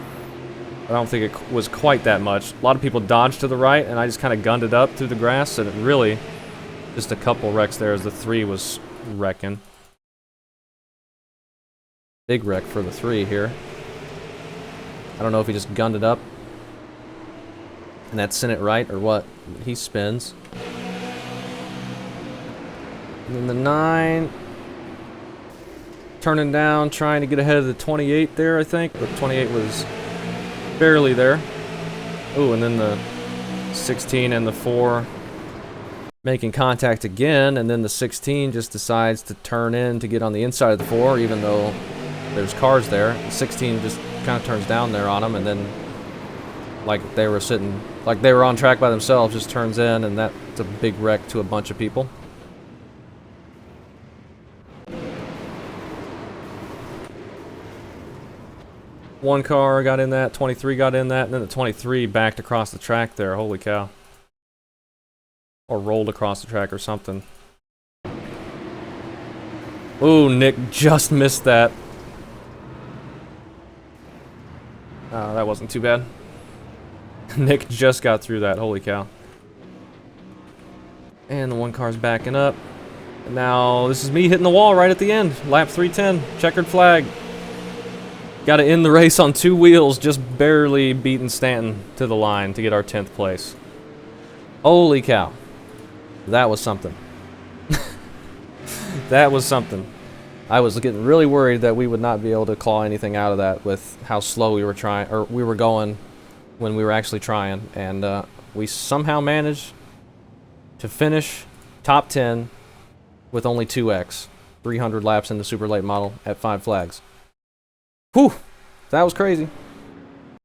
S1: I don't think it was quite that much. A lot of people dodged to the right, and I just kind of gunned it up through the grass, and it really just a couple wrecks there as the 3 was wrecking. Big wreck for the 3 here. I don't know if he just gunned it up And that's Senate right, or what? He spins. And then the 9. Turning down, trying to get ahead of the 28 there, I think. But 28 was barely there. Ooh, and then the 16 and the 4 making contact again, and then the 16 just decides to turn in to get on the inside of the 4, even though there's cars there. The 16 just kind of turns down there on them, and then like they were sitting, like they were on track by themselves, just turns in, and that's a big wreck to a bunch of people. One car got in that, 23 got in that, and then the 23 backed across the track there. Holy cow. Or rolled across the track or something. Ooh, Nick just missed that. That wasn't too bad. Nick just got through that. Holy cow. And the one car's backing up. And now this is me hitting the wall right at the end. Lap 310. Checkered flag. Got to end the race on 2 wheels, just barely beating Stanton to the line to get our 10th place. Holy cow. That was something. That was something. I was getting really worried that we would not be able to claw anything out of that with how slow we were trying, or we were going when we were actually trying. And we somehow managed to finish top 10 with only 2x. 300 laps in the super late model at 5 flags. Whew, that was crazy.